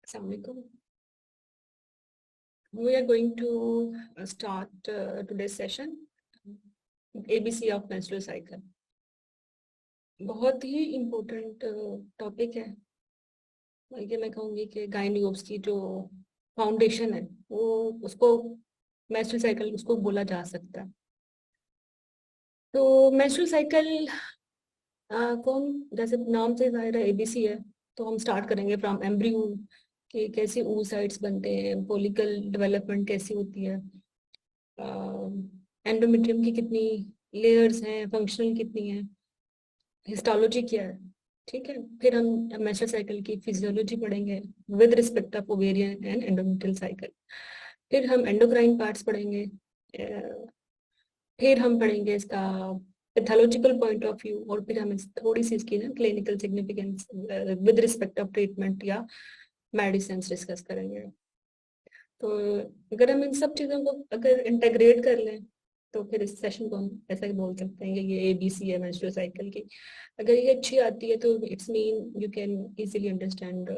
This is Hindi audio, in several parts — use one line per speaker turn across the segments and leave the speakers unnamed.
Assalamualaikum. We are going to start today's session, ABC of menstrual cycle. बहुत ही इम्पोर्टेंट टॉपिक है। बल्कि मैं कहूँगी कि गायनियोप्स की जो फाउंडेशन है वो उसको मेंस्ट्रुअल साइकिल उसको बोला जा सकता है। तो मेंस्ट्रुअल साइकिल को हम जैसे नाम से जाहिर है ABC है, तो हम स्टार्ट करेंगे फ्रॉम एम्ब्रियो कि कैसे oocytes बनते हैं, फॉलिकल डेवलपमेंट कैसी होती है, एंडोमेट्रियम की कितनी लेयर्स हैं, फंक्शनल कितनी है, हिस्टोलॉजी क्या है। ठीक है, फिर हम मेंस्ट्रुअल साइकिल की फिजियोलॉजी पढ़ेंगे with respect of ovarian and endometrial cycle. फिर हम एंडोक्राइन पार्ट्स पढ़ेंगे। फिर हम पढ़ेंगे इसका पैथोलॉजिकल पॉइंट ऑफ व्यू, और फिर हम थोड़ी सी इसकी ना clinical significance with respect of treatment या मेडिसिन डिस्कस करेंगे। तो अगर हम इन सब चीज़ों को अगर इंटेग्रेट कर लें तो फिर इस सेशन को हम ऐसा ही बोल सकते हैं कि ये ABC है मेंस्ट्रुअल साइकिल की। अगर ये अच्छी आती है तो it's mean you can easily understand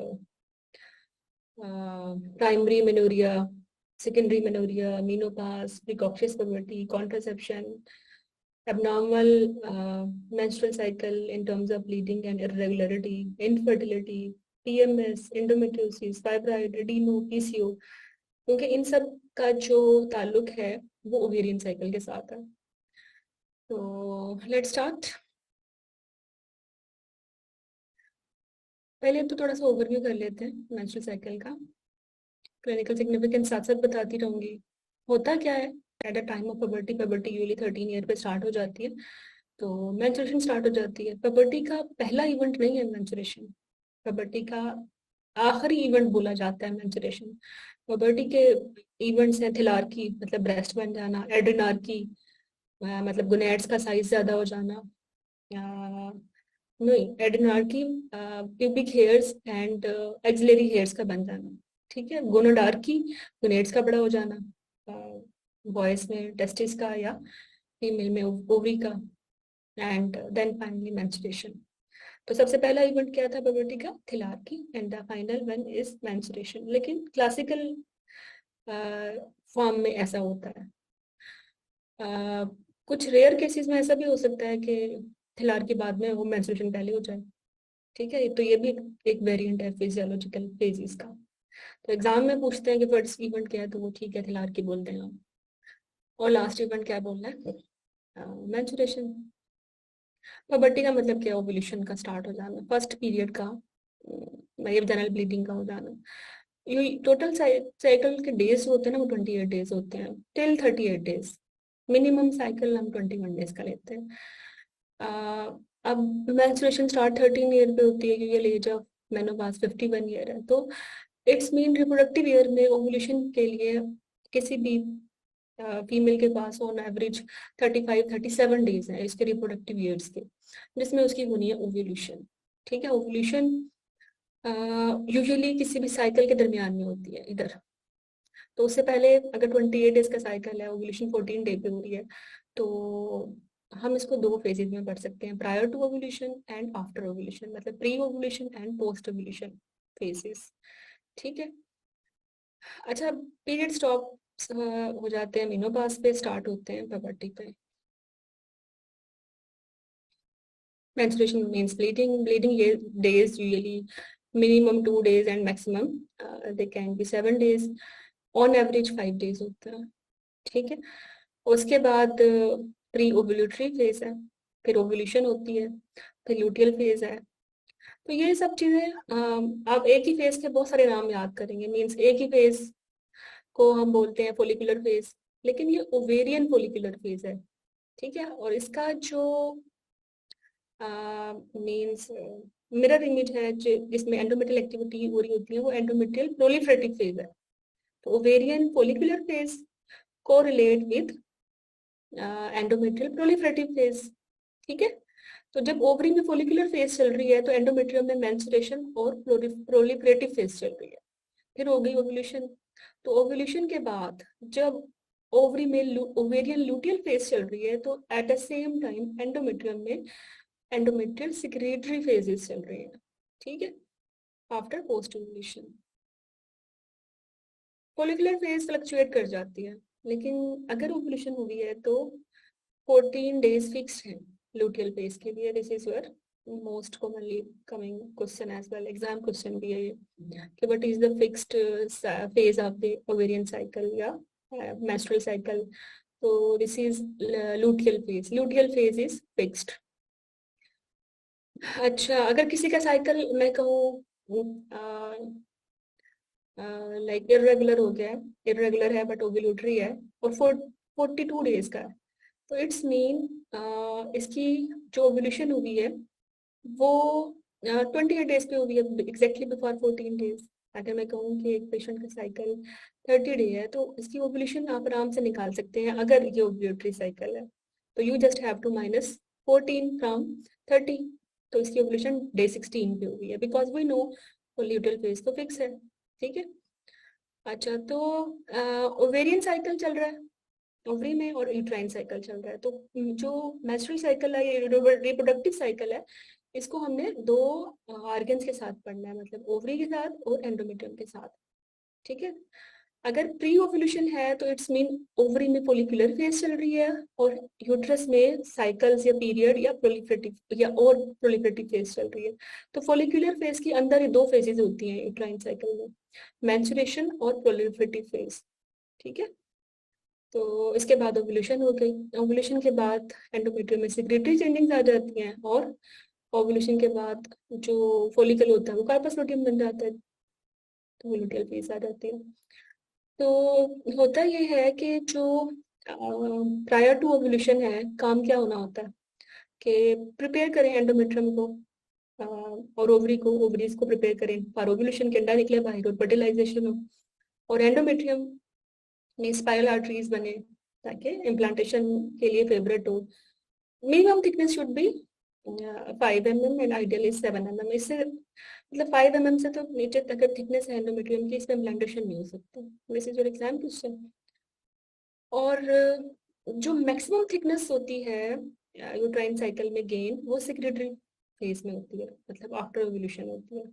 primary menorrhea, secondary menorrhea, menopause, precocious puberty, contraception, abnormal menstrual cycle in terms of bleeding and irregularity, infertility, PMS, endometriosis, fibroid, adeno, PCO, क्योंकि इन सब का जो ताल्लुक है वो ओवेरियन साइकिल के साथ है। तो लेट्स स्टार्ट। पहले तो थोड़ा सा ओवरव्यू कर लेते हैं मेंस्ट्रुअल साइकिल का। क्लिनिकल सिग्निफिकेंस साथ साथ बताती रहूंगी। होता क्या है, eight the time of puberty, puberty usually 13 year पे स्टार्ट हो जाती है, तो मेंस्ट्रुएशन स्टार्ट हो जाती है। पबर्टी का पहला इवेंट नहीं है मेंस्ट्रुएशन, पबर्टी का आखिरी इवेंट बोला जाता है मेंस्ट्रुएशन। पबर्टी के इवेंट्स हैं थिलार्की मतलब ब्रेस्ट बन जाना, एड्रेनार्की मतलब गोनेड्स का साइज ज्यादा हो जाना, नहीं adrenarche pubic hairs and axillary hairs का बन जाना। ठीक है, गोनोडार्की गोनेड्स का बड़ा हो जाना, बॉयज में टेस्टिस का या फीमेल में ओवरी का, एंड देन फाइनली मेंस्ट्रुएशन। तो सबसे पहला इवेंट क्या था पबर्टी का? Thelarche, and the final one is menstruation. लेकिन क्लासिकल फॉर्म में ऐसा होता है। कुछ रेयर केसेस में ऐसा भी हो सकता है कि थिलार के बाद में वो मेंस्ट्रुएशन पहले हो जाए। ठीक है, तो ये भी एक वेरिएंट है फिजियोलॉजिकल फेजेस का। तो एग्जाम में पूछते हैं कि फर्स्ट इवेंट क्या है, तो वो ठीक है थिलार की बोलते हैं हम। और लास्ट इवेंट क्या बोलना है? मेंस्ट्रुएशन। पबर्टी का मतलब क्या? ओव्यूलेशन का स्टार्ट हो जाना, फर्स्ट पीरियड का, जनरल ब्लीडिंग का हो जाना। ये टोटल साइकिल के डेज होते हैं ना, वो 28 डेज होते हैं, टिल 38 डेज। मिनिमम साइकिल हम 21 डेज का लेते हैं। अब मेंस्ट्रुएशन स्टार्ट 13 ईयर पे होती है, क्योंकि एज ऑफ मेनोपॉज 51 ईयर है। तो इट्स मीन रिप्रोडक्टिव ईयर में ओव्यूलेशन के लिए किसी भी फीमेल के पास ऑन एवरेज 35-37 डेज है इसके रिप्रोडक्टिव ईयर्स के, जिसमें उसकी होनी है ओव्यूलेशन। ठीक है, ओव्यूलेशन यूजुअली किसी भी साइकिल के दरमियान में होती है इधर। तो उससे पहले अगर 28 डेज का साइकिल है, ओव्यूलेशन 14 डे पे हो रही है, तो हम इसको दो फेजेज में पढ़ सकते हैं, prior to ovulation and after ovulation, मतलब pre ovulation and post ovulation phases. ठीक है, अच्छा पीरियड स्टॉप हो जाते हैं मेनोपॉज पे, स्टार्ट होते हैं पबर्टी पे। menstruation means bleeding days usually minimum 2 days and maximum they can be 7 days, on average 5 days होता है। ठीक है, उसके बाद प्री ओव्यूलेटरी फेज है, फिर ओव्यूलेशन होती है, फिर ल्यूटियल फेज है। तो ये सब चीजें आप एक ही फेज के बहुत सारे नाम याद करेंगे, मीन्स एक ही फेज को हम बोलते हैं फोलिकुलर फेज, लेकिन ये ओवेरियन फोलिकुलर फेज है। ठीक है, और इसका जो मीन्स मिरर इमेज है जिसमें एंडोमेट्रियल एक्टिविटी हो रही होती है, वो एंडोमेट्रियल प्रोलिफरेटिव फेज है। तो ओवेरियन फोलिकुलर फेज को relate with endometrial proliferative phase. ठीक है, तो जब ओवरी में फोलिकुलर फेज चल रही है तो एंडोमेट्रियम में मेंस्ट्रुएशन और प्रोलिफरेटिव फेज चल रही है। फिर हो गई ओव्यूलेशन। तो ओव्यूलेशन के बाद जब ओवरी में ओवेरियन लूटियल फेज चल रही है, तो at the same time endometrium में एंडोमेट्रियल सिक्रेटरी फेजेस चल रही हैं। ठीक है, after post ovulation. Follicular phase fluctuate कर जाती है, लेकिन अगर ओव्यूलेशन हुई है तो 14 डेज फिक्स्ड है लूटियल फेज के लिए। This is your most commonly coming question as well, exam question भी है ये कि what is the fixed phase of the ovarian cycle या मेंस्ट्रुअल साइकिल। तो this is luteal phase, luteal phase is fixed. अच्छा, अगर किसी का साइकिल मैं कहूँ लाइक इरेगुलर हो गया है, इरेगुलर है बट ओव्यूलेटरी है और 42 डेज का है, तो इट्स मीन इसकी जो ओव्यूलेशन हुई है वो 28 डेज पे हुई है, एग्जैक्टली बिफोर 14 डेज। अगर मैं कहूँ कि एक पेशेंट का साइकिल 30 डे है तो इसकी ओव्यूलेशन आप आराम से निकाल सकते हैं अगर ये ओव्यूलेटरी साइकिल है। तो you just have to minus 14 from 30, तो इसकी ओव्यूलेशन डे 16 पे हुई है, because we know luteal phase तो फिक्स है। ठीक है। अच्छा, तो ओवेरियन साइकिल चल रहा है ओवरी में और यूट्राइन साइकिल चल रहा है, तो जो मेंस्ट्रुअल साइकिल है, रिप्रोडक्टिव साइकिल है, इसको हमने दो ऑर्गन्स के साथ पढ़ना है, मतलब ओवरी के साथ और एंडोमेट्रियम के साथ। ठीक है। अगर प्री ओव्यूलेशन है तो इट्स मीन ओवरी में फोलिकुलर फेज चल रही है और यूट्रस में साइकिल्स या पीरियड या प्रोलिफरेटिव या और प्रोलिफरेटिव फेज चल रही है। तो फोलिकुलर फेज के अंदर ही दो फेजेस होती हैं यूट्राइन साइकिल में, मेंस्ट्रुएशन और प्रोलिफरेटिव फेज। ठीक है। तो इसके बाद ओव्यूलेशन हो गई, ओव्यूलेशन के बाद एंडोमेट्रियम में सेक्रेटरी चेंजिंग्स आ जाती हैं और ओव्यूलेशन के बाद जो फोलिकल होता है वो कार्पस लुटियम बन जाता है, तो लुटियल फेज आ जाती है। तो होता ये है कि जो प्रायर टू ओव्यूलेशन है, काम क्या होना होता है कि प्रिपेयर करें एंडोमेट्रियम को और ओवरी को, ओवरीज को प्रिपेयर करें फॉर ओव्यूलेशन, के अंडा निकले बाहर और फर्टिलाइजेशन हो, और एंडोमेट्रियम में स्पाइरल आर्टरीज बने ताकि इम्प्लांटेशन के लिए फेवरेट हो। Minimum thickness should be 5 mm and ideally 7 mm। इससे मतलब 5 mm से तो नीचे अगर थिकनेस है एंडोमेट्रियम की, इसमें इम्प्लांटेशन नहीं हो सकता। This is your exam question. और जो मैक्सिमम थिकनेस होती है यूट्राइन साइकिल में गेन, वो सेक्रेटरी फेज में होती है, मतलब आफ्टर ओव्यूलेशन होती है।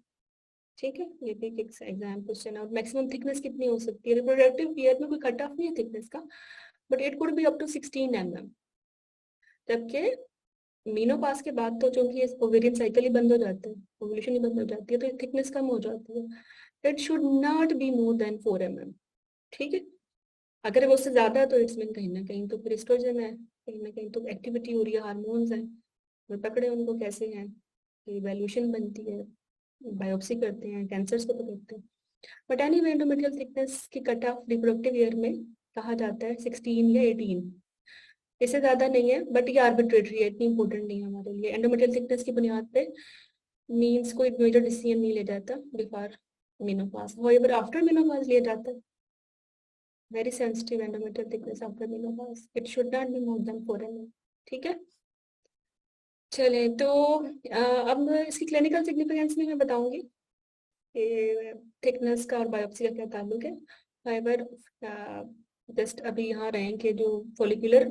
ठीक है, ये भी एक एग्जाम क्वेश्चन है। और मैक्सिमम थिकनेस कितनी हो सकती है रिप्रोडक्टिव ईयर में? कोई कट ऑफ नहीं है थिकनेस का, but it could be up to 16 mm। जबकि मीनोपास के बाद तो चूंकि ओवेरियन साइकिल ही बंद हो जाता है, ओव्यूलेशन ही बंद हो जाती है, तो थिकनेस कम हो जाती है। It should not be more than 4 mm। ठीक है। अगर वो उससे ज्यादा है तो इट्स मीन कहीं ना कहीं तो फिर एस्ट्रोजन है, कहीं ना कहीं तो एक्टिविटी हो रही है, हार्मोन्स हैं, वो पकड़े उनको कैसे हैं, इवैल्यूएशन बनती है, बायोप्सी करते हैं, कैंसर्स को पकड़ते हैं। But any way endometrial thickness की कट ऑफ रिप्रोडक्टिव ईयर में कहा जाता है 16 या 18, इससे ज्यादा नहीं है, बट ये आर्बिट्रेटरी है, इतनी इंपॉर्टेंट नहीं है हमारे लिए। एंडोमेट्रियल थिकनेस की बुनियाद पे मींस कोई मेजर डिसीजन नहीं लिया जाता before menopause, however after menopause लिया जाता है। Very sensitive endometrial thickness after menopause, it should not be more than 4 mm। ठीक है। चले तो अब इसकी क्लिनिकल सिग्निफिकेंस में मैं बताऊंगी कि थिकनेस का और बायोप्सी का क्या ताल्लुक है। हाउएवर जस्ट अभी यहाँ रहे कि जो फॉलिकुलर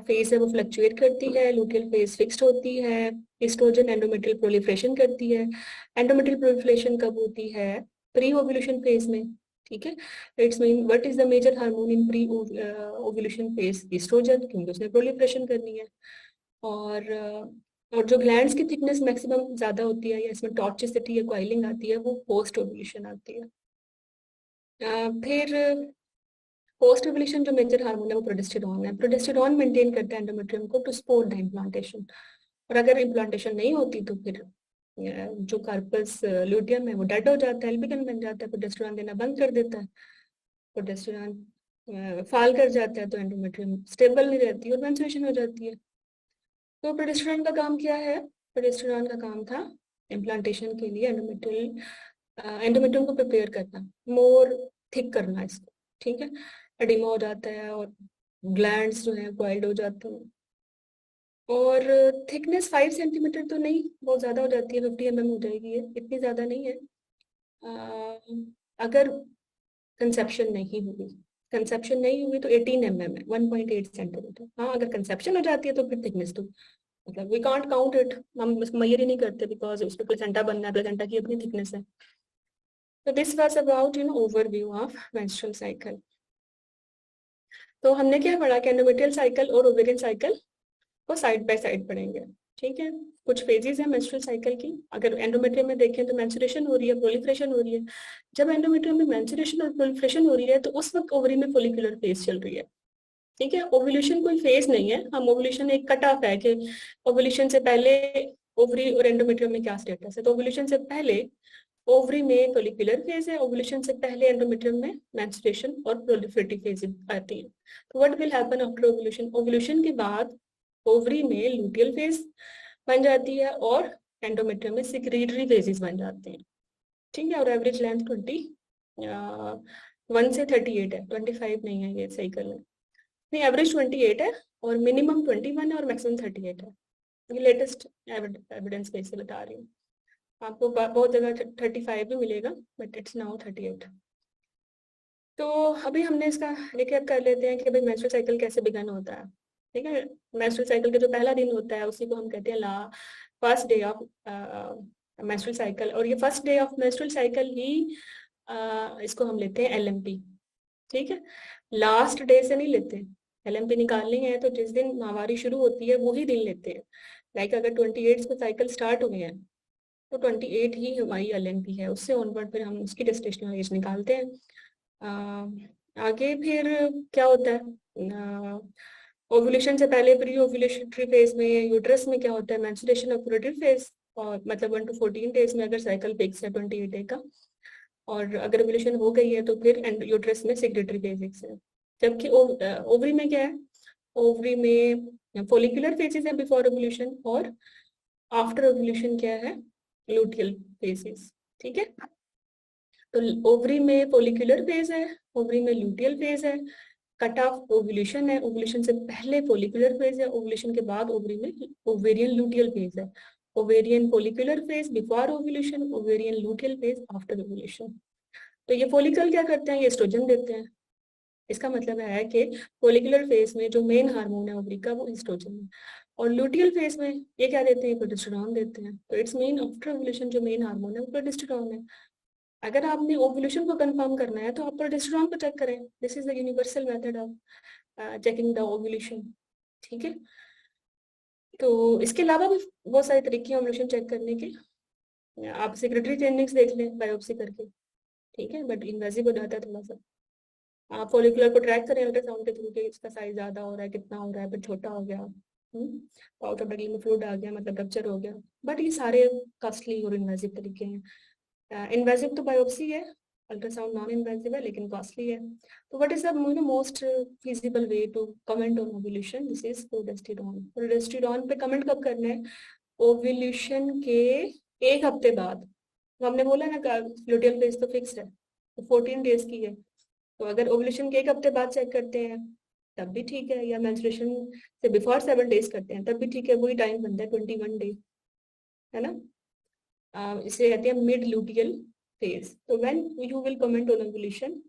फेज है वो फ्लक्चुएट करती है, लूटियल फेज फिक्स्ड होती है, एस्ट्रोजन एंडोमेट्रियल प्रोलिफरेशन करती है। एंडोमेट्रियल प्रोलिफरेशन कब होती है? प्री ओव्यूलेशन फेज में। ठीक है। Its mean what is the major hormone in pre ovulation phase? Estrogen, क्योंकि उसने प्रोलिफरेशन करनी है। और और जो ग्लैंड्स की थिकनेस मैक्सिमम ज्यादा होती है या इसमें टॉर्चिसिटी या कॉइलिंग आती है, वो पोस्ट ओव्यूलेशन आती है। फिर पोस्ट ओव्यूलेशन जो मेजर हार्मोन है वो प्रोजेस्टेरॉन है। प्रोजेस्टेरॉन मेंटेन करता है एंडोमेट्रियम को टू सपोर्ट द इम्प्लांटेशन, और अगर इम्प्लांटेशन नहीं होती तो फिर जो कार्पस ल्यूटियम है वो डेड हो जाता है, एल्बिगन बन जाता है, प्रोजेस्टेरॉन देना बंद कर देता है, प्रोजेस्टेरॉन फाल कर जाता है, तो एंडोमेट्रियम स्टेबल नहीं रहती और मेंस्ट्रुएशन हो जाती है। तो प्रोजेस्टेरॉन का काम क्या है? प्रोजेस्टेरॉन का काम था इम्प्लांटेशन के लिए एंडोमेट्रियम को प्रिपेयर करना, मोर थिक करना इसको। ठीक है। एडिमा हो जाता है और ग्लैंड्स जो है क्वाइल्ड हो जाते हैं। और थिकनेस 5 सेंटीमीटर तो नहीं, बहुत ज्यादा हो जाती है, 50 mm हो जाएगी, ये इतनी ज्यादा नहीं है। अगर कंसेप्शन नहीं हुई, कंसेप्शन नहीं हुई तो 18 mm है, 1.8 सेंटीमीटर। हाँ, अगर कंसेप्शन हो जाती है तो फिर थिकनेस तो मतलब वी कांट काउंट इट, हम बस मेजर ही नहीं करते बिकॉज उसमें प्लेसेंटा बनना है, प्लेसेंटा की अपनी थिकनेस है। तो this was about overview of menstrual cycle. तो हमने क्या पढ़ा कि एंडोमेट्रियल साइकिल और ओवेरियन साइकिल को साइड बाय साइड पढ़ेंगे। ठीक है, कुछ फेजेस है मेंस्ट्रुअल साइकिल की। अगर एंडोमेट्रियम में देखें तो मेंस्ट्रुएशन हो रही है, प्रोलिफरेशन हो रही है। जब एंडोमेट्रियम में मेंस्ट्रुएशन और प्रोलिफरेशन हो रही है तो उस वक्त ओवरी में फोलिकुलर फेज चल रही है। ठीक है, ओव्यूलेशन कोई फेज नहीं है, हम ओव्यूलेशन एक कट ऑफ है कि ओव्यूलेशन से पहले ओवरी और एंडोमेट्रियम में क्या स्टेटस है। तो ओव्यूलेशन से पहले ओवरी में फोलिकुलर फेज है, ओव्यूलेशन से पहले एंडोमेट्रियम में मेंस्ट्रुएशन और प्रोलिफरेटिव फेज आती है। तो what will happen after ovulation? Ovulation के बाद ओवरी में लूटियल फेज बन जाती है और एंडोमेट्रियम में सिक्रीटरी फेजेस बन जाते हैं। ठीक है, और एवरेज लेंथ 1 से 38 है, 25 नहीं है, ये सही कर लें। नहीं, एवरेज 28 है और मिनिमम 21 है और मैक्सिमम 38 है। ये लेटेस्ट एविडेंस बेस से बता रही हूँ। आपको बहुत जगह 35 भी मिलेगा, बट इट्स नाउ 38। तो अभी हमने इसका रिकैप कर लेते हैं कि भाई मेंस्ट्रुअल साइकिल कैसे बिगन होता है। ठीक है, मेंस्ट्रुअल साइकिल का जो पहला दिन होता है उसी को हम कहते हैं first day of menstrual cycle. और ये first day of menstrual cycle ही इसको हम लेते हैं एलएमपी। ठीक है, लास्ट डे से नहीं लेते। एलएमपी निकालनी है तो जिस दिन माहवारी शुरू होती है वही दिन लेते हैं। लाइक अगर 28 को साइकिल स्टार्ट हुए हैं तो 28 ही हमारी एलएमपी है, उससे ऑनवर्ड फिर हम उसकी जेस्टेशनल एज निकालते हैं। आगे फिर क्या होता है? ओव्यूलेशन से पहले प्री ओव्यूलेशनरी फेज में यूट्रस में क्या होता है? मेंस्ट्रुएशन और प्रोडक्टिव फेज, और मतलब 1 to 14 डेज में अगर साइकिल फिक्स है 28 डे का। और अगर ओव्यूलेशन हो गई है तो फिर यूट्रस में सेक्रेटरी फेज है। जबकि ओवरी में क्या है? ओवरी में फोलिकुलर फेजेस है बिफोर ओव्यूलेशन, और आफ्टर ओव्यूलेशन क्या है? Luteal phases. ठीक है, तो ओवरी में फोलिकुलर फेज है, ओवरी में लूटियल फेज है। कट ऑफ ओव्यूलेशन है, ओव्यूलेशन से पहले फोलिकुलर फेज है, ओव्यूलेशन के बाद ओवरी में ओवेरियन लूटियल फेज है। Ovarian follicular phase before ovulation, ovarian luteal phase after ovulation. तो ये फोलिकल क्या करते हैं? ये एस्ट्रोजन देते हैं। इसका मतलब है कि फोलिकुलर फेज में जो मेन हार्मोन है ओवरी का वो एस्ट्रोजन है, और लूटियल फेज में ये क्या देते हैं? प्रोजेस्टेरॉन देते हैं। तो इट्स मीन आफ्टर ओव्यूलेशन जो मेन हार्मोन है वो प्रोजेस्टेरॉन है। अगर आपने ओव्यूलेशन को कंफर्म करना है तो आप प्रोजेस्टेरॉन को चेक करें। This is the universal method of checking the ovulation. ठीक है, तो इसके अलावा भी बहुत सारे तरीके हैं ओव्यूलेशन चेक करने के। आप सेक्रेटरी चेंजिंग्स देख लें बायोप्सी करके। ठीक है, बट इन्वेजिव हो जाता है थोड़ा सा। आप फॉलिकुलर को ट्रैक करें अल्ट्रासाउंड के थ्रू कि इसका साइज ज्यादा हो रहा है, कितना हो रहा है, फिर छोटा हो गया, पाउच ऑफ में फ्लूइड आ गया, मतलब रप्चर हो गया। बट ये सारे कॉस्टली और इन्वेजिव तरीके हैं। इन्वेजिव तो बायोप्सी है, अल्ट्रासाउंड नॉन इन्वेजिव है लेकिन कॉस्टली है। तो what is the most feasible way to comment on ovulation? This is progesterone. Progesterone पे कमेंट कब करना है? ओव्यूलेशन के एक हफ्ते बाद। तो हमने बोला ना लुटियल फेज तो फिक्स है, तो 14 डेज की है। तो अगर ओव्यूलेशन के एक हफ्ते बाद चेक करते हैं तब भी ठीक है, या मेंस्ट्रुएशन से बिफोर 7 डेज करते हैं तब भी ठीक है, वही टाइम बनता है 21 डे, है ना। इसे कहते हैं मिड लूटियल फेज। तो when you will comment on ovulation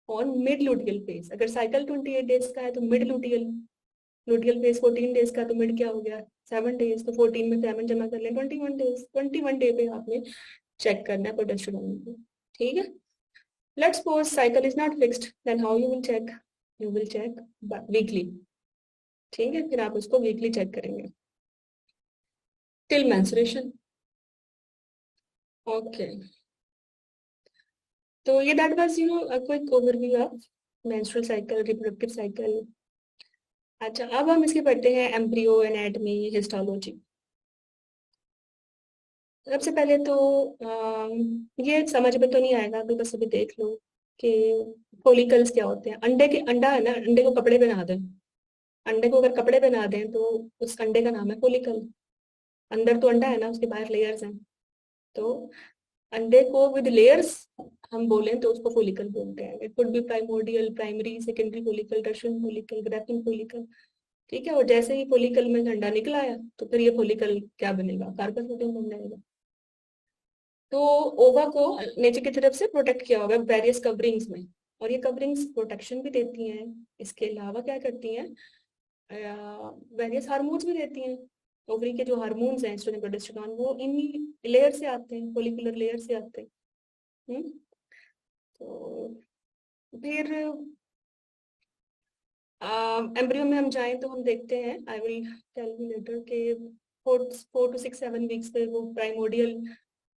on mid luteal phase, अगर साइकिल 28 डेज का है तो mid luteal luteal phase 14 days का, तो मिड क्या हो गया? 7 डेज। तो 14 में 7 जमा कर लें, 21 डेज। 21 डे पे आपने चेक करना है प्रोजेस्टेरॉन को। ठीक है, let's suppose cycle is not fixed, then how you will check? You will check weekly। ठीक है, फिर आप उसको वीकली चेक करेंगे टिल मेंस्ट्रुएशन। ओके, तो ये that was a quick overview of menstrual cycle, reproductive cycle। अच्छा, अब हम इसके पढ़ते हैं एम्ब्रियो एनाटमी हिस्टोलॉजी। सबसे पहले तो ये समझ में तो नहीं आएगा अभी, बस अभी देख लो कि फोलिकल्स क्या होते हैं। अंडे के अंडा है ना, अंडे को कपड़े पहना दें। अंडे को अगर कपड़े पहना दें तो उस अंडे का नाम है फोलिकल। अंदर तो अंडा है ना, उसके बाहर लेयर्स हैं। तो अंडे को विद लेयर्स हम बोलें तो उसको फोलिकल बोलते हैं। It could B primordial, primary, secondary follicle, tertiary follicle, grafting follicle. ठीक है, और जैसे ही फोलिकल में अंडा निकला है तो फिर ये फोलिकल क्या बनेगा? कार्पस बन जाएगा। तो ओवा को नेचर की तरफ से प्रोटेक्ट किया होगा वेरियस कवरिंग्स में, और ये कवरिंग्स प्रोटेक्शन भी देती हैं। इसके अलावा क्या करती हैं? वेरियस हार्मोन्स भी देती हैं। ओवरी के जो हार्मोन्स हैं एस्ट्रोजन प्रोजेस्टेरॉन वो इन लेयर से आते हैं, फोलिकुलर लेयर से आते हैं। तो फिर एम्ब्रियो में हम जाएं तो हम देखते हैं, I will tell you later के 4 to 6 7 वीक्स पे वो प्राइमोडियल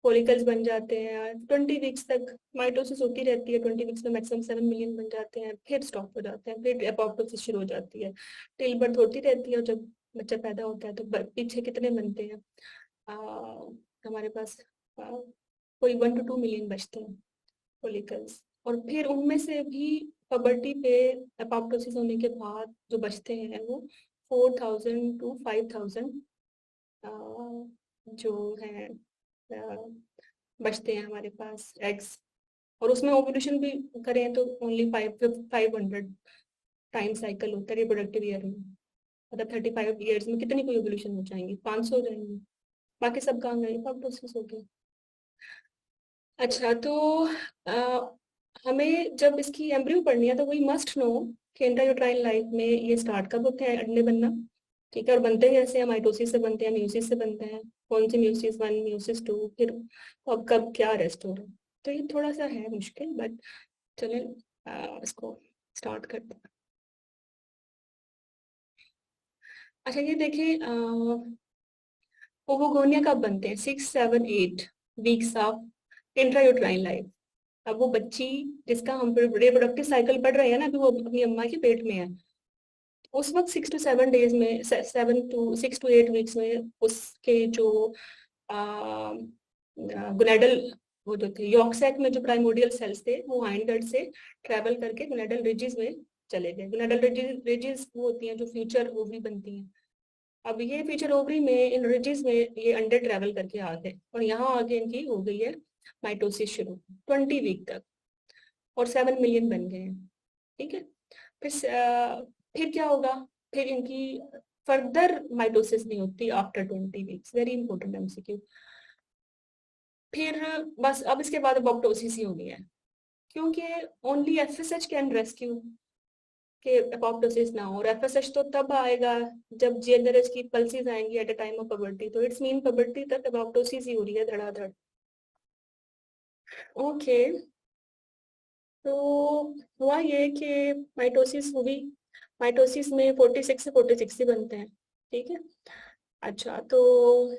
फॉलिकल्स बन जाते हैं। 20 वीक्स तक माइटोसिस होती रहती है, 20 वीक्स में मैक्सिमम 7 मिलियन बन जाते हैं, फिर स्टॉप हो जाते हैं, फिर एपोप्टोसिस शुरू हो जाती है। टिल बर्थ होती रहती है और जब बच्चा पैदा होता है तो पीछे कितने बनते हैं, हमारे पास कोई 1 to 2 मिलियन बचते हैं फॉलिकल्स। और फिर उनमें से भी पबर्टी पे एपोप्टोसिस होने के बाद जो बचते हैं वो 4,000 to 5,000 जो है बचते हैं हमारे पास एग्स। और उसमें ओव्यूलेशन भी करें तो ओनली 500 टाइम साइकिल होता है रिप्रोडक्टिव ईयर में। मतलब 35 ईयर्स में कितनी कोई ओव्यूलेशन हो जाएंगी, 500 हो जाएंगी, बाकी सब कहाँ गए, एपोप्टोसिस हो गया। अच्छा, तो हमें जब इसकी एम्ब्रियो पढ़नी है तो वही मस्ट नो कि इंट्रायूट्राइन लाइफ में ये स्टार्ट कब होते हैं अंडे बनना, ठीक है। और बनते हैं कैसे हैं, माइटोसिस से बनते हैं, म्यूसिस से बनते हैं। कौन सी म्यूसिस 1, म्यूसिस 2, फिर अब कब क्या रेस्ट हो रहा है। तो ये थोड़ा सा है मुश्किल, बट चलें इसको स्टार्ट करते हैं। अच्छा, ये देखिए ओवोगोनिया कब बनते हैं, 6 7 8 वीक्स ऑफ इंट्रायूट्राइन लाइफ। अब वो बच्ची जिसका हम रिप्रोडक्टिव साइकिल पढ़ रहे हैं ना, अभी वो अपनी अम्मा के पेट में है, उस वक्त 6 to 7 डेज में, 7 to 6 to 8 वीक्स में उसके जो गुनेडल, वो जो थे यॉर्क सैक में जो प्राइमोडियल सेल्स थे वो हाइंड से ट्रेवल करके गुनेडल रिजेस में चले गए। गुनेडल रिजेस वो होती हैं जो फ्यूचर ओवरी बनती हैं। अब ये फ्यूचर ओवरी में इन रिजेस में ये अंडे ट्रेवल करके आ गए और यहाँ आगे इनकी हो गई है माइटोसिस शुरू 20 वीक तक, और 7 मिलियन बन गए हैं, ठीक है। फिर क्या होगा, फिर इनकी फर्दर माइटोसिस नहीं होती after 20 weeks, very important MCQ. फिर बस अब इसके बाद अपोप्टोसिस ही हो गया है, क्योंकि ओनली एफएसएच कैन रेस्क्यू के अपोप्टोसिस ना हो। और एफएसएच तो तब आएगा जब जीएनआरएच की पल्सेस आएंगी at a time of puberty, तो इट्स मीन पबर्टी तक अपोप्टोसिस ही हो रही है धड़ाधड़। ओके, तो हुआ ये कि माइटोसिस हुई, माइटोसिस में 46 से 46 ही बनते हैं, ठीक है। अच्छा, तो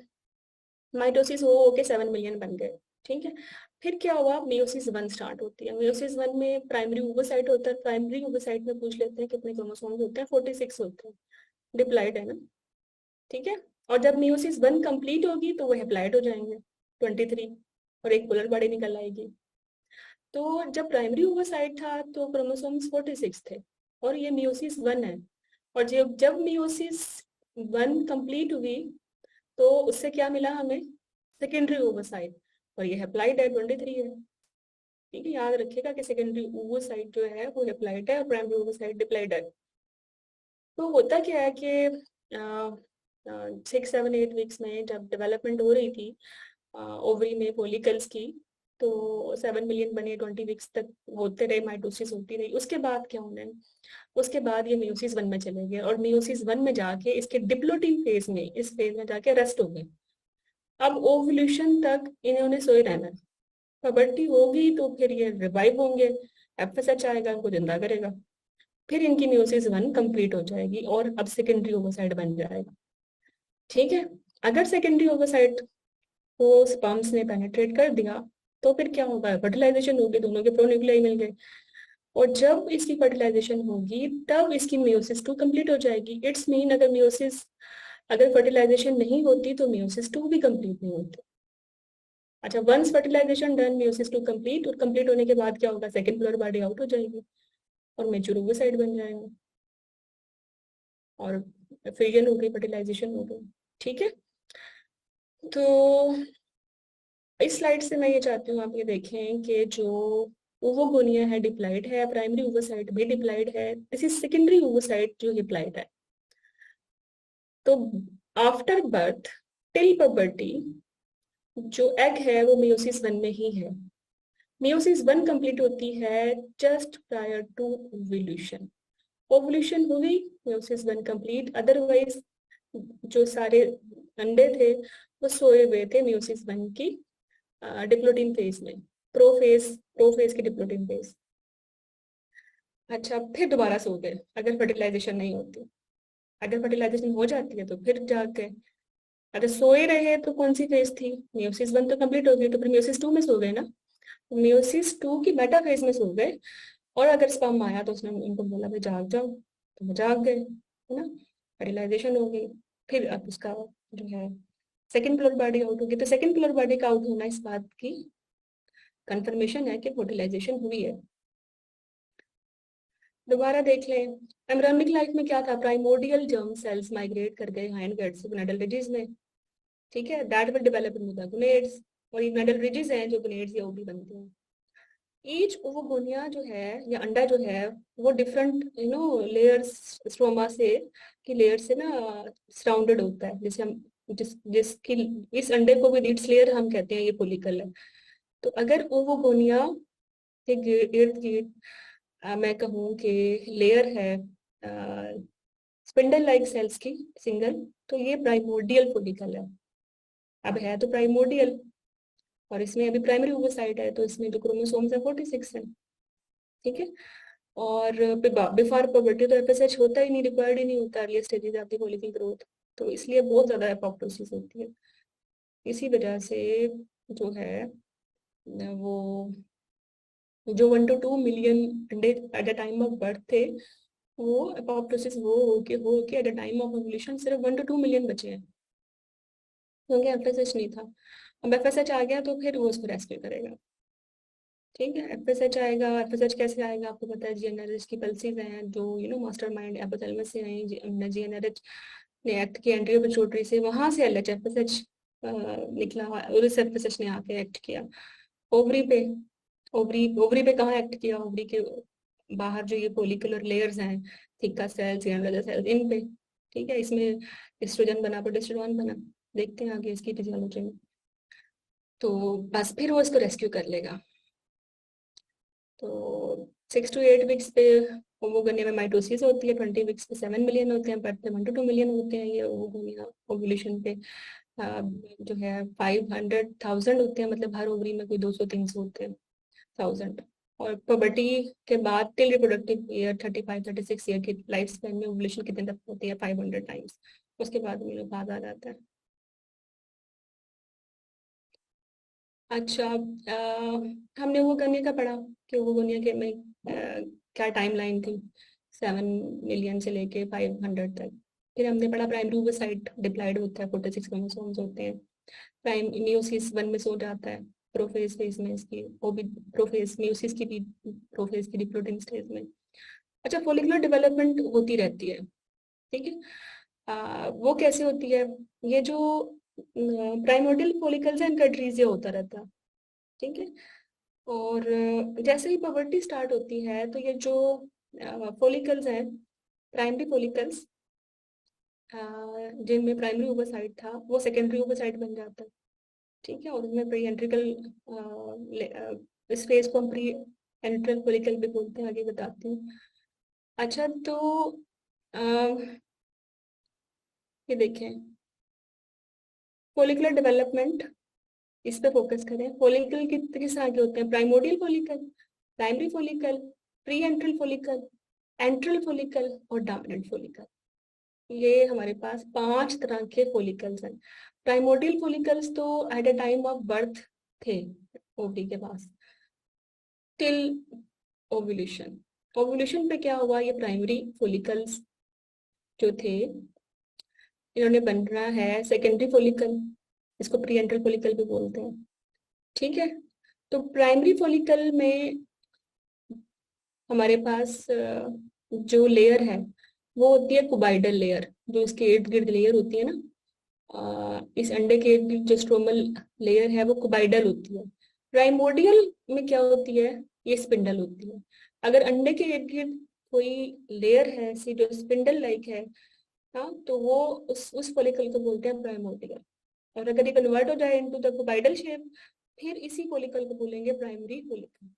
माइटोसिस हो के 7 मिलियन बन गए, ठीक है। फिर क्या हुआ, मियोसिस 1 स्टार्ट होती है। मियोसिस 1 में प्राइमरी ओवोसाइट होता है। प्राइमरी ओवोसाइट में पूछ लेते हैं कितने क्रोमोसोम्स होते हैं, 46 होते हैं, डिप्लॉइड है ना, ठीक है। और जब मियोसिस 1 कंप्लीट होगी तो वो हेप्लॉइड हो जाएंगे 23, और एक पोलर बॉडी निकल आएगी। तो जब प्राइमरी ओवोसाइट था तो क्रोमोसोम्स 46 थे, और ये मियोसिस 1 है। और जब जब मियोसिस 1 कंप्लीट हुई तो उससे क्या मिला हमें, सेकेंडरी ओवोसाइट, और ये हेप्लॉइड है 23 है, ठीक है। याद रखिएगा कि सेकेंडरी ओवोसाइट जो है वो हेप्लॉइड है और प्राइमरी ओवोसाइट डिप्लॉइड है। तो होता क्या है कि 6 7 8 वीक्स में जब डेवलपमेंट हो रही थी ओवरी में फॉलिकल्स की, तो 7 मिलियन बने, 20 वीक्स तक होते रहे, माइटोसिस होती रही। उसके बाद क्या होना है, उसके बाद ये मियोसिस 1 में चले गए, और मियोसिस 1 में जाके इसके डिप्लोटिंग फेज में, इस फेज में जाके रेस्ट हो गए। अब ओवल्यूशन तक इन्होंने सोए रहना है, पबर्टी होगी तो फिर ये रिवाइव होंगे, एफएसएच आएगा, इनको जिंदा करेगा, फिर इनकी मियोसिस 1 कंप्लीट हो जाएगी और अब सेकेंडरी ओवोसाइट बन जाएगा, ठीक है। अगर सेकेंडरी ओवोसाइट को स्पर्म्स ने पेनिट्रेट कर दिया तो फिर क्या होगा, फर्टिलाइजेशन होगी, दोनों के प्रोन्यूक्लियाई मिल गए, और जब इसकी फर्टिलाइजेशन होगी तब इसकी मियोसिस 2 कंप्लीट हो जाएगी। इट्स मीन अगर फर्टिलाइजेशन नहीं होती तो मियोसिस 2 भी कंप्लीट नहीं होती। अच्छा, once fertilisation done, meiosis 2 complete, और कंप्लीट होने के बाद क्या होगा, सेकंड पोलर बॉडी आउट हो जाएगी और मेच्योर ओवोसाइट बन जाएंगे, और फ्यूजन हो गई, फर्टिलाइजेशन हो गई, ठीक है। तो इस स्लाइड से मैं ये चाहती हूँ आप ये देखें कि जो ओवोगोनिया है डिप्लॉइड है, प्राइमरी ओवोसाइट भी डिप्लॉइड है, इसी सेकेंडरी ओवोसाइट जो डिप्लॉइड है। तो आफ्टर बर्थ टिल पबर्टी जो एग है वो मियोसिस 1 में ही है। मियोसिस 1 कंप्लीट होती है just prior to ovulation. Ovulation हो गई, मियोसिस 1 कंप्लीट, अदरवाइज जो सारे अंडे थे वो सोए हुए थे मियोसिस 1 की डिप्लोटिन फेज में। प्रोफेज की डिप्लोइडिंग फेज। अच्छा, फिर दोबारा सो गए अगर फर्टिलाइजेशन नहीं होती। अगर फर्टिलाइजेशन हो जाती है तो फिर जाग गए। अगर सोए रहे तो कौन सी फेज थी? मियोसिस 1 तो कंप्लीट हो गई, तो फिर मियोसिस 2 में सो गए ना। मियोसिस 2 की मेटा फेज में सो गए, और अगर स्पर्म आया तो उसने उनको बोला भाई जाग जाओ, तो वो जाग गए, है ना। फर्टिलाइजेशन हो गई। फिर अब उसका जो है सेकंड पिलर बॉडी आउट होगी। तो सेकंड पिलर बॉडी का आउट होना इस बात की कंफर्मेशन है कि फर्टिलाइजेशन हुई है। दोबारा देख लें, एम्ब्रियोनिक लाइफ में क्या था? प्राइमोर्डियल जर्म सेल्स माइग्रेट कर गए हाइंड से गोनाडल रिजेस में। ठीक है, that will develop in the gonads, और ये गोनाडल रिजेस हैं जो गोनेड्स या ओवरी बनते हैं। ईच ओवोगोनिया जो है या अंडा जो है वो डिफरेंट लेयर्स स्ट्रोमा से की लेयर से ना सराउंडेड होता है। जैसे हम जिसकी इस अंडे को भी लीड्स लेयर हम कहते हैं, ये फोलिकल है। तो अगर ओवोगोनिया के इर्द गिर्द मैं कहूँ कि लेयर है स्पिंडल लाइक सेल्स की सिंगल, तो ये प्राइमोर्डियल फोलिकल है। अब है तो प्राइमोर्डियल, और इसमें अभी प्राइमरी ओवोसाइट है, तो इसमें जो क्रोमोसोम्स है 46 है। ठीक है, और बिफोर पुबर्टी तो एफएसएच होता ही नहीं, रिक्वायर्ड ही नहीं होता early stages of the follicle growth. तो इसलिए बहुत ज्यादा एपोप्टोसिस होती है। इसी वजह से जो है वो जो 1 to 2 मिलियन अंडे eight the time of birth थे, वो एपोप्टोसिस हो के eight the time of ovulation सिर्फ 1 to 2 मिलियन बचे हैं, क्योंकि एफएसएच नहीं था। अब एफएसएच आ गया तो फिर वो उसको रेस्क्यू करेगा। ठीक है, एफएसएच आएगा। एफएसएच कैसे आएगा? आपको पता है जीएनआरएच की पल्सीज हैं जो मास्टरमाइंड एपिथेलियमस से आई। जीएनआरएच ने एक्ट किया एंट्रियो पिट्यूटरी से, वहां से एलएचएफएसएच निकला, और इस एफएसएच ने आके एक्ट किया ओवरी पे। ओवरी पे कहाँ एक्ट किया? ओवरी के बाहर जो ये फोलिकुलर लेयर्स हैं, थिका सेल्स, ग्रैनुलर सेल्स, इन पे। ठीक है, इसमें एस्ट्रोजन बना, प्रोजेस्टेरोन बना। देखते हैं आगे इसकी फिजियोलॉजी में। तो बस फिर वो इसको रेस्क्यू कर लेगा। तो 6 to 8 वीक्स पे ओवोगोनिया में माइटोसिस होती है, 20 वीक्स पे 7 मिलियन होते हैं, बट 1 to 2 मिलियन होते हैं ये ओवोगोनिया ओव्यूलेशन पे। जो है 500,000 होते हैं, मतलब हर ओवरी में कोई 200-300 होते हैं, 1000। और पुबर्टी के बाद टिल रिप्रोडक्टिव ईयर 35-36 ईयर की लाइफ स्पैन में ओवुलेशन कितने तक होती है? 500 टाइम्स। उसके बाद मेनोपॉज आ जाता है। अच्छा, हमने वो करने का पढ़ा कि वो गोनिया के में क्या टाइमलाइन थी, 7 मिलियन से लेके 500 तक। फिर हमने पढ़ा प्राइमरी ओवोसाइट डिप्लॉयड होता है, 46 क्रोमोसोम्स होते हैं। प्राइम मियोसिस 1 में सो जाता है, प्रोफेज फेज में इसकी, वो भी प्रोफेज मियोसिस की भी प्रोफेज की डिप्लोइडिंग स्टेज में। अच्छा, फोलिकुलर डेवलपमेंट होती रहती है। ठीक है, वो कैसे होती है? ये जो प्राइमोर्डियल फॉलिकल्स है, इनका ट्रीजिया होता रहता है। ठीक है, और जैसे ही पवर्टी स्टार्ट होती है तो ये जो फॉलिकल्स हैं, प्राइमरी फॉलिकल्स जिनमें प्राइमरी ओवरसाइट था, वो सेकेंडरी ओवरसाइट बन जाता है। ठीक है, और उसमें प्री एंट्रिकल इस फेज को हम प्री एंट्रल फॉलिकल भी बोलते हैं, आगे बताती हूँ। अच्छा, तो ये देखें फॉलिकुलर डेवलपमेंट, इस पे फोकस करें। फॉलिकल किस तरह के होते हैं? Primordial follicle, primary follicle, pre enteral follicle, enteral follicle और डोमिनेंट फॉलिकल। ये हमारे पास 5 तरह के फॉलिकल्स हैं। प्राइमोडियल फॉलिकल्स तो at a time of birth थे ओवरी के पास टिल ओव्यूलेशन। ओव्यूलेशन पे क्या हुआ? ये प्राइमरी फॉलिकल्स जो थे, इन्होंने बनना है सेकेंडरी फॉलिकल, इसको प्री एंट्रल फॉलिकल भी बोलते हैं। ठीक है, तो प्राइमरी फॉलिकल में हमारे पास जो लेयर है वो होती है कुबाइडल लेयर, जो इसके इर्द गिर्द लेयर होती है ना, इस अंडे के इर्द गिर्द जो स्ट्रोमल लेयर है वो कुबाइडल होती है। प्राइमोर्डियल में क्या होती है? ये स्पिंडल होती है। अगर अंडे के इर्द गिर्द कोई लेयर है ऐसी जो स्पिंडल लाइक है, हाँ, तो वो उस फॉलिकल को बोलते हैं प्राइमोर्डियल। और अगर ये कन्वर्ट हो जाए इनटू द कुबाइडल शेप, फिर इसी फॉलिकल को बोलेंगे प्राइमरी फॉलिकल।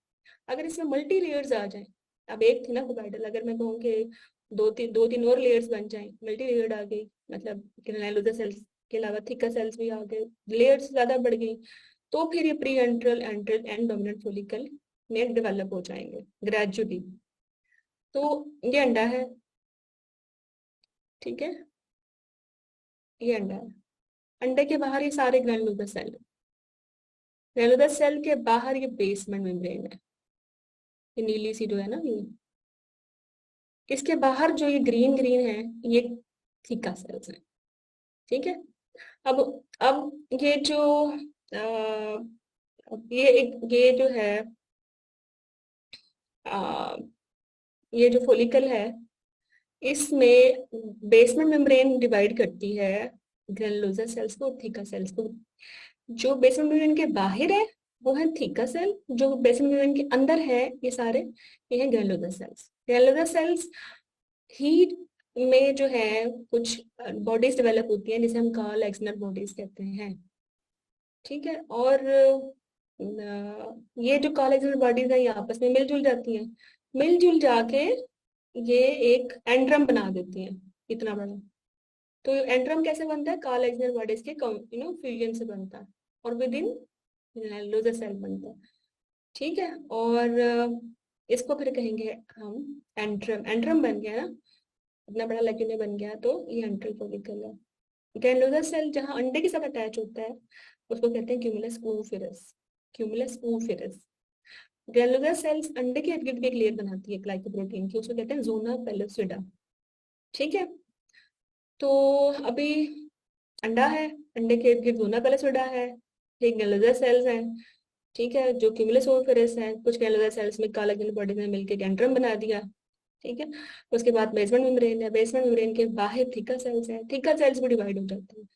अगर इसमें मल्टी लेयर्स आ जाए, अब एक थी ना कुबाइडल, अगर मैं कहूँ कि दो तीन और लेयर्स बन जाए, मल्टी लेयर्ड आ गई, मतलब ग्रेनुलोसा सेल्स के अलावा थिका सेल्स भी आ गए, लेयर्स ज्यादा बढ़ गई, तो फिर ये pre enteral, enteral and dominant follicle में डेवलप हो जाएंगे ग्रेजुअली। तो ये अंडा है, ठीक है, ये अंडा है। अंडे के बाहर ये सारे ग्रैन्युलर सेल, ग्रैन्युलर सेल के बाहर ये बेसमेंट मेम्ब्रेन है, ये नीली सी जो है ना ये, इसके बाहर जो ये ग्रीन ग्रीन है ये थीका सेल्स है, ठीक है। अब ये जो ये जो है आ, ये जो फॉलिकल है, इसमें बेसमेंट मेम्ब्रेन डिवाइड करती है ग्रेनुलोसा सेल्स को और थीका सेल्स को। जो बेसमेंट मेम्ब्रेन के बाहर है वो है थीका सेल, जो बेसमेंट मेम्ब्रेन के अंदर है ये सारे, ये है granulosa cells. Granulosa cells heat में जो है कुछ बॉडीज डेवलप होती हैं जिसे हम कार्ल एक्सनर बॉडीज कहते हैं, ठीक है। और ये जो कार्ल एक्सनर बॉडीज है ये आपस में मिलजुल जाती हैं, मिलजुल जाके ये एक एंड्रम बना देती हैं इतना बड़ा। तो एंड्रम कैसे बनता है, कार्ल एक्सनर बॉडीज के फ्यूजन से बनता है और विद इन लोजर सेल बनता है, ठीक है। और इसको फिर कहेंगे हम एंट्रम, एंट्रम बन गया ना, इतना बड़ा लेक्यूले बन गया, तो ये एंट्रल फॉलिकल है। ग्रैनुलोसा सेल जहाँ अंडे के साथ अटैच होता है उसको कहते हैं क्यूमुलस ओविफिरस, क्यूमुलस ओविफिरस। ग्रैनुलोसा सेल्स अंडे के इर्द गिर्द एक लेयर बनाती है ग्लाइकोप्रोटीन की, उसको कहते हैं जोना पेलोसिडा, ठीक है। तो अभी अंडा है, अंडे के इर्द गिर्द जोना पेलोसिडा है, ये ग्रैनुलोसा सेल्स हैं, ठीक है, जो क्यूमुलस ओविफिरस है। कुछ ग्रैनुलोसा सेल्स में काला बॉडी ने मिलकर एंड्रम बना दिया, ठीक है। उसके बाद बेसमेंट मेम्ब्रेन है, बेसमेंट मेम्ब्रेन के बाहर थीका सेल्स है, थीका सेल्स भी डिवाइड हो जाते हैं,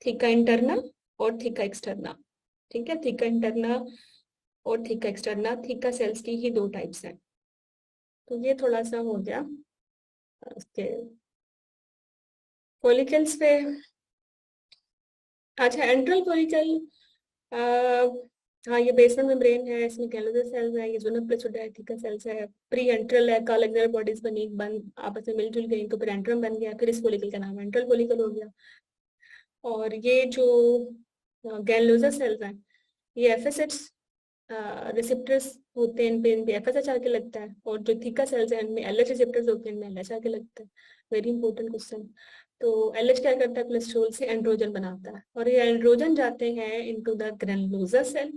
थीका इंटरना और थीका एक्सटर्ना, ठीक है। थीका इंटरना और थीका एक्सटर्ना, थीका सेल्स की ही दो टाइप्स हैं। तो ये थोड़ा सा हो गया उसके फॉलिकल्स पे। अच्छा, एंट्रल फॉलिकल, हाँ ये बेसमेंट मेम्ब्रेन है, इसमें ग्रैनुलोसा सेल्स है, ये जोनल प्लेसोडा है, थीका सेल्स है, प्री एंट्रल है, कॉलेक्टर बॉडीज बनी, बन आपस में मिलजुल गई तो फिर एंट्रम बन गया, फिर इस फॉलिकल का नाम एंट्रल फॉलिकल हो गया। और ये जो ग्रैनुलोसा सेल्स हैं ये एफएसएच रिसेप्टर्स होते हैं, इन पे एफएसएच आके लगता है, और जो थीका सेल्स हैं इनमें एलएच रिसेप्टर्स होते हैं, इनमें एलएच आके लगता है। Very important question. तो एलएच क्या करता है, कोलेस्ट्रॉल से एंड्रोजन बनाता है, और ये एंड्रोजन जाते हैं इनटू द ग्रैनुलोसा सेल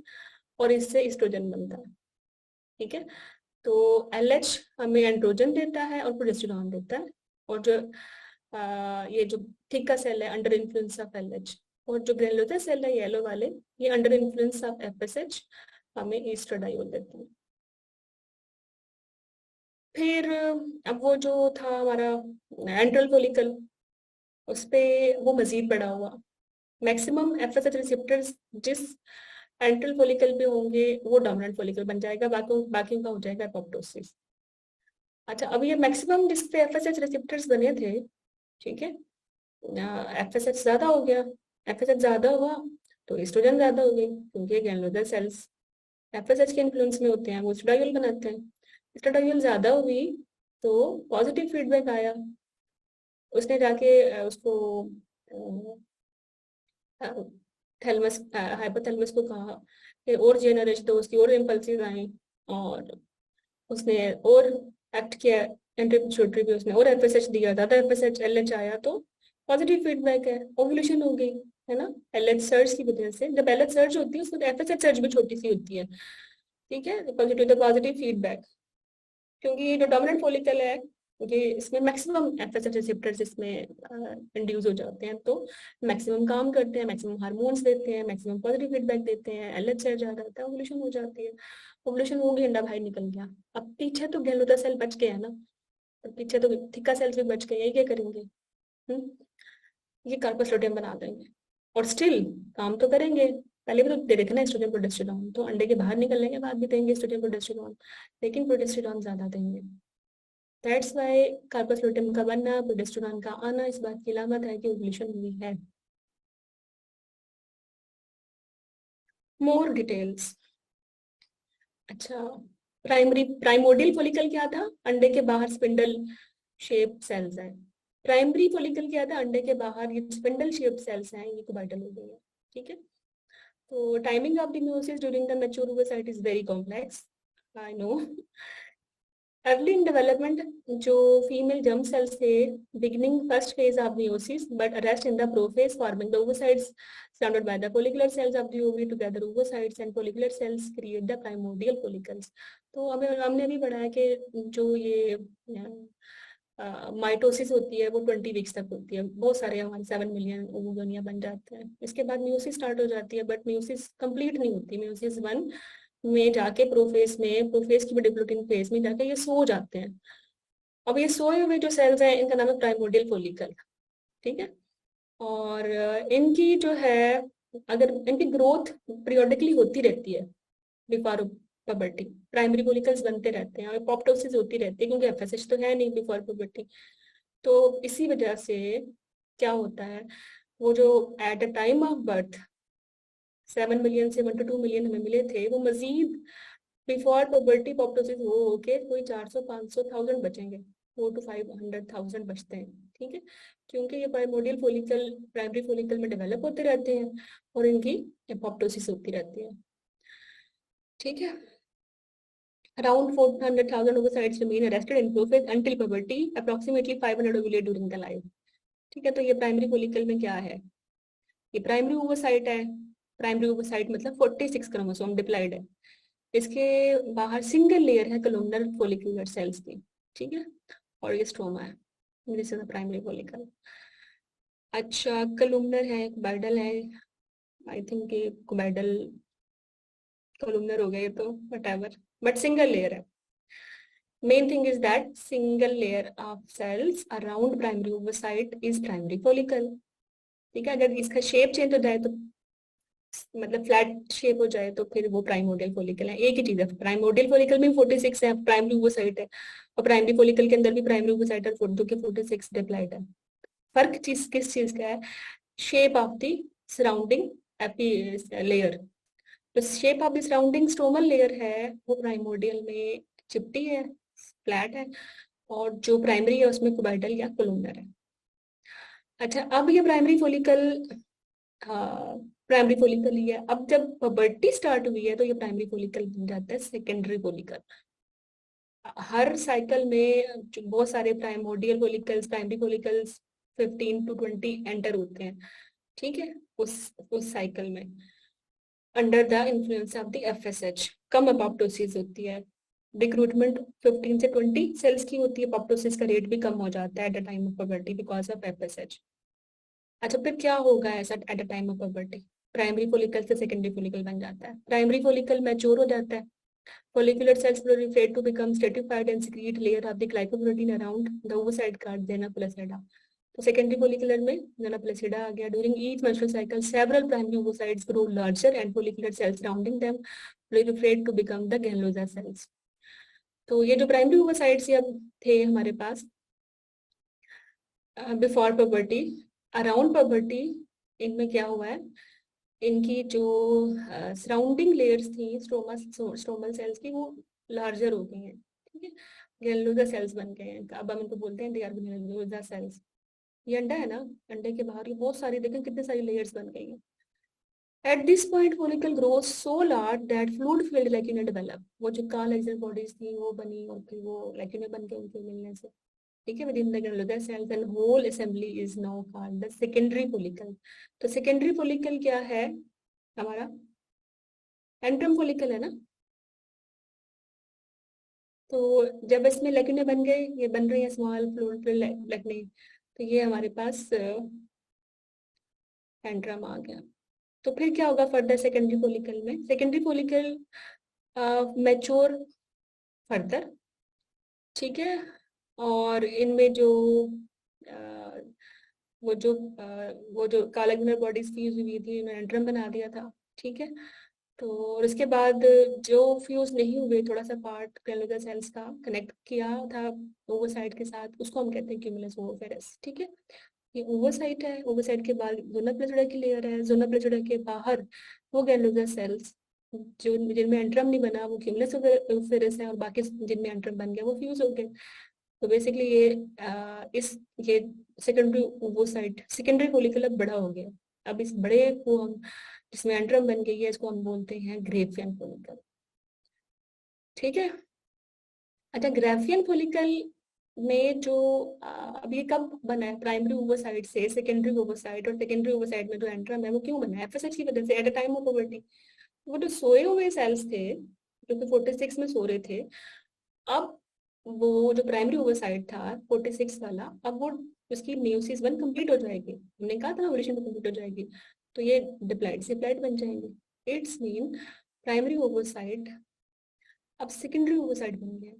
और इससे एस्ट्रोजन बनता है, ठीक है। तो एलएच हमें एंड्रोजन देता है और प्रोजेस्टेरॉन देता है, और जो ये जो थीका सेल है अंडर इन्फ्लुएंस ऑफ एलएच, और जो ग्रेनुलोसा सेल है येलो वाले, ये अंडर इन्फ्लुएंस ऑफ एफएसएच हमें एस्ट्राडायोल देते हैं। फिर अब वो जो था हमारा एंट्रल फॉलिकल, उस पे वो मजीद बड़ा हुआ, मैक्सिमम एफएसएच रिसेप्टर्स जिस एंट्रल फॉलिकल पे होंगे वो डोमिनेंट फॉलिकल बन जाएगा, बाकी का हो जाएगा एपोप्टोसिस। अच्छा, अब ये मैक्सिमम जिस पे एफएसएच रिसेप्टर्स बने थे, ठीक है, एफएसएच ज्यादा हो गया, एफएसएच ज्यादा हुआ तो एस्ट्रोजन ज्यादा हो गई, क्योंकि ग्रैनुलोसा सेल्स एफएसएच के इन्फ्लुएंस में होते हैं, वो एस्ट्राडायोल बनाते हैं। एस्ट्राडायोल ज्यादा हुई तो पॉजिटिव फीडबैक आया, उसने जाके उसको थैलमस, हाइपोथैलेमस को कहा कि और जेनरेशन, तो उसकी और इम्पल्सिस आई और उसने और एक्ट किया, एंट्री पिट्यूटरी भी उसने और एफएसएच दिया, ज्यादा एफएसएच एलएच आया तो पॉजिटिव फीडबैक है, ओव्यूलेशन हो गई, है ना, एलएच सर्ज की वजह से। जब एलएच सर्ज होती है उसमें तो एफएसएच सर्ज भी छोटी सी होती है, ठीक है, पॉजिटिव तो पॉजिटिव फीडबैक, क्योंकि ये जो डोमिनेंट फॉलिकल है ये इसमें मैक्सिमम एफएसएच रिसेप्टर्स इसमें इंड्यूस हो जाते हैं, तो मैक्सिमम काम करते हैं, मैक्सिमम हार्मोन्स देते हैं, मैक्सिमम पॉजिटिव फीडबैक देते हैं, एलएच सर्ज आ जाता है, ओव्यूलेशन हो जाती है। ओव्यूलेशन हो गई, अंडा बाहर निकल गया, अब पीछे तो ग्रैनुलोसा सेल बच गया ना, तो पीछे तो थीका सेल्स भी बच गए, यही क्या करेंगे, हम्म, ये कार्पोस्लोडियम बना देंगे और स्टिल काम तो करेंगे। पहले भी तो दे रखे ना एस्ट्रोजन प्रोजेस्टेरॉन, तो अंडे के बाहर निकलने के बाद भी देंगे एस्ट्रोजन प्रोजेस्टेरॉन, लेकिन प्रोजेस्टेरॉन ज्यादा देंगे। दैट्स वाई कार्पोस्लोडियम का बनना, प्रोजेस्टेरॉन का आना इस बात की अलामत है कि ओव्यूलेशन हुई है। More details. अच्छा, प्राइमोडियल फॉलिकल क्या था, अंडे के बाहर स्पिंडल शेप सेल्स हैं। प्राइमरी फॉलिकल क्या था, अंडे के बाहर ये स्पिंडल शेप सेल्स हैं, ये कोबाइटल हो गई है, ठीक है। तो timing of the meiosis during the mature oocyte is very complex. I know. Early in development जो फीमेल जर्म सेल्स थे beginning first phase of meiosis but arrest in the prophase forming the oocytes surrounded by the follicular cells of the ovary together oocytes and follicular cells create the primordial follicles. तो हमें हमने भी पढ़ा है कि जो ये माइटोसिस होती है वो 20 वीक्स तक होती है, बहुत सारे हमारे 7 मिलियन ओवोगोनिया बन जाते हैं, इसके बाद म्यूसिस स्टार्ट हो जाती है बट म्यूसिस कंप्लीट नहीं होती, म्यूसिस 1 में जाके प्रोफेस में, प्रोफेस की डिप्लोटिंग फेज में जाके ये सो जाते हैं। अब ये सोए हुए जो सेल्स हैं इनका नाम है प्राइमोर्डियल फॉलिकल, ठीक है। और इनकी जो है अगर इनकी ग्रोथ पीरियोडिकली होती रहती है बिफोर पबर्टी, प्राइमरी फॉलिकल्स बनते रहते हैं और पॉप्टोसिस होती रहती है क्योंकि एफएसएच तो है नहीं बिफोर पबर्टी। तो इसी वजह से क्या होता है, वो जो at a time of birth 7 million से 1 to 2 मिलियन हमें मिले थे, वो मजीद बिफोर पबर्टी पॉप्टोसिस हो के कोई 400 500,000 बचेंगे, 4 to 500,000 बचते हैं, ठीक है। क्योंकि ये प्राइमोर्डियल फॉलिकल प्राइमरी फॉलिकल में डेवलप होते रहते हैं और इनकी अपॉप्टोसिस होती रहती है, ठीक है। Around 400,000 oocytes remain arrested in prophase until puberty, approximately 500 ovulate during the life, ठीक है। तो ये प्राइमरी फॉलिकल में क्या है, ये प्राइमरी ओवोसाइट है, प्राइमरी ओवोसाइट मतलब 46 क्रोमोसोम डिप्लॉयड है, इसके बाहर सिंगल लेयर है कॉलमनर फॉलिकुलर सेल्स की, ठीक है, और ये स्ट्रोमा है, this is the primary follicle. अच्छा कॉलमनर है, कुबाइडल है, आई थिंक ये कुबाइडल कॉलमनर हो गया ये तो व्हाटएवर, बट सिंगल लेयर है। Main thing is that single layer of cells around primary oocyte is primary follicle, ठीक है। अगर इसका शेप चेंज हो जाए तो मतलब फ्लैट शेप हो जाए तो फिर वो प्राइमोर्डियल फॉलिकल है, एक ही चीज है, प्राइमोर्डियल फॉलिकल में 46 है, प्राइमरी ओवोसाइट है, और प्राइमरी फॉलिकल के अंदर भी प्राइमरी ओवोसाइट और 46 डिप्लॉयड है। फर्क चीज किस चीज का है, shape of the surrounding epi layer, तो shape of the surrounding stromal layer है वो प्राइमोर्डियल में चिपटी है, फ्लैट है, और जो प्राइमरी है उसमें कुबाइडल या कोलुमनर है। अच्छा अब ये प्राइमरी फॉलिकल प्राइमरी फॉलिकल ही है, अब जब पबर्टी स्टार्ट हुई है तो ये प्राइमरी फॉलिकल बन जाता है सेकेंडरी फॉलिकल। हर साइकिल में बहुत सारे primordial follicles primary follicles 15 to 20 enter होते हैं, ठीक है, उस साइकिल में under the influence of the FSH come apoptosis होती है, रिक्रूटमेंट 15 से 20 सेल्स की होती है, अपॉप्टोसिस का रेट भी कम हो जाता है eight the time of puberty because of FSH. अच्छा फिर क्या होगा ऐसा at a time of puberty, primary follicle से सेकेंडरी फॉलिकल बन जाता है, प्राइमरी फॉलिकल मैच्योर हो जाता है, follicular cells proliferate to become stratified and secrete layer of the glycoprotein around the oocyte called zona pellucida। तो सेकेंडरी फॉलिकुलर में zona pellucida आ गया। During each menstrual cycle several primary oocytes grow larger and follicular cells surrounding them proliferate to become the granulosa cells। तो ये जो प्राइमरी oocytes अब थे हमारे पास बिफोर पबर्टी, अराउंड पबर्टी इनमें क्या हुआ है, इनकी जो सराउंडिंग लेयर्स थी स्ट्रोमल सेल्स की वो लार्जर हो गई हैं, ठीक है, ग्रेनुलोसा सेल्स बन गए हैं, अब हम इनको बोलते हैं दे आर ग्रेनुलोसा सेल्स। ये अंडा है ना, अंडे के बाहर ये बहुत सारी देखें कितने सारी लेयर्स बन गई हैं। At this point follicle grows so large that fluid filled lacuna develop, वो जो कार्ल एक्सल बॉडीज थी वो बनी और फिर वो लैक्यूना बन के उनके मिलने से, ठीक है, within the granular cells and whole assembly is now called the secondary follicle। तो secondary follicle क्या है हमारा, एंट्रम फॉलिकल है ना, तो जब इसमें लैक्यूना बन गए, ये बन रही है स्मॉल फ्लूइड लैक्यूना, तो ये हमारे पास एंट्रम आ गया। तो फिर क्या होगा फर्दर सेकेंडरी फॉलिकल में, सेकेंडरी फॉलिकल मैच्योर फर्दर, ठीक है, और इनमें जो अ, वो जो कालाग्नर बॉडीज फ्यूज हुई थी उन्होंने एंट्रम बना दिया था, ठीक है। तो और उसके बाद जो फ्यूज नहीं हुए थोड़ा सा पार्ट ग्रेनुलोसा सेल्स का कनेक्ट किया था ओवोसाइट के साथ, उसको हम कहते हैं क्यूमुलस ओवोफेरस, ठीक है। ये ओवोसाइट है, ओवोसाइट के बाद जोना प्लेजिडा की लेयर है, जोना प्लेजिडा के बाहर वो ग्रेनुलोसा सेल्स जो जिनमें एंट्रम नहीं बना वो क्यूमुलस ओवोफेरस है, और बाकी जिनमें एंट्रम बन गया वो फ्यूज हो गए। तो बेसिकली ये सेकेंडरी ओवोसाइट सेकेंडरी फॉलिकल अब बड़ा हो गया, अब इस बड़े को हम, जिसमें एंट्रम बन गई है, इसको हम बोलते हैं ग्रेफियन फॉलिकल। ठीक है। अच्छा, ग्राफियन फॉलिकल में जो अब ये कब बना है, प्राइमरी ओवोसाइट से सेकेंडरी ओवोसाइट, और सेकेंडरी ओवोसाइट में जो एंट्रम है वो क्यों बना है, एफएसएच की वजह से, at a time of puberty. वो जो सोए हुए सेल्स थे जो कि 46 में सो रहे थे, अब वो जो प्राइमरी ओवोसाइट था 46 वाला, अब वो उसकी मेयोसिस 1 कंप्लीट हो जाएगी, हमने कहा था ओवुलेशन में कंप्लीट हो जाएगी, तो ये डिप्लॉइड सेप्लॉइड बन जाएंगे। इट्स मीन प्राइमरी ओवोसाइट अब सेकेंडरी ओवोसाइट बन गया।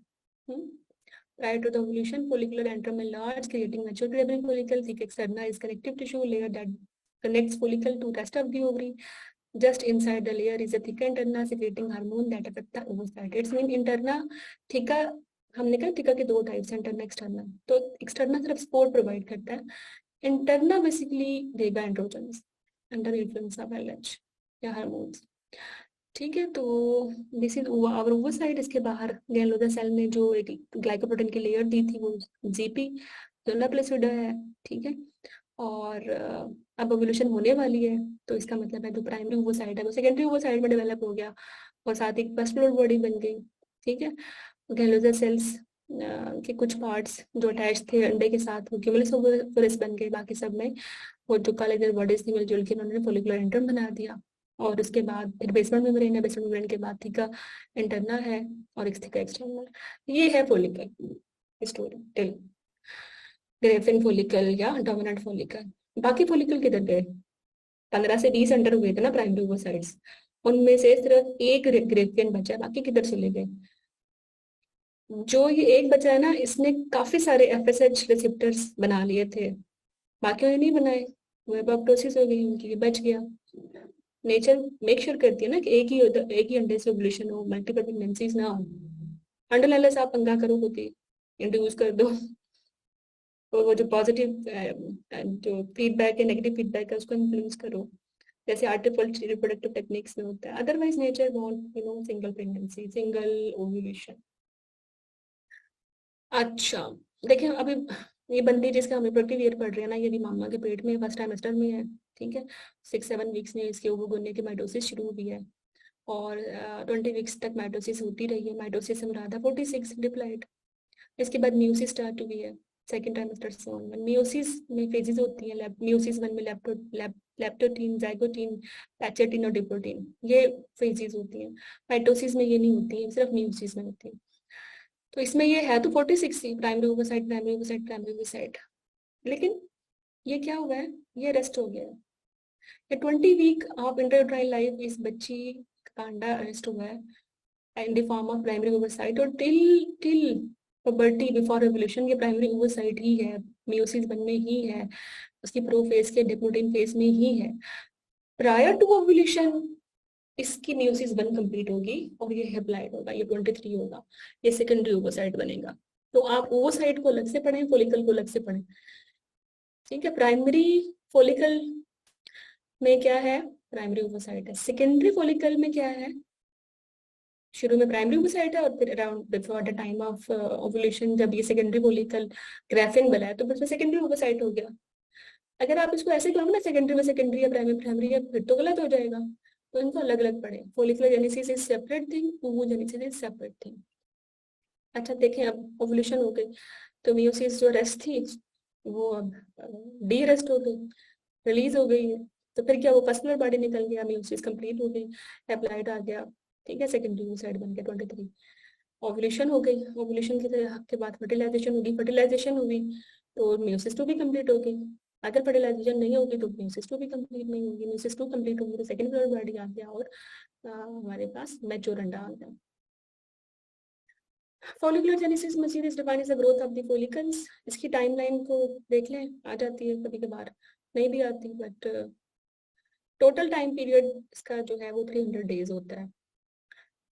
Prior to the ovulation, follicular antrum is large, creating mature gravid follicle. The externa is connective tissue layer that connects follicle to rest of the ovary. Just inside the layer is a thick interna secreting hormone that affect the oocyte. It's mean interna thicker, हमने कहा थिका के दो टाइप्स, इंटरना एक्सटर्ना। तो एक्सटर्ना सिर्फ सपोर्ट प्रोवाइड करता है, इंटरना बेसिकली देगा androgens under influence of LH या हार्मोन्स। ठीक है, तो दिस इज आवर ओवरसाइड। इसके बाहर गैनलोदा सेल ने जो एक ग्लाइकोप्रोटीन की लेयर दी थी वो जीपी जोना प्लेसिडा है। ठीक है, और अब ओवुलेशन होने वाली है, तो इसका मतलब है जो प्राइमरी ओवोसाइट है वो सेकेंडरी ओवोसाइट में डेवलप हो गया, और साथ ही पस्टुलर बॉडी बन गई। ठीक है, गैनलोदा सेल्स के कुछ पार्ट्स जो अटैच थे अंडे के साथ वो क्यूमुलस ओवरिस बन गए, बाकी सब में वो जो कॉलेजन बॉडीज थी मिलजुल के उन्होंने फॉलिकुलर एंट्रम बना दिया। और उसके बाद फिर बेसमेंट मेम्ब्रेन है, बेसमेंट मेम्ब्रेन के बाद थीका इंटरना है और एक थीका एक्सटर्नल। ये है follicle story till Graafian follicle या डोमिनेंट फॉलिकल। बाकी फॉलिकल किधर गए? 15 से 20 एंटर हुए थे ना प्राइमरी ओवोसाइट्स, उनमें से सिर्फ एक ग्रेफियन बचा है, बाकी किधर चले गए? जो ये एक बचा है ना, इसने काफी सारे एफएसएच रिसेप्टर्स बना लिए थे, बाकियों ने नहीं बनाए, वो एपोप्टोसिस हो गई उनकी, बच गया। नेचर मेक श्योर करती है ना कि एक ही अंडे से ओवुलेशन हो, मल्टीपल प्रेगनेंसीज ना हो। अंडे लाने से आप पंगा करो, होती इंट्रोड्यूस कर दो, तो वो जो पॉजिटिव जो फीडबैक है, नेगेटिव फीडबैक है, उसको इन्फ्लुएंस करो, जैसे आर्टिफिशियल रिप्रोडक्टिव टेक्निक्स में होता है। Otherwise nature want single pregnancy, single ovulation. अच्छा, देखिए अभी ये बंदी जिसका हम रिप्रोडक्टिव ईयर पढ़ रहे हैं ना, ये भी मामा के पेट में फर्स्ट ट्राइमेस्टर में है। ठीक है, 6-7 वीक्स में इसके ओवोगोनिया की माइटोसिस शुरू हुई है, और 20 वीक्स तक माइटोसिस होती रही है। माइटोसिस में रहा था 46 डिप्लॉइड। इसके बाद म्यूसिस स्टार्ट हुई है सेकेंड ट्राइमेस्टर से ऑन। म्यूसिस में फेजेस होती हैं, म्यूसिस 1 में लेप्टोटीन, जाइगोटीन, पैचेटिन और डिप्रोटीन, ये फेजेस होती हैं। माइटोसिस में ये नहीं होती है, सिर्फ म्यूसिस में होती है। तो इसमें ये है तो 46 ही, primary oocyte, primary oocyte, primary oocyte, लेकिन ये क्या हुआ है, ये रेस्ट हो गया है। ये 20 वीक ऑफ इंटरयूट्राइन लाइफ इस बच्ची का अंडा रेस्ट हुआ है in the form of primary ovocyte, और till puberty before revolution ये प्राइमरी ओवोसाइट ही है, मेयोसिस 1 में ही है, उसकी प्रोफेज के डिप्लोटिन फेज में ही है। प्रायर टू ओवुलेशन इसकी मेयोसिस 1 कंप्लीट होगी और ये हेप्लॉइड होगा, ये 23 होगा, ये सेकेंडरी ओवोसाइट बनेगा। तो आप ओवोसाइट को अलग से पढ़ें, फॉलिकल को अलग से पढ़ें। ठीक है, प्राइमरी फॉलिकल में क्या है, प्राइमरी ओवोसाइट है। सेकेंडरी फॉलिकल में क्या है, शुरू में प्राइमरी ओवोसाइट है, और फिर around before the time of ovulation जब ये सेकेंडरी फॉलिकल ग्राफिन बना है, तो बस सेकेंडरी ओवोसाइट हो गया। अगर आप इसको ऐसे करोगे ना, सेकेंडरी में सेकेंडरी या प्राइमरी प्राइमरी है, फिर तो गलत हो जाएगा। तो इनको अलग अलग पढ़े। Follicular genesis is separate thing, oogenesis is separate thing. अच्छा देखें, अब ओवुलेशन हो गई, तो मियोसिस जो रेस्ट थी वो अब डी रेस्ट हो गई, रिलीज हो गई है। तो फिर क्या, वो पस्कुलर बॉडी निकल गया, मियोसिस कंप्लीट हो गई, एप्लाइड आ गया। ठीक है, सेकेंडरी ओवोसाइट बन गया 23। ओवुलेशन हो गई, ओवुलेशन के बाद फर्टिलाइजेशन होगी, फर्टिलाइजेशन हुई तो मियोसिस 2 भी कंप्लीट हो गई। अगर फर्टिलाइजेशन नहीं होगी तो मियोसिस 2 भी कंप्लीट नहीं होगी। मियोसिस 2 कंप्लीट होगी तो सेकेंड फ्लोर बॉडी आ गया, और हमारे पास मैच्योर अंडा आ गया। फॉलिकुलर जेनेसिस मजीद is defined as the growth of the follicles. इसकी टाइमलाइन को देख लें, आ जाती है कभी कभार, नहीं भी आती, बट टोटल टाइम पीरियड इसका जो है वो 300 डेज होता है।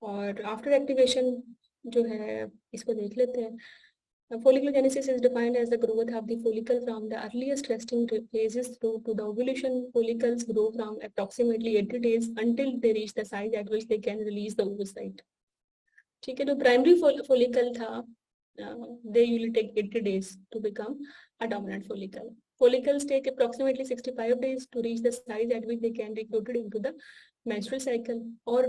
और आफ्टर एक्टिवेशन जो है इसको देख लेते हैं। Follicular genesis is defined as the growth of the follicle from the earliest resting phases through to the ovulation. Follicles grow from approximately 80 days until they reach the size at which they can release the oocyte. ठीक है, तो प्राइमरी फॉलिकल था, they usually take 80 days to become a dominant follicle. follicles take approximately 65 days to reach the size at which they can be recruited into the menstrual cycle. और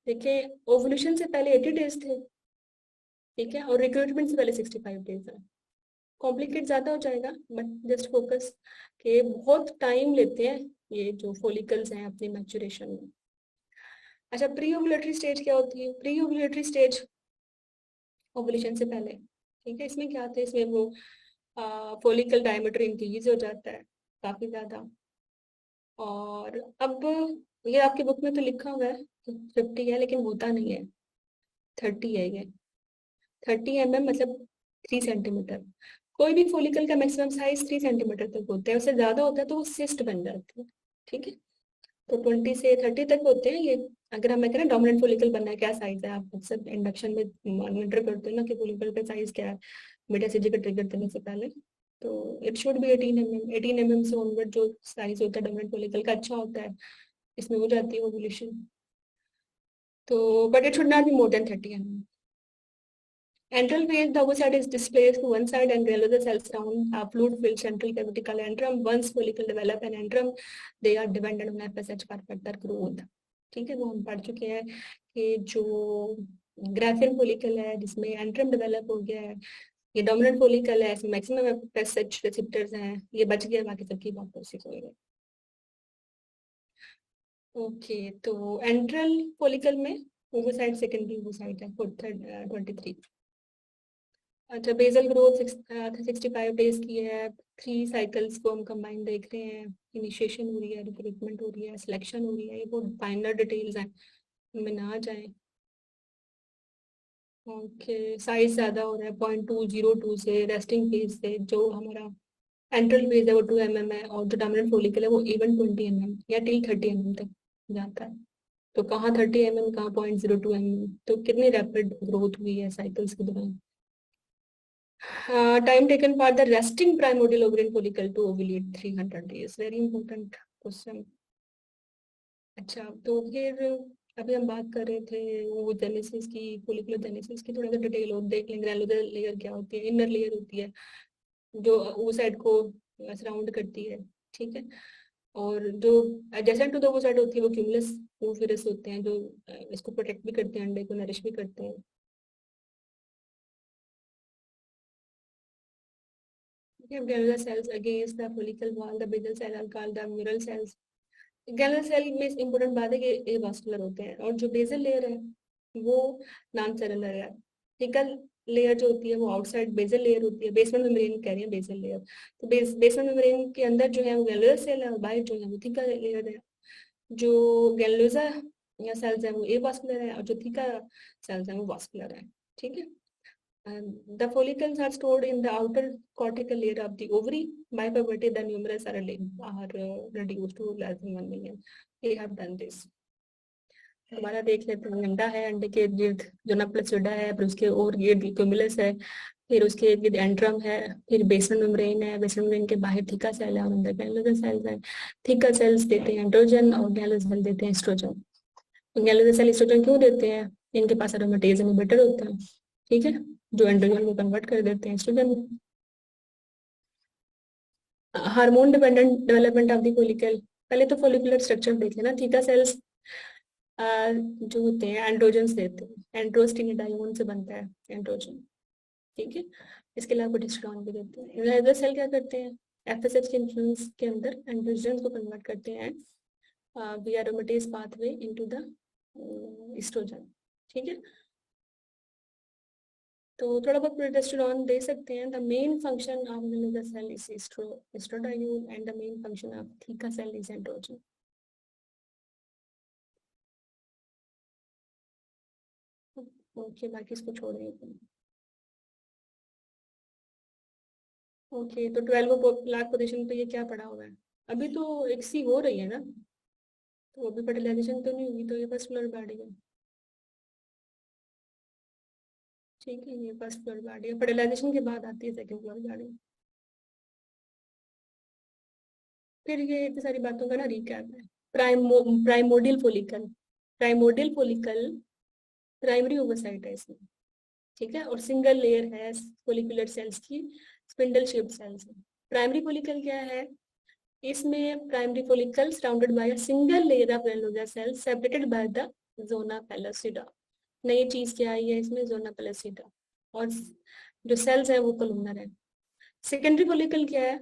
देखिए ओवुलेशन से पहले 80 डेज थे, ठीक है, और रिक्रूटमेंट से पहले 65 डेज है। कॉम्प्लिकेट ज्यादा हो जाएगा, बट जस्ट फोकस के बहुत टाइम लेते हैं ये जो फोलिकल्स हैं अपनी मैच्योरेशन में। अच्छा, प्री ओवुलेटरी स्टेज क्या होती है? प्री ओवुलेटरी स्टेज ओवुलेशन से पहले, ठीक है, इसमें क्या होता है, इसमें वो फोलिकल डायमीटर इंक्रीज हो जाता है काफी ज्यादा। और अब ये आपकी बुक में तो लिखा हुआ है 50 है, लेकिन होता नहीं है, 30 है ये। 30 mm मतलब 3 सेंटीमीटर। कोई भी फोलिकल का मैक्सिमम साइज 3 सेंटीमीटर तक होता है, उससे ज्यादा होता है तो वो सिस्ट बन जाती है, ठीक है। तो 20 से 30 तक होते हैं ये। अगर हमें करें डोमिनेंट फोलिकल बनना है, क्या साइज है, आप अक्सर इंडक्शन में मॉनिटर करते हैं ना कि फोलिकल का साइज क्या है मेटासीजी का ट्रिगर देने से पहले। तो it should be 18 mm। 18 mm से ऑनवर्ड जो साइज होता है डोमिनेंट फोलिकल का अच्छा होता है, इसमें हो जाती है ओवुलेशन। तो but it should not be more than 30 mm। Antral phase, the oocyte is displaced to one side and granular cells surround a fluid-filled central cavity called antrum. Once follicle develop an antrum, they are dependent on FSH for further growth. ठीक है, वो हम पढ़ चुके हैं कि जो ग्राफियन फोलिकल है जिसमें एंट्रम डेवलप हो गया है, ये डोमिनेंट फोलिकल है, इसमें मैक्सिमम एफएसएच रिसेप्टर्स हैं, ये बच गया, बाकी सबकी बात प्रोसेस हो गई। ओके, तो एंट्रल फोलिकल में ओवोसाइट सेकेंडरी ओवोसाइट है 23। अच्छा, बेसल ग्रोथ 65 डेज की है। 3 साइकिल्स को हम कंबाइन देख रहे हैं, इनिशिएशन हो रही है, रिक्रूटमेंट हो रही है, सिलेक्शन हो रही है, ये बहुत फाइनल डिटेल्स हैं, उनमें ना जाए। ओके, साइज ज्यादा हो रहा है 0.202 से, रेस्टिंग फेज से जो हमारा एंट्रल फेज है वो 2 mm है, और जो डोमिनेंट फोलिकल है वो इवन 20 mm या टिल 30 mm तक जाता है। तो कहाँ 30 mm, कहाँ 0.02 mm, तो कितनी रैपिड ग्रोथ हुई है साइकिल्स के दौरान। Time taken for the resting primordial ovarian follicle to ovulate 300 days. Very important question. अच्छा, तो फिर अभी हम बात कर रहे थे वो जेनेसिस की, फोलिकुलर जेनेसिस की, थोड़ा सा डिटेल और देख लेंगे। ग्रैनुलर लेयर क्या होती है, इनर लेयर होती है जो वो साइड को सराउंड करती है, ठीक है। और जो एडजेसेंट टू द वो साइड होती है वो क्यूमुलस ओविरिस होते हैं, जो इसको प्रोटेक्ट भी करते हैं, अंडे को नरिश भी करते हैं। Granular cells against the follicle wall, the basal cell are called the mural cells. Granular cell में इम्पोर्टेंट बात है कि ये वास्कुलर होते हैं, और जो बेसल लेयर है वो नॉन सेलुलर है। थिकल लेयर जो होती है वो आउटसाइड बेसल लेयर होती है, बेसमेंट मेम्ब्रेन कह रही है बेसल लेयर। तो बेसमेंट मेम्ब्रेन के अंदर जो है वो ग्रैनुलर सेल है, और बाहर जो है वो थिकल लेयर है। जो ग्रैनुलोसा या सेल्स है वो ए वास्कुलर है, और जो थिका सेल्स है वो वास्कुलर है, ठीक है। The follicles are stored in the outer cortical layer of the ovary. By puberty, the numerous are reduced to less than 1 million. They have done this. हमारा देख लेते हैं, अंडा है, अंडे के इर्द गिर्द जो नप्लसीडा है, फिर उसके और गिर्द क्यूमुलस है, फिर उसके इर्द गिर्द एंट्रम है, फिर बेसमेंट मेम्ब्रेन है, बेसमेंट मेम्ब्रेन के बाहर थीका सेल है, और अंदर ग्रैनुलर सेल्स है। थीका सेल्स देते हैं एंड्रोजन और ग्रैनुलर सेल देते हैं एस्ट्रोजन। ग्रैनुलर सेल एस्ट्रोजन क्यों देते हैं? इनके पास एरोमेटेज इनहिबिटर होता है, ठीक है, जो एंड्रोजन को कन्वर्ट कर देते हैं एस्ट्रोजन में। Hormone dependent development of the follicle, पहले तो फोलिकुलर स्ट्रक्चर देख लेना। थीका सेल्स जो होते हैं एंड्रोजन देते हैं, एंड्रोस्टेनिडाइन से बनता है एंड्रोजन, ठीक है। इसके अलावा प्रोजेस्टेरोन भी देते हैं। ग्रैनुलर सेल क्या करते हैं? एफएसएच के इन्फ्लुएंस के अंदर एंड्रोजन को कन्वर्ट करते हैं via aromatase pathway into the estrogen, ठीक है। तो थोड़ा बहुत प्रोजेस्टेरोन दे सकते हैं। The main function of granular cell is estradiol and the main function of theca cell is androgen. Okay, बाकी इसको छोड़ देते। ओके, तो 12 लाख पोजीशन पे ये क्या पड़ा हुआ है? अभी तो एक सी हो रही है ना, तो अभी फर्टिलाइजेशन तो नहीं हुई, तो ये फर्स्ट फ्लोर बॉडी है, ठीक है। ये फर्स्ट फ्लोर बॉडी है, फर्टिलाइजेशन के बाद आती है सेकंड फ्लोर बॉडी। फिर ये इतनी सारी बातों का ना रिकैप है। Primordial follicle, primordial follicle primary oocyte है इसमें, ठीक है, और सिंगल लेयर है फोलिकुलर सेल्स की, स्पिंडल शेप्ड सेल्स है, प्राइमरी फॉलिकल क्या है? इसमें primary follicle surrounded by a single layer of granulosa cells separated by the zona pellucida. नई चीज क्या आई है इसमें? Zona pellucida. और जो सेल्स है वो कॉलमनर है। सेकेंडरी फॉलिकल क्या है?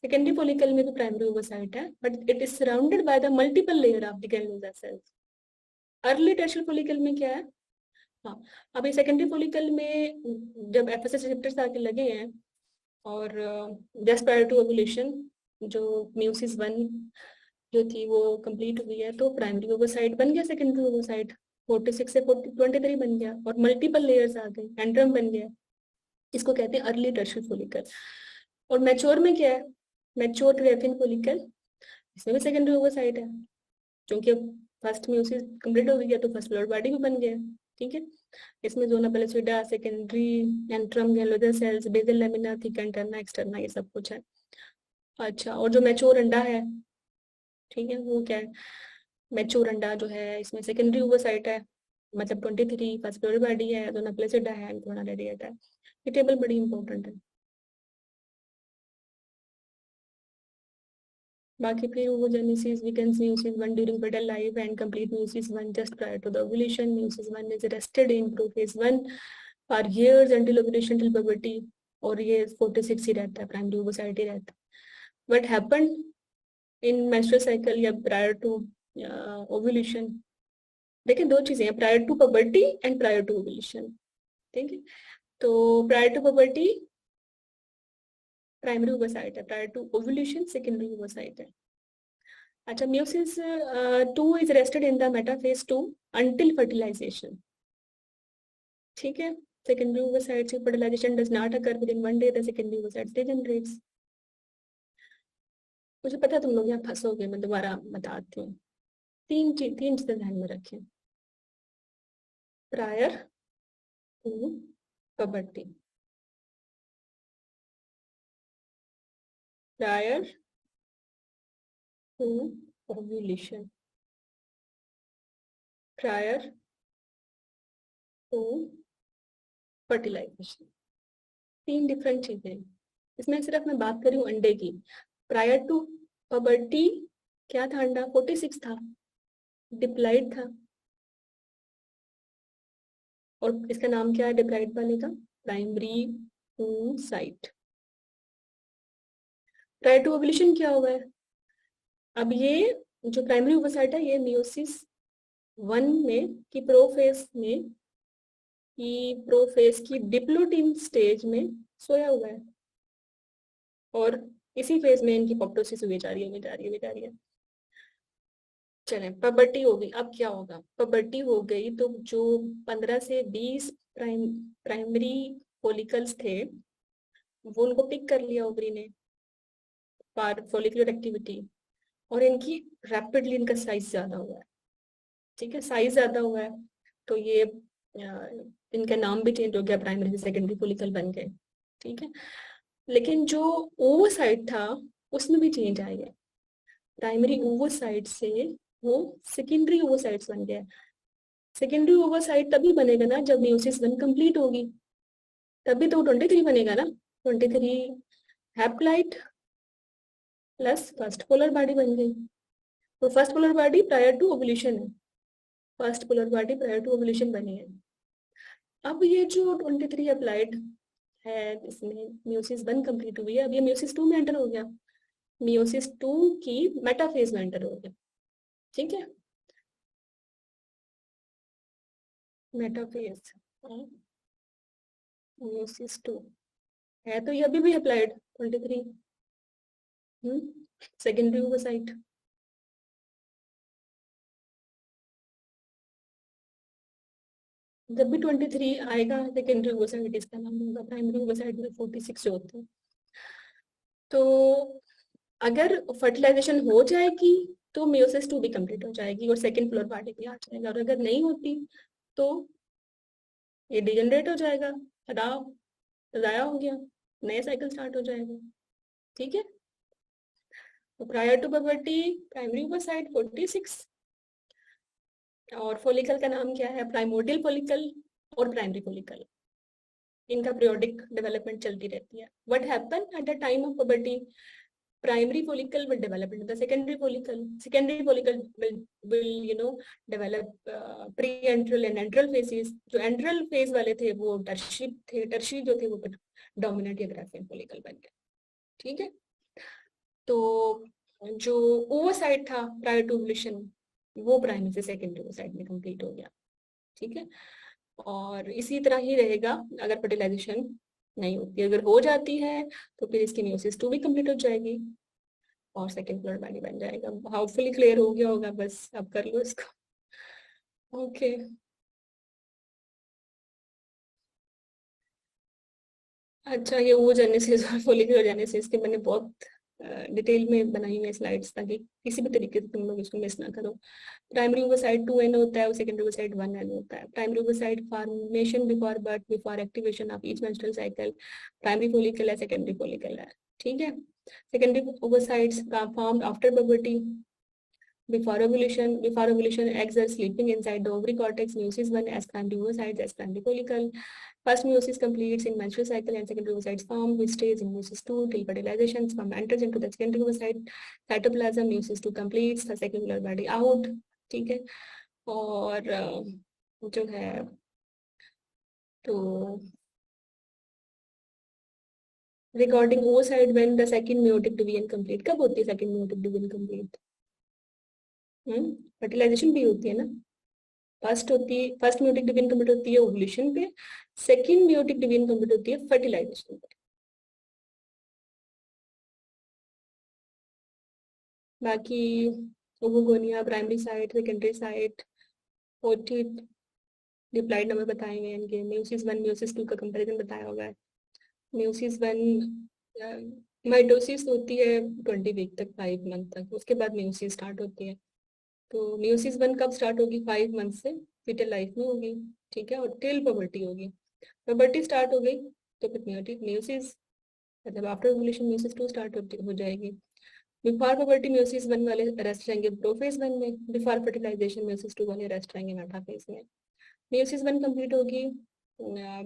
सेकेंडरी फॉलिकल में तो प्राइमरी ओवोसाइट है, but it is surrounded by the multiple layer of the granulosa cells. Early टर्शियल follicle में क्या है? हाँ, अभी सेकेंडरी फॉलिकल में जब एफएसएच रिसेप्टर्स आके लगे हैं और जस्ट प्रायर टू ओवुलेशन जो म्यूसिस 1 जो थी वो कंप्लीट हुई है, तो प्राइमरी ओवोसाइट बन गया, सेकेंडरी ओवोसाइट 46 से 23 बन गया और मल्टीपल लेयर्स आ गए, एंड्रम बन गया। इसको कहते हैं अर्ली टर्शियल फॉलिकल। और मैच्योर में क्या है? मैच्योर ग्रेफिन फॉलिकल, इसमें भी सेकेंडरी ओवोसाइट है, क्योंकि अब फर्स्ट म्यूसिस कंप्लीट हो गया तो फर्स्ट फ्लोर बॉडी भी बन गया। ठीक है, इसमें zona pellucida, secondary antrum, granulosa cells, basal lamina, theca interna, externa, ये सब कुछ है। अच्छा, और जो मैच्योर अंडा है, ठीक है, वो क्या है? मैच्योर अंडा जो है इसमें सेकेंडरी ओवोसाइट है, मतलब 23 फर्स्ट फ्लोर बॉडी है, जोना पेलोसिडा है, एंट्रोना रेडिएटा है। ये टेबल बड़ी इंपॉर्टेंट है। बाकी फिर oogenesis weakens meiosis 1 during fetal life and complete meiosis 1 just prior to the ovulation. Meiosis 1 is rested in prophase 1 for years until ovulation till puberty, और ये 46 ही रहता है, प्राइमरी ओवोसाइट ही रहता है। What happened in menstrual cycle या prior to ovulation? देखिए दो चीजें हैं, prior to puberty and prior to ovulation। ठीक है, तो prior to puberty primary oocyte है, prior to ovulation secondary oocyte है। अच्छा, meiosis 2 is rested in the metaphase 2 until fertilization। ठीक है, secondary oocyte से fertilization does not occur within 1 day, the secondary oocyte degenerates। मुझे पता है तुम लोग यहाँ फंसोगे, मैं दोबारा बताती हूँ। तीन चीजें ध्यान में रखें। Prior to puberty, prior to ovulation, prior to fertilization। तीन डिफरेंट चीजें। इसमें सिर्फ मैं बात करी हूँ अंडे की। प्रायर टू puberty क्या था? अंडा 46 था, डिप्लाइड था, और इसका नाम क्या है डिप्लाइड वाले का? Primary oocyte। Prior to ovulation क्या हुआ है? अब ये जो प्राइमरी oocyte है ये मियोसिस 1 में की प्रोफेज में प्रोफेज की डिप्लोटिन स्टेज में सोया हुआ है, और इसी फेज में इनकी पॉप्टोसिस हुई जा रही है। चलें, पबर्टी हो गई। अब क्या होगा? पबर्टी हो गई तो जो 15 से 20 प्राइमरी फॉलिकल्स थे वो उनको पिक कर लिया ओवरी ने फॉर फॉलिकुलर एक्टिविटी, और इनकी रैपिडली इनका साइज ज्यादा हुआ है। ठीक है, साइज ज्यादा हुआ है तो ये इनका नाम भी चेंज हो गया, प्राइमरी से सेकेंडरी फॉलिकल बन गए। ठीक है, लेकिन जो ओवोसाइट था उसमें भी चेंज आएगा, प्राइमरी ओवोसाइट से वो सेकेंडरी ओवोसाइट्स बन गया। सेकेंडरी ओवोसाइट तभी बनेगा ना जब मेयोसिस 1 कंप्लीट होगी, तभी तो 23 बनेगा ना। 23 haploid plus first polar body बन गई, तो first polar body prior to ovulation है, first polar body prior to ovulation बनी है। अब ये जो 23 अप्लाइड है इसमें मेयोसिस 1 कंप्लीट हुई है, अब ये मेयोसिस 2 में एंटर हो गया, मेयोसिस 2 की मेटाफेज में एंटर हो गया। ठीक है, मेटाफेज मेयोसिस 2 है, तो ये अभी भी अप्लाइड 23 सेकेंडरी ओवोसाइट। जब भी 23 आएगा सेकेंडरी ओवोसाइट इसका नाम होगा, प्राइमरी ओवोसाइट में 46 जो होते हैं। तो अगर फर्टिलाइजेशन हो जाएगी तो मेयोसिस 2 भी कंप्लीट हो जाएगी और सेकेंड फ्लोर बॉडी भी आ जाएगा, और अगर नहीं होती तो ये डिजनरेट हो जाएगा, खराब ज़ाया हो गया, नया साइकिल स्टार्ट हो जाएगा। ठीक है, तो prior to puberty primary oocyte 46, और फॉलिकल का नाम क्या है? प्राइमोर्डियल फॉलिकल और प्राइमरी फॉलिकल। इनका पीरियोडिक डेवलपमेंट चलती रहती है. What happen at the time of puberty, primary follicle will develop into the secondary follicle. Secondary follicle will develop pre-antral and antral phases. जो antral phase वाले थे वो tertiary थे, tertiary जो थे वो dominant या graphene follicle बन गए. ठीक है. तो जो oocyte था prior to ovulation वो प्राइमरी से सेकेंडरी oocyte में कंप्लीट हो गया. ठीक है. और इसी तरह ही रहेगा अगर फर्टिलाइजेशन नहीं होती. अगर हो जाती है तो फिर इसकी म्यूसिस 2 भी कंप्लीट हो जाएगी और सेकेंड फ्लोर बॉडी बन जाएगा. हाउफुली क्लियर हो गया होगा. बस अब कर लो इसको. ओके. अच्छा, ये वो जेनेसिस और फॉलिकुलर जेनेसिस के मैंने बहुत डिटेल में बनाई हुई स्लाइड्स ताकि किसी भी तरीके से तुम लोग इसको मिस ना करो. प्राइमरी ओवोसाइट 2n होता है और सेकेंडरी ओवोसाइट 1n होता है. Primary oocyte formation before birth, before activation of each menstrual cycle. Primary follicle है, सेकेंडरी फॉलिकल है. ठीक है. Secondary oocytes formed after puberty. Before ovulation, eggs are sleeping inside the ovary cortex. Meiosis 1 as primary oocytes as primary follicle. First meiosis completes in menstrual cycle and secondary oocytes form, which stays in meiosis 2 till fertilization. Sperm enters into the secondary oocyte cytoplasm. Meiosis 2 completes the second body out. ठीक है. और जो है तो regarding oocyte, when the second meiotic division complete, कब होती है second meiotic division complete? Fertilization भी होती है ना. फर्स्ट म्यूटिक डिवीजन कंप्लीट होती है ओवुलेशन पे. सेकंड म्यूटिक डिवीजन कंप्लीट होती है फर्टिलाइजेशन पे. बाकी oogonia, primary cyte, secondary cyte, ootid, diploid number बताए गए इनके. म्यूसिस 1 म्यूसिस 2 का कंपैरिजन बताया होगा. म्यूसिस 1 माइटोसिस होती है 20 वीक तक, 5 मंथ तक. उसके बाद म्यूसिस स्टार्ट होती है. तो म्यूसिस 1 कब स्टार्ट होगी? 5 मंथ से फीटल लाइफ में होगी. ठीक है. और टिल पुबर्टी होगी. पुबर्टी स्टार्ट हो गई तो फिर म्यूसिस मतलब आफ्टर ओवुलेशन म्यूसिस 2 स्टार्ट हो जाएगी. बिफोर पुबर्टी म्यूसिस 1 वाले रेस्ट रहेंगे प्रोफेज 1 में. बिफोर फर्टिलाइजेशन म्यूसिस 2 वाले रेस्ट रहेंगे मेटाफेज में. म्यूसिस 1 कंप्लीट होगी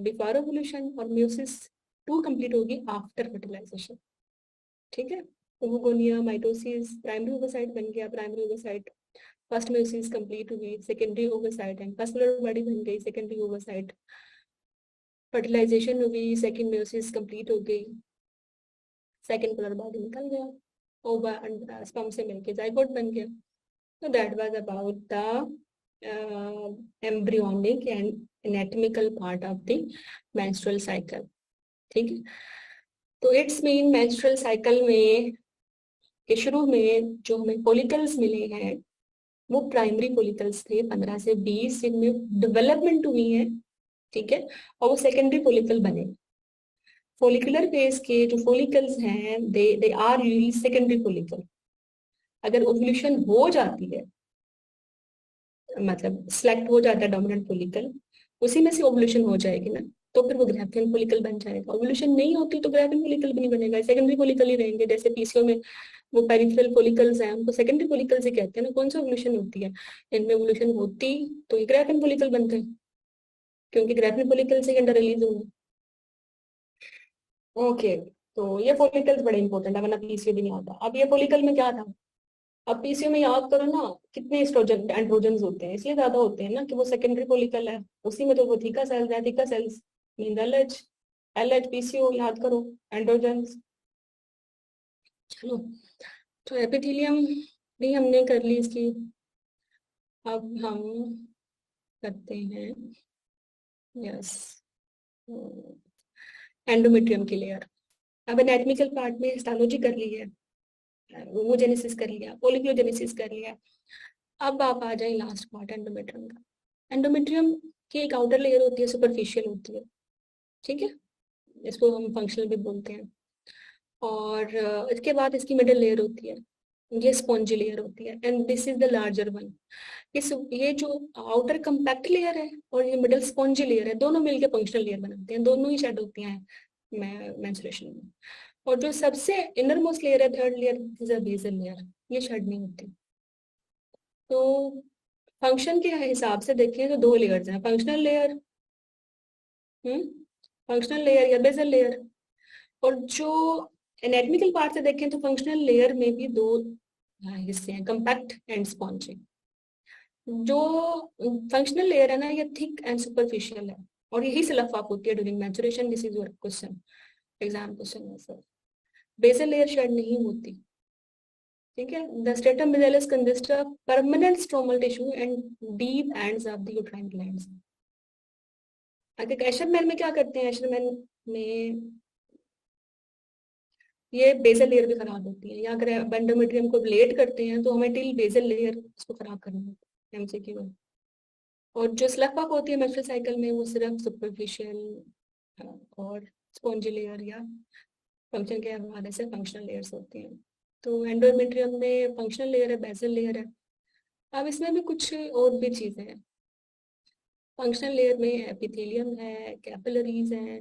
बिफोर ओवुलेशन और म्यूसिस 2 कंप्लीट होगी आफ्टर फर्टिलाइजेशन. ठीक है. ओवोगोनिया, माइटोसिस, प्राइमरी ओवोसाइट बन गया. Primary oocyte first meiosis complete हुई. Secondary oocyte and first body बन गई. सेकेंडरी ओवोसाइट फर्टिलाइजेशन हो गई. सेकेंड म्यूसिस कंप्लीट हो गई. सेकेंड कलर बॉडी निकल गया. ओवा स्पर्म से मिलके जाइगोट बन गया. तो that was about the embryonic and anatomical part of the menstrual cycle. ठीक है. तो इट्स मीन मेंस्ट्रुअल साइकिल में के शुरू में जो हमें फॉलिकल्स मिले हैं वो प्राइमरी फॉलिकल्स थे 15 से 20 जिनमें डेवलपमेंट हुई है. ठीक है. और वो सेकेंडरी फॉलिकल बने. फॉलिकुलर फेज के जो फॉलिकल्स हैं they are usually secondary follicle. अगर ओवुलेशन हो जाती है मतलब सिलेक्ट हो जाता है डोमिनेंट फॉलिकल, उसी में से ओवुलेशन हो जाएगी ना तो फिर वो ग्रैफियन फॉलिकल बन जाएगा. ओवुलेशन नहीं होती तो ग्रैफियन फॉलिकल भी नहीं बनेगा, सेकेंडरी फॉलिकल ही रहेंगे. जैसे पीसीओ में वो पेरिफेरल फॉलिकल्स हैं उनको सेकेंडरी फॉलिकल्स ही कहते हैं ना. कौन सा ओवुलेशन होती है? इनमें ओवुलेशन होती तो ये ग्रैफियन फॉलिकल बनते हैं क्योंकि ग्रैफियन फॉलिकल से अंडर रिलीज होंगे. ओके. तो ये फॉलिकल्स बड़े इंपॉर्टेंट है वरना पीसीओ भी नहीं आता. अब ये फॉलिकल में क्या था? अब पीसीओ में याद करो ना कितने एस्ट्रोजन एंड्रोजन होते हैं, इसलिए ज्यादा होते हैं ना कि वो सेकेंडरी फॉलिकल है. उसी में तो वो थीका सेल्स है. Theca sales mean LH PCO याद करो एंड्रोजन. चलो. तो एपिथेलियम भी हमने कर ली इसकी. अब हम करते हैं यस एंडोमेट्रियम की लेयर. अब एनाटॉमिकल पार्ट में हिस्टोलॉजी कर ली है, ओवोजेनेसिस कर लिया, फॉलिक्यूलोजेनेसिस कर लिया. अब आप आ जाए लास्ट पार्ट एंडोमेट्रियम का. एंडोमेट्रियम की एक आउटर लेयर होती है, सुपरफिशियल होती है. ठीक है. इसको हम फंक्शनल भी बोलते हैं. और इसके बाद इसकी मिडिल लेयर होती है, ये स्पॉन्जी लेयर होती है and this is the larger one. इस ये जो आउटर कंपैक्ट लेयर है और ये मिडिल स्पॉन्जी लेयर है दोनों मिलकर फंक्शनल लेयर बनाते हैं. दोनों ही शेड होती हैं मेंस्ट्रुएशन में. और जो सबसे इनर मोस्ट लेयर है third layer is a basal layer, ये शेड नहीं होती. तो फंक्शन के हिसाब से देखें तो दो लेयर्स हैं. फंक्शनल लेयर फंक्शनल लेयर या बेसल लेयर। और जो एनाटॉमिकल पार्ट से देखें तो फंक्शनल लेयर में भी दो हिस्से हैं, कंपैक्ट एंड स्पॉन्जी। जो फंक्शनल लेयर है ना, ये थिक एंड सुपरफिशियल है, और यही से लफाफ होती है during maturation. This is your question, exam question है सर। बेसल लेयर शेड नहीं होती, ठीक है। The stratum bacillus consist of permanent stromal tissue and deep ends of the uterine glands. आगे एशरमैन में क्या करते हैं, एशरमैन में ये बेसल लेयर भी खराब होती है, या अगर एंडोमेट्रियम को ब्लेड करते हैं तो हमें टिल बेसल लेयर उसको खराब करना होता है, एमसीक्यू है। और जो स्लग अप होती है मेंस्ट्रुअल साइकिल में, वो सिर्फ सुपरफिशियल और स्पॉन्जी लेयर या फंक्शन के हवाले से फंक्शनल लेयर्स होती हैं। तो एंडोमेट्रियम में फंक्शनल लेयर है, बेसल लेयर है। अब इसमें भी कुछ और भी चीजें हैं। फंक्शनल लेयर में एपिथेलियम है, कैपिलरीज हैं,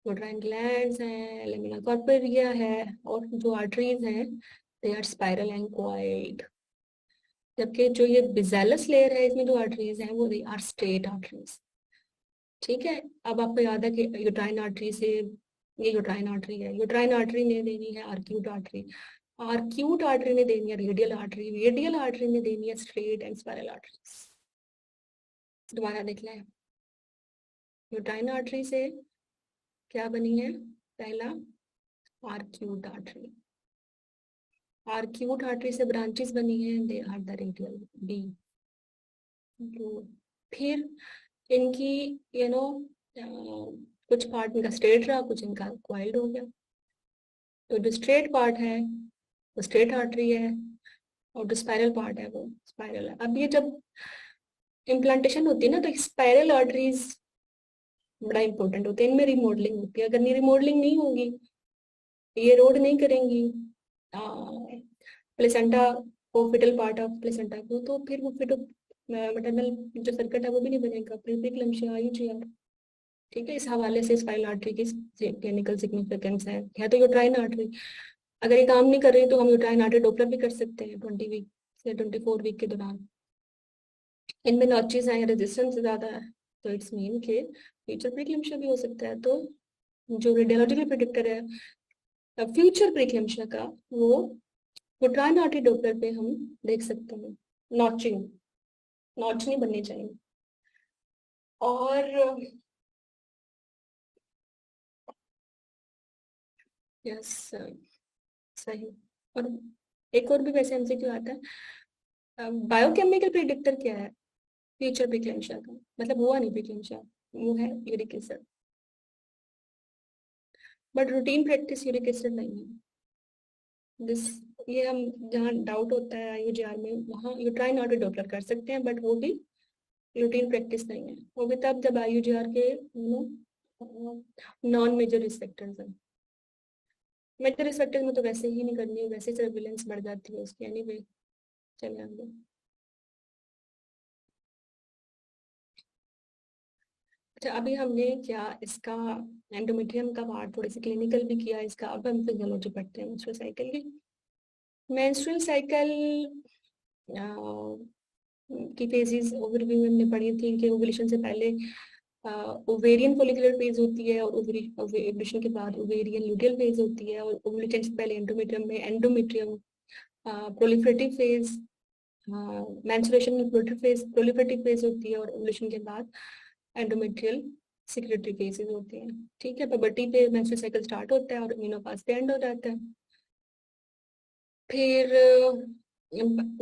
यूट्राइन ग्लैंड्स हैं, लेमिना कॉर्पोरिया है, और जो आर्टरीज हैं they are spiral and coiled. जबकि जो ये बिजेलस लेयर है, इसमें जो आर्टरीज हैं वो दे आर स्ट्रेट आर्टरीज, ठीक है। अब आपको याद है कि यूट्राइन आर्टरी से, ये यूट्राइन आर्टरी है, यूट्राइन आर्टरी ने देनी है आर्क्यूट आर्टरी, आर्क्यूट आर्टरी ने देनी है रेडियल आर्टरी, रेडियल आर्टरी ने देनी है स्ट्रेट एंड स्पाइरल आर्टरीज। दोबारा देख लें, यूट्राइन आर्टरी से क्या बनी है, पहला आर्क्यूट आर्टरी, आर्क्यूट आर्टरी से ब्रांचेस बनी है, they are the radial be. फिर इनकी यू नो कुछ पार्ट इनका स्ट्रेट रहा, कुछ इनका क्वाइल्ड हो गया। तो जो स्ट्रेट पार्ट है वो स्ट्रेट आर्टरी है, और जो स्पाइरल पार्ट है वो स्पाइरल है। अब ये जब इम्प्लांटेशन होती है ना, तो स्पाइरल आर्टरीज बड़ा इंपॉर्टेंट होते हैं, इनमें रिमॉडलिंग होती है। अगर रिमॉडलिंग नहीं होगी, ये रोड नहीं करेंगी प्लेसेंटा को, फिटल पार्ट ऑफ प्लेसेंटा को, तो फिर वो फिटो मैटरनल जो सर्किट है वो भी नहीं बनेगा, प्रीक्लैम्सिया आईयूजीआर, ठीक है। इस हवाले से स्पाइरल आर्टरी की क्लिनिकल सिग्निफिकेंस है तो यूट्राइन आर्टरी। अगर ये काम नहीं कर रही तो हम यूट्राइन आर्टरी डॉपलर भी कर सकते हैं 20 वीक से 24 वीक के दौरान। इनमें नॉचेस हैं, रेजिस्टेंस ज्यादा है, तो इट्स मीन के फ्यूचर प्रीक्लैम्सिया भी हो सकता है। तो जो रेडियोलॉजिकल प्रेडिक्टर है फ्यूचर प्रीक्लैम्सिया का, वो यूट्राइन आर्टरी डॉपलर पे हम देख सकते हैं। नॉचिंग, नॉच नहीं बननी चाहिए। और यस, सही। और एक और भी वैसे एमसीक्यू आता है, बायोकेमिकल प्रेडिक्टर क्या है फ्यूचर प्रीक्लैम्सिया का, मतलब हुआ नहीं प्रीक्लैम्सिया, वो है uric acid. But routine practice uric acid नहीं है। दिस, ये हम जहाँ डाउट होता है आईयूजीआर में, वहाँ यूट्राइन आर्टरी डॉपलर कर सकते हैं, बट वो भी रूटीन प्रैक्टिस नहीं है। वो भी तब जब आईयूजीआर के नॉन मेजर रिस्पेक्टर्स हैं। मेजर रिस्पेक्टर्स में तो वैसे ही नहीं करनी है, वैसे सर्विलेंस बढ़ जाती है उसकी। एनीवे, चले आगे। अच्छा, अभी हमने क्या इसका एंडोमेट्रियम का पार्ट थोड़ी सी क्लिनिकल भी किया इसका। अब हम फिजियोलॉजी पढ़ते हैं मेंस्ट्रुअल साइकिल की। मेंस्ट्रुअल साइकिल की फेजेस ओवरव्यू में हमने पढ़ी थी कि ओवुलेशन से पहले ओवेरियन फॉलिकुलर फेज होती है, और ओवुलेशन के बाद ओवेरियन लुटियल फेज होती है, और ओवुलेशन से पहले एंडोमेट्रियम में एंडोमेट्रियम प्रोलिफरेटिव फेज, मेंस्ट्रुएशन में प्रोलिफरेटिव फेज होती है, और ओवुलेशन के बाद एंडोमेट्रियल सिक्रेटरी फेजेस होती हैं, ठीक है। पुबर्टी पे मेंस्ट्रुअल साइकिल स्टार्ट होता है और मेनोपॉज पे एंड हो जाता है। फिर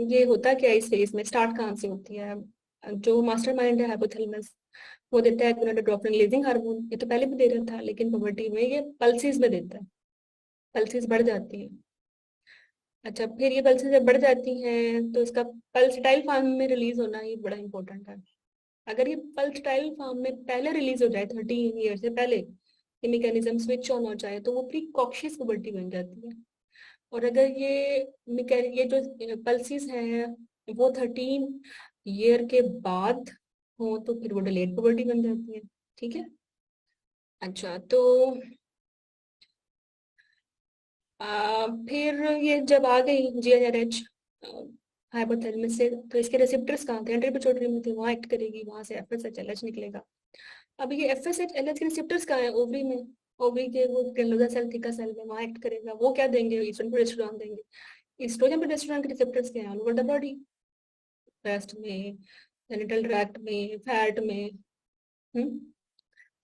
ये होता क्या है इस फेज में, स्टार्ट कहाँ से होती है। जो मास्टरमाइंड है हाइपोथैलेमस, वो देता है गोनाडोट्रोपिन रिलीजिंग हार्मोन। ये तो पहले भी दे रहा था, लेकिन पुबर्टी में ये पल्सेस में देता है, पल्सेस बढ़ जाती हैं। अच्छा, फिर ये पल्सेस जब बढ़ जाती हैं तो इसका पल्सटाइल फॉर्म में रिलीज होना ही बड़ा इंपॉर्टेंट है। अगर ये पल्सटाइल फॉर्म में पहले रिलीज हो जाए 13 ईयर से पहले, ये मैकेनिज्म स्विच ऑन हो जाए, तो वो प्रीकॉक्शियस पुबर्टी बन जाती है। और अगर ये जो पल्सेस हैं वो 13 ईयर के बाद हो, तो फिर वो डिलेड पुबर्टी बन जाती है, ठीक है। अच्छा, तो फिर ये जब आ गई जीएनआरएच हाइपोथैलेमस से, तो इसके रिसेप्टर्स कहाँ थे, एंट्री पिट्यूटरी में थे, वहाँ एक्ट करेगी, वहां से एफएसएचएलएच निकलेगा। अब ये एफएसएच एलएच के रिसेप्टर्स कहाँ है? ओवरी में। ओवरी के वो ग्रेनुलर सेल थीका सेल में वहाँ एक्ट करेगा। वो क्या देंगे? ईस्ट्रोजन प्रोजेस्टेरोन देंगे। ईस्ट्रोजन प्रोजेस्टेरोन के रिसेप्टर्स क्या है? All over the body, breast में, जेनिटल ट्रैक्ट में, फैट में। हम्म।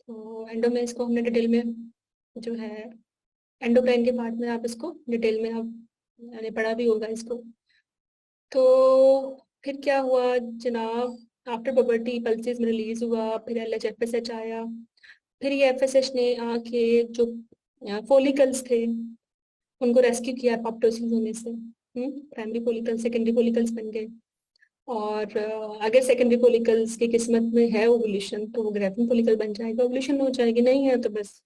तो एंडो में इसको हमने डिटेल में जो है एंडोक्राइन के पार्ट में आप इसको डिटेल में आप मैंने पढ़ा भी होगा इसको। तो फिर क्या हुआ जनाब? आफ्टर बबर्टी पल्सेस में रिलीज हुआ, फिर एलएच एफएसएच आया। फिर ये एफएसएच ने आके जो फोलिकल्स थे उनको रेस्क्यू किया अपटोसिस होने से। प्राइमरी फोलिकल सेकेंडरी फोलिकल्स बन गए। और अगर सेकेंडरी फोलिकल्स की किस्मत में है ओवुलेशन तो वो ग्रेफिन फोलिकल बन जाएगा, ओवुलेशन हो जाएगी। नहीं है तो बस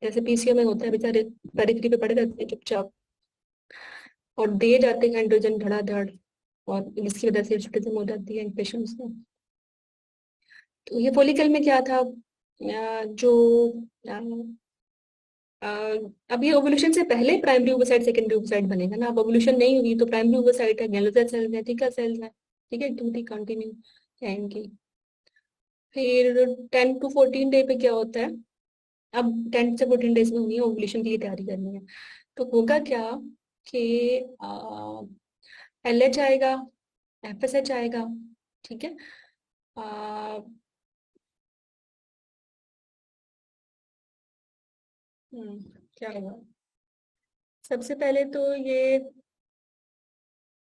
जैसे पीसीओ में होता है, बेचारे पेरिफेरी पे पड़े रहते हैं चुपचाप और दिए जाते हैं एंड्रोजन धड़ाधड़, और इसकी वजह से हिर्सुटिज्म हो जाती है इन पेशेंट्स में। तो ये फोलिकल में क्या था? जो अ, अब ये ओवुलेशन से पहले प्राइमरी ओवोसाइट सेकेंडरी ओवोसाइट बनेगा ना। अब ओवुलेशन नहीं हुई तो प्राइमरी ओवोसाइट है, गैनोजा सेल्स है, थीका सेल्स है। ठीक है, टू टी कंटिन्यू है इनकी। फिर 10 to 14 डे पे क्या होता है? अब 10 से 14 डेज में होनी है ओवुलेशन के लिए तैयारी करनी है। तो होगा क्या कि एलएच आएगा, एफएसएच आएगा। ठीक है। आ, क्या होगा? सबसे पहले तो ये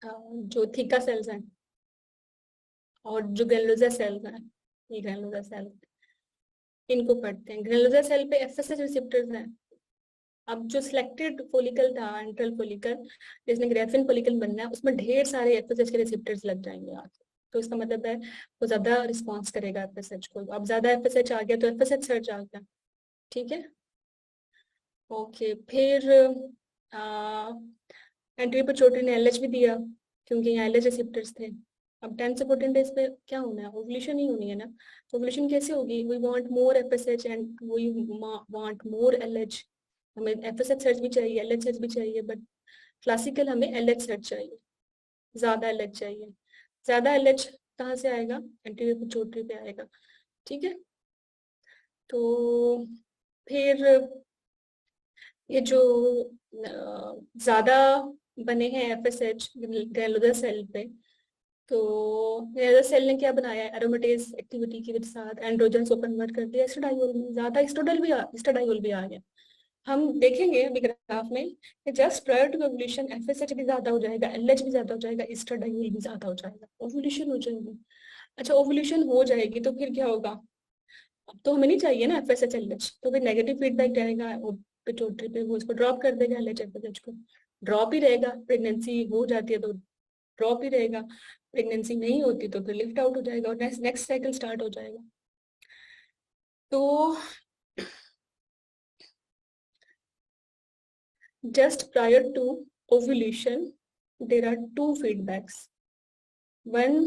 जो थीका सेल्स हैं और जो ग्रेनुलोसा सेल्स हैं, ये ग्रेनुलोसा सेल इनको पढ़ते हैं। ग्रेनुलोसा सेल पे एफएसएच रिसेप्टर्स हैं। अब जो सिलेक्टेड फोलिकल था एंट्रल फोलिकल जिसमें ग्रेफिन फोलिकल बनना है उसमें ढेर सारे एफएसएच के रिसेप्टर्स लग जाएंगे आके। तो इसका मतलब है वो ज्यादा रिस्पॉन्स करेगा एफएसएच को। अब ज्यादा एफएसएच आ गया तो एफएसएच सर्च आ गया। ठीक है। ओके, फिर एंट्री पर चोटी ने एलएच भी दिया क्योंकि यहाँ एलएच रिसेप्टर्स थे। अब 10 से 14 डेज पे क्या होना है? ओवुलेशन ही होनी है ना। तो ओवुलेशन कैसे होगी? We want more FSH and we want more LH. हमें एफएसएच सर्च भी चाहिए, एलएच सर्च भी चाहिए, बट क्लासिकल हमें एलएच सर्च चाहिए, ज्यादा एलएच चाहिए। ज्यादा एलएच कहाँ से आएगा? एंटीरियर पिट्यूटरी पे आएगा। ठीक है। तो फिर ये जो ज्यादा बने हैं एफएसएच ग्रेनुलर सेल पे, तो ग्रेनुलर सेल ने क्या बनाया? एरोमेटेज एक्टिविटी के साथ एंड्रोजन को कन्वर्ट कर दिया एस्ट्राडायोल में। ज्यादा एस्ट्राडायोल भी आ गया। हम देखेंगे अभी ग्राफ में कि just prior to ovulation FSH भी ज्यादा हो जाएगा, एलएच भी ज्यादा हो जाएगा, एस्ट्राडायोल भी ज्यादा हो जाएगा, ओवुलेशन हो जाएगी। अच्छा, ओवुलेशन हो जाएगी तो फिर क्या होगा? अब तो हमें नहीं चाहिए ना एफएसएच एलएच, तो फिर नेगेटिव फीडबैक जाएगा वो पिट्यूटरी पे, वो इसको ड्रॉप कर देगा एलएच एफएसएच को। ड्रॉप ही रहेगा। प्रेगनेंसी हो जाती है तो ड्रॉप ही रहेगा। प्रेगनेंसी नहीं होती तो फिर लिफ्ट आउट हो जाएगा और नेक्स्ट नेक्स्ट साइकिल स्टार्ट हो जाएगा। तो just prior to ovulation there are two feedbacks. One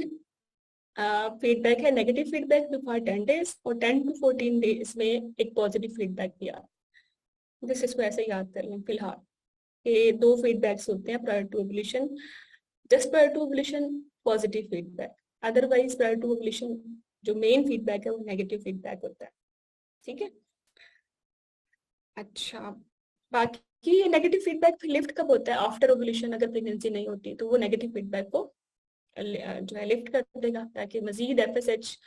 feedback है नेगेटिव फीडबैक बिफोर 10 days, और 10 to 14 days में एक पॉजिटिव फीडबैक भी आ रहा है। जिस इसको ऐसे याद कर लें फिलहाल। ये दो फीडबैक्स होते हैं prior to ovulation. Just prior to ovulation positive feedback, otherwise prior to ovulation जो मेन फीडबैक है वो नेगेटिव फीडबैक होता है। ठीक है। अच्छा, बाकी ये नेगेटिव फीडबैक लिफ्ट कब होता है? आफ्टर ओवुलेशन अगर प्रेगनेंसी नहीं होती तो वो नेगेटिव फीडबैक को जो है लिफ्ट कर देगा ताकि मजीद एफएसएच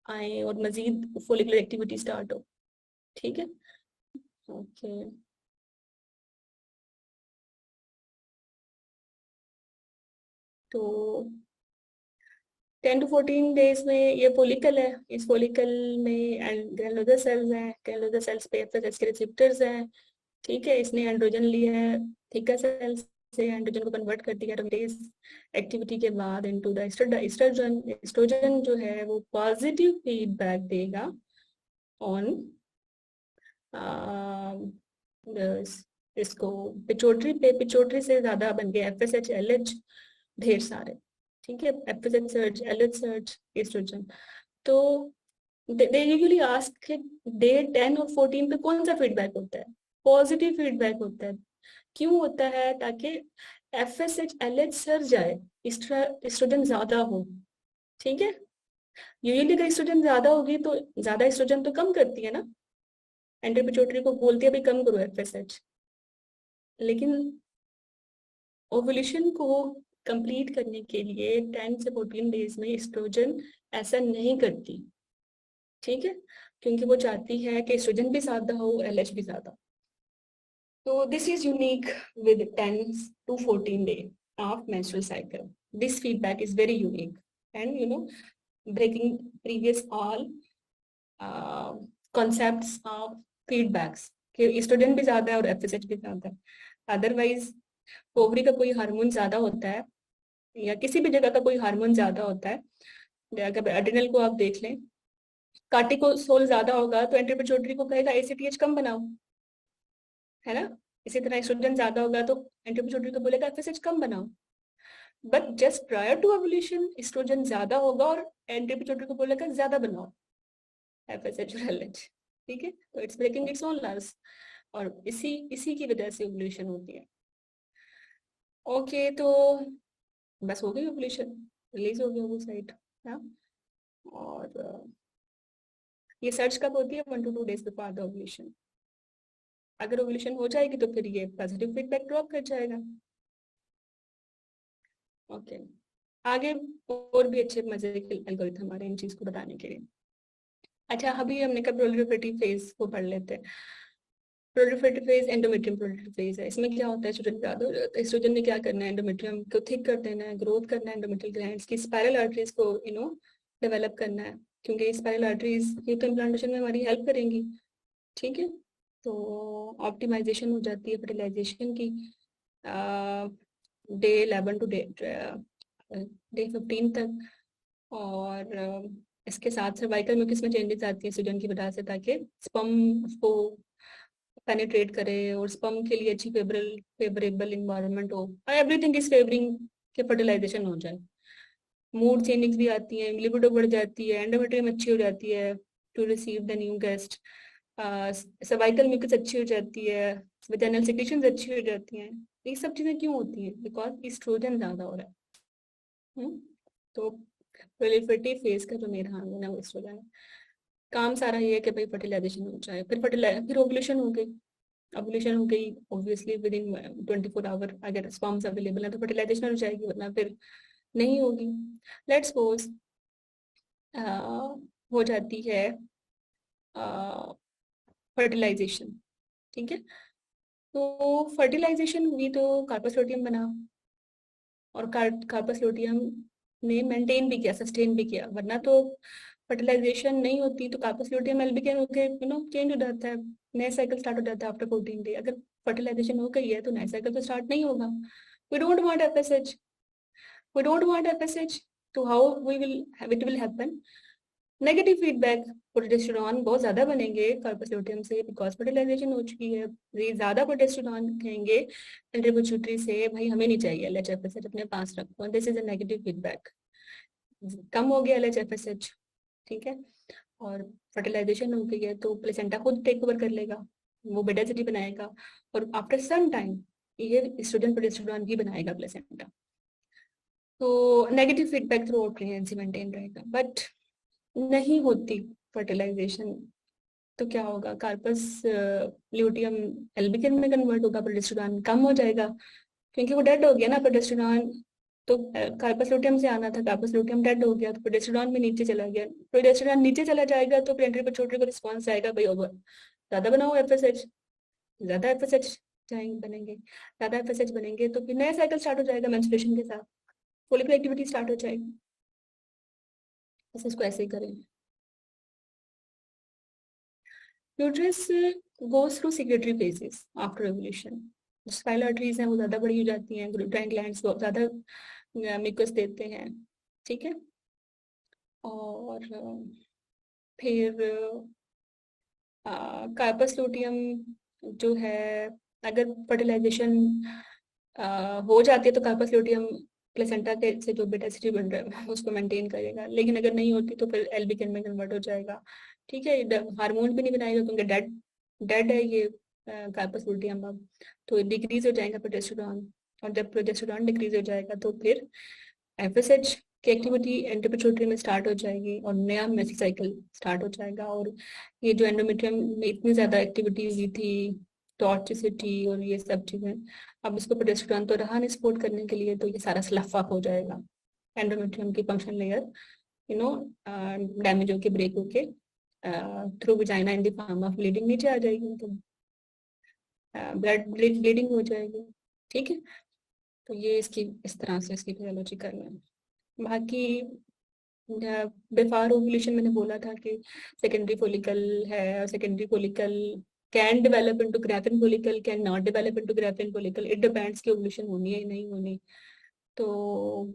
आए और मजीद फोलिकुलर एक्टिविटी स्टार्ट हो। ठीक है। ओके। तो 10 to 14 डेज में ये फोलिकल है, इस फोलिकल में ग्रेनुलोसा सेल्स हैं, ग्रेनुलोसा सेल्स पे एफएसएच के रिसेप्टर्स हैं। ठीक है, इसने एंड्रोजन लिया है थीका सेल्स से, एंड्रोजन को कन्वर्ट कर दिया एरोमेटेज एक्टिविटी के बाद इनटू द एस्ट्रोजन। एस्ट्रोजन जो है वो पॉजिटिव फीडबैक देगा ऑन इसको पिट्यूटरी पे। पिट्यूटरी से ज्यादा बन गए एफएसएच एलएच ढेर सारे। ठीक है, FSH surge, LH surge, oestrogen. तो दे यूजुअली आस्क डे 10 और 14 पे कौन सा फीडबैक होता है? पॉजिटिव फीडबैक होता है। क्यों होता है? ताकि एफएसएच एलएच सर जाए, एस्ट्रोजन ज्यादा हो। ठीक है। यूजुअली अगर एस्ट्रोजन ज्यादा होगी तो ज्यादा एस्ट्रोजन तो कम करती है ना, एंटी पिट्यूटरी को बोलती है भाई कम करो एफएसएच। लेकिन ओवुलेशन को कंप्लीट करने के लिए 10 से 14 डेज में एस्ट्रोजन ऐसा नहीं करती, ठीक है, क्योंकि वो चाहती है कि एस्ट्रोजन भी ज्यादा हो, एलएच भी ज्यादा। तो this is unique with 10 to 14 day of menstrual cycle. This feedback is very unique and breaking previous all concepts of feedbacks कि एस्ट्रोजन भी ज्यादा है और एफएसएच भी ज्यादा है। अदरवाइज ओवरी का कोई हार्मोन ज्यादा होता है या किसी भी जगह का कोई हार्मोन ज्यादा होता है, अगर एड्रिनल को आप देख लें, कार्टिकोसोल ज्यादा होगा तो एंटी पिट्यूटरी को कहेगा एसीटीएच कम बनाओ, है ना। इसी तरह एस्ट्रोजन ज्यादा होगा तो एंटी पिट्यूटरी को बोलेगा एफएसएच कम बनाओ। But just prior to ovulation oestrogen ज्यादा होगा और एंटी पिट्यूटरी को बोलेगा ज्यादा बनाओ एफएसएच और एलएच, ठीक है। तो it's breaking its own laws और इसी इसी की वजह से ओवुलेशन होती है। ओके, तो बस हो गई ओवुलेशन, रिलीज हो गया वो साइट ना। और ये सर्च कब होती है? 1 to 2 days before the ovulation. अगर ओवुलेशन हो जाएगी तो फिर ये पॉजिटिव फीडबैक ड्रॉप कर जाएगा। ओके, आगे और भी अच्छे मजे के एल्गोरिथम हमारे इन चीज को बताने के लिए। अच्छा, अभी हमने कब प्रोलिफरेटिव फेज को पढ़ लेते हैं। Proliferative phase endometrium proliferative phase है। इसमें क्या होता है, एस्ट्रोजन ज्यादा हो जाता है, एस्ट्रोजन ने क्या करना है, एंडोमेट्रियम को थिक कर देना है, ग्रोथ करना है, एंडोमेट्रियल ग्लैंड्स की स्पाइरल आर्टरीज को डेवलप करना है, क्योंकि स्पाइरल आर्टरीज ये तो इम्प्लांटेशन में हमारी हेल्प करेंगी, ठीक है। तो ऑप्टिमाइजेशन हो जाती है फर्टिलाइजेशन की डे 11 to डे 15 तक। और इसके साथ सर्वाइकल म्यूकस में चेंजेस आती है एस्ट्रोजन की वजह से, ताकि स्पर्म को पेनिट्रेट करे और स्पर्म के लिए अच्छी फेवरेबल इन्वायरमेंट हो और एवरीथिंग इज फेवरिंग के फर्टिलाइजेशन हो जाए। मूड चेंजिंग्स भी आती है, लिबिडो बढ़ जाती है, एंडोमेट्रियम अच्छी हो जाती है to receive the new guest, cervical mucus अच्छी हो जाती है, वेजाइनल सेक्रेशंस अच्छी हो जाती हैं। ये सब चीजें क्यों होती हैं? बिकॉज एस्ट्रोजन ज्यादा हो रहा है। तो प्रोलिफरेटिव फेज का जो मेरा हार्मोन है वो एस्ट्रोजन है। काम सारा ये है कि भाई फर्टिलाइजेशन हो जाए, फिर ओवुलेशन हो गई। ओवुलेशन हो गई ऑब्वियसली विद इन 24 आवर, अगर स्पर्म्स अवेलेबल है तो फर्टिलाइजेशन हो जाएगी, वरना फिर नहीं होगी। लेट्स सपोज हो जाती है फर्टिलाइजेशन, ठीक है। तो फर्टिलाइजेशन हुई तो कार्पस लूटियम बना और कार्पस लूटियम ने मेंटेन भी किया, सस्टेन भी किया, वरना तो फर्टिलाइजेशन नहीं होती तो कार्पस लूटियम एल्बिकन होके चेंज हो जाता है, नया साइकिल स्टार्ट हो जाता है आफ्टर 14 डे। अगर फर्टिलाइजेशन हो गई है तो नया साइकिल तो स्टार्ट नहीं होगा। We don't want FSH, we don't want FSH, तो how we will it will happen, negative feedback. Progesterone बहुत ज्यादा बनेंगे कार्पस लूटियम से बिकॉज फर्टिलाइजेशन हो चुकी है। ये ज्यादा प्रोजेस्टेरॉन कहेंगे एंट्रीपिट्यूटरी से, भाई हमें नहीं चाहिए एलएचएफएसएच, अपने पास रखो, this is a negative feedback. कम हो गया एलएचएफएसएच, ठीक है, और फर्टिलाइजेशन हो गई है तो प्लेसेंटा खुद टेक ओवर कर लेगा, वो बेडासिटी बनाएगा और आफ्टर सम टाइम ये एस्ट्रोजन प्रोजेस्टेरॉन भी बनाएगा प्लेसेंटा। तो negative feedback through out pregnancy maintain रहेगा। बट नहीं होती फर्टिलाइजेशन तो क्या होगा, कार्पस ल्यूटियम एल्बिकन में कन्वर्ट होगा, प्रोजेस्टेरॉन कम हो जाएगा क्योंकि वो डेड हो गया ना प्रोजेस्टेरॉन। तो कार्पस लूटियम से आना था, कार्पस लूटियम डेड हो गया तो प्रोजेस्टेरॉन भी नीचे चला गया। प्रोजेस्टेरॉन नीचे चला जाएगा तो प्लेंट्री पर छोटे को रिस्पॉन्स आएगा, भाई ओवर ज्यादा बनाओ एफएसएच, ज्यादा एफएसएच बनेंगे, ज्यादा एफएसएच बनेंगे तो फिर नया साइकिल स्टार्ट हो जाएगा मेंस्ट्रुएशन के साथ, फॉलिकुलर एक्टिविटी स्टार्ट हो जाएगी। बस इसको ऐसे ही करें। Uterus goes through secretory phases after ovulation. Spiral arteries हैं वो ज्यादा बड़ी हो जाती हैं, ग्लूटाइन ग्लैंड्स बहुत ज्यादा म्यूकस देते हैं, ठीक है। और फिर कार्पस लूटियम जो है, अगर फर्टिलाइजेशन हो जाती है तो कार्पस लूटियम प्लेसेंटा के से जो बेटासिटी बन रहा है उसको मेंटेन करेगा, लेकिन अगर नहीं होती तो फिर एल्बिकन में कन्वर्ट हो जाएगा, ठीक है। हार्मोन भी नहीं बनाएगा क्योंकि डेड डेड है ये कार्पस लूटियम अब, तो डिक्रीज हो जाएगा प्रोजेस्टेरॉन, और जब प्रोजेस्टेरॉन डिक्रीज हो जाएगा तो फिर एफएसएच कि एक्टिविटी एंडोमेट्रियम में स्टार्ट हो जाएगी और नया मेसी साइकिल स्टार्ट हो जाएगा। और ये जो एंडोमेट्रियम में इतनी ज्यादा एक्टिविटी हुई थी, टॉर्चिसिटी और ये सब चीजें, अब इसको प्रोजेस्टेरोन तो रहा नहीं सपोर्ट करने के लिए, तो ये सारा स्लफ अप हो जाएगा। एंडोमेट्रियम की function layer you know damage होके ब्रेक होके through vagina in the form of bleeding नीचे आ जाएगी, तो ब्लड ब्लीडिंग हो जाएगी। ठीक है, तो ये इसकी इस तरह से इसकी फिजियोलॉजी करना है। बाकी बिफोर ओव्यूलेशन मैंने बोला था कि सेकेंडरी फॉलिकल है, और secondary follicle can develop into graphene follicle, can not develop into graphene follicle, it depends कि ओव्यूलेशन होनी है या नहीं होनी। तो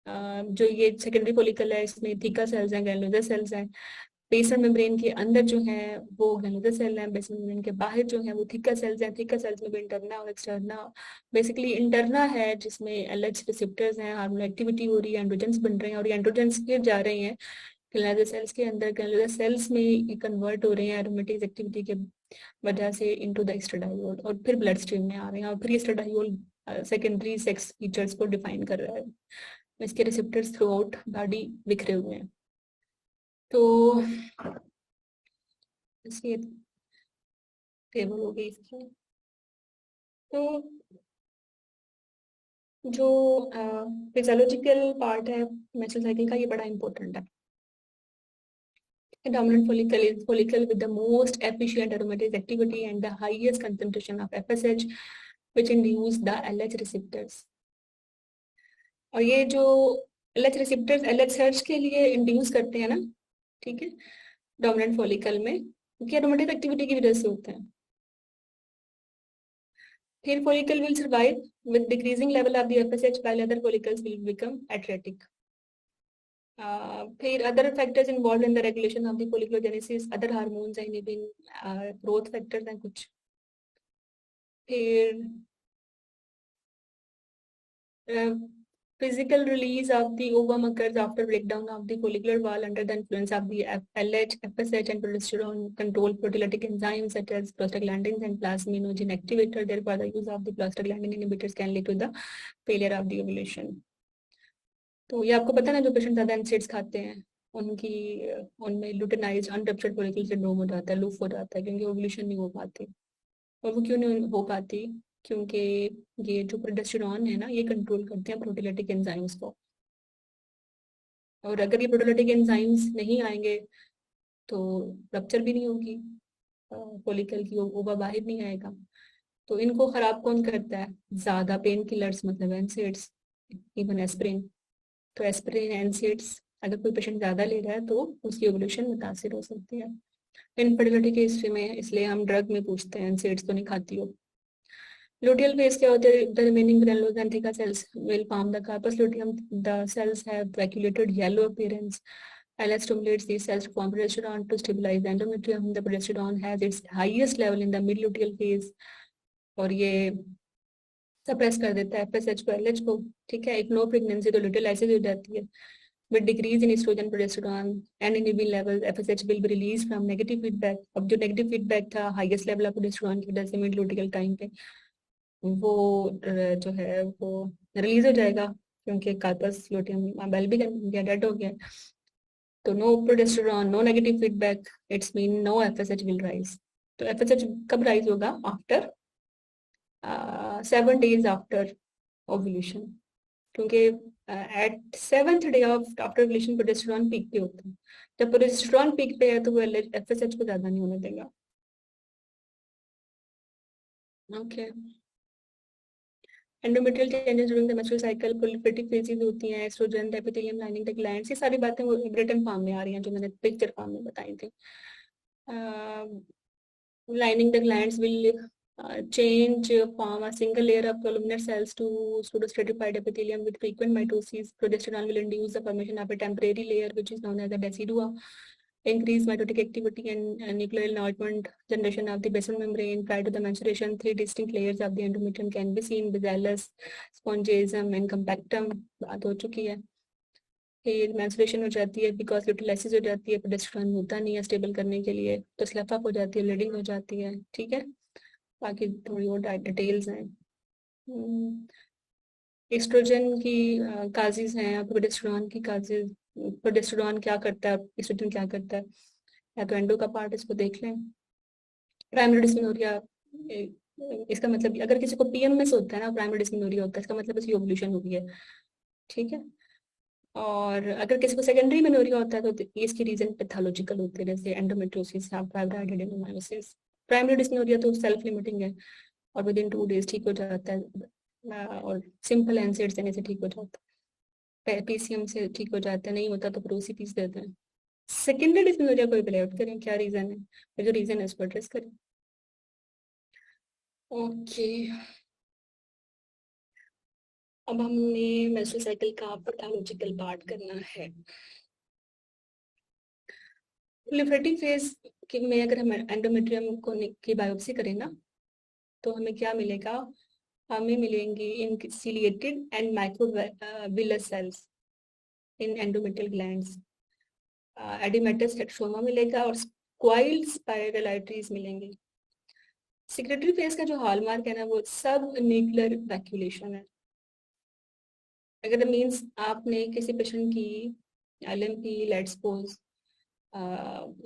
जो ये सेकेंडरी फॉलिकल है इसमें थीका सेल्स हैं, ग्रैन्युलर सेल्स हैं। बेसल मेम्ब्रेन के अंदर जो है वो ग्रैन्युलर सेल हैं, बेसल मेम्ब्रेन के बाहर जो है वो थीका सेल्स हैं। थीका सेल्स में भी इंटरना और एक्सटर्ना, बेसिकली इंटरना है जिसमें एलएच रिसेप्टर्स हैं, हार्मोनल एक्टिविटी हो रही है, एंड्रोजेंस बन रहे हैं और ये एंड्रोजेंस फिर जा रहे हैं ग्रैन्युलर सेल्स के अंदर, ग्रैन्युलर सेल्स में कन्वर्ट हो रहे हैं एरोमेटिक एक्टिविटी के वजह से इनटू द एस्ट्राडायोल, और फिर ब्लड स्ट्रीम में आ रहे हैं, और फिर एस्ट्राडायोल सेकेंडरी सेक्स फीचर्स को डिफाइन कर रहा है। इसके रिसेप्टर्स थ्रू आउट बॉडी बिखरे हुए हैं। तो इसकी टेबल हो गई इसकी। तो जो फिजियोलॉजिकल पार्ट है मेंस्ट्रुअल साइकिल का, ये बड़ा इंपॉर्टेंट है। Dominant follicle is follicle with the most efficient aromatase activity and the highest concentration of FSH, which induce the LH receptors. और ये जो LH receptors LH सर्च के लिए इंड्यूस करते हैं ना, ठीक है, डोमिनेंट फॉलिकल में, क्योंकि एरोमेटिक एक्टिविटी की वजह से होते हैं। फिर follicle will survive with decreasing level of the FSH while other follicles will become atretic. फिर other factors involved in the regulation of the folliculogenesis, other hormones and even growth factors हैं कुछ। फिर physical release of the ovum occurs after breakdown of the follicular wall under the influence of the LH, FSH and progesterone control proteolytic enzymes such as prostaglandins and plasminogen activator. Therefore, the use of the prostaglandin inhibitors can lead to the failure of the ovulation. तो ये आपको पता है ना, जो पेशेंट ज्यादा एनसेड्स खाते हैं उनकी उनमें लुटेनाइज्ड अनरप्चर्ड फॉलिकल सिंड्रोम हो जाता है, लूफ हो जाता है, क्योंकि ओवुलेशन नहीं हो पाती। और वो क्यों नहीं हो पाती? क्योंकि ये जो प्रोजेस्टेरॉन है ना, ये कंट्रोल करते हैं प्रोटीलेटिक एंजाइम्स को, और अगर ये प्रोटीलेटिक एंजाइम्स नहीं आएंगे तो रप्चर भी नहीं होगी फॉलिकल की, ओवा बाहर नहीं आएगा। तो इनको खराब कौन करता है? ज्यादा पेन किलर्स, मतलब एनसेड्स, इवन एस्प्रिन। तो एस्प्रिन एनसेड्स अगर कोई पेशेंट ज्यादा ले रहा है तो उसकी ओवुलेशन मुतासिर हो सकती है इनफर्टिलिटी के हिस्ट्री में, इसलिए हम ड्रग में पूछते हैं एनसेड्स तो नहीं खाती हो। luteal phase क्या होता है? The remaining granules and theca cells will form the corpus luteum. The cells have vacuolated yellow appearance. LH stimulates these cells to form progesterone to stabilize the endometrium. The progesterone has its highest level in the mid luteal phase, और ये सप्रेस कर देता है FSH को, LH को। ठीक है, इग्नोर प्रेगनेंसी तो luteal lysis हो जाती है। With decrease in estrogen, progesterone and inhibin levels, FSH will be released from negative feedback. अब जो negative feedback था हाईएस्ट लेवल ऑफ प्रोजेस्टेरॉन की वजह से मिड लुटियल टाइम पे, वो जो है वो रिलीज हो जाएगा, क्योंकि कार्पस लुटियम बेल भी गया, डेड हो गया। तो no progesterone, no negative feedback, it's mean no FSH will rise. तो FSH कब राइज होगा? आफ्टर 7 days आफ्टर ओव्यूलेशन, क्योंकि at 7th day of after ovulation progesterone peak पे होता है। जब प्रोजेस्टेरॉन पीक पे है तो वो FSH को ज्यादा नहीं होने देगा। Okay, endometrial changes during the menstrual cycle, proliferative phases होती हैं, oestrogen, epithelium lining the glands, ये सारी बातें वो रिटन फॉर्म में आ रही हैं जो मैंने पिक्चर फॉर्म में बताई थी। Lining the glands will change form a single layer of columnar cells to pseudostratified epithelium with frequent mitosis. Progesterone will induce the formation of a temporary layer which is known as a decidua. Increase mitotic activity and nuclear enlargement, generation of the basal membrane. Prior to the menstruation, 3 distinct layers of the endometrium can be seen: basellus, spongiasum and compactum. बात हो चुकी है। फिर मेंस्ट्रुएशन हो जाती है, बिकॉज यूटिलाइसिस हो जाती है, प्रोजेस्टेरॉन होता नहीं है स्टेबल करने के लिए, तो स्लफ अप हो जाती है, ब्लीडिंग हो जाती है। ठीक है, बाकी थोड़ी और डिटेल्स हैं। एस्ट्रोजन की काजेज हैं, प्रोजेस्टेरॉन की काजेज। प्रोजेस्टेरॉन क्या करता है, एस्ट्रोजन क्या करता है, या तो एंडो का पार्ट इसको देख लें। प्राइमरी डिस्मेनोरिया, इसका मतलब अगर किसी को पीएमएस होता है ना, प्राइमरी डिस्मेनोरिया होता है, इसका मतलब इसकी ओवुलेशन हुई है। ठीक है। और अगर किसी को सेकेंडरी मेनोरिया होता है तो इसकी रीजन पैथोलॉजिकल होते हैं, जैसे एंडोमेट्रियोसिस या फाइब्रॉइड एडेनोमायोसिस। प्राइमरी डिस्मेनोरिया तो सेल्फ लिमिटिंग है और विद इन 2 days ठीक हो जाता है, और सिंपल एनसेड देने से ठीक हो जाता है, पीसीएम से ठीक हो जाता है, नहीं होता तो फिर ओसीपीस देते हैं। सेकेंडरी डिस्मेनोरिया को इवैल्यूएट करें, क्या रीजन है, और जो रीजन है उसको एड्रेस करें। ओके, अब हमने मेंस्ट्रुअल साइकिल का पैथोलॉजिकल पार्ट करना है। प्रोलिफरेटिव फेज में अगर हम एंडोमेट्रियम को की बायोप्सी करें ना, तो हमें क्या मिलेगा, हमें मिलेंगे unciliated and microvillus cells in endometrial glands, edematous हेटेरोमा मिलेगा और स्क्वाइल्ड स्पाइरलाइट्रीज मिलेंगे। सिक्रेटरी फेज का जो हॉलमार्क है ना, वो सब न्यूक्लियर वैक्यूलेशन है। अगर मीन्स आपने किसी पेशेंट की एलएमपी लेट्स सपोज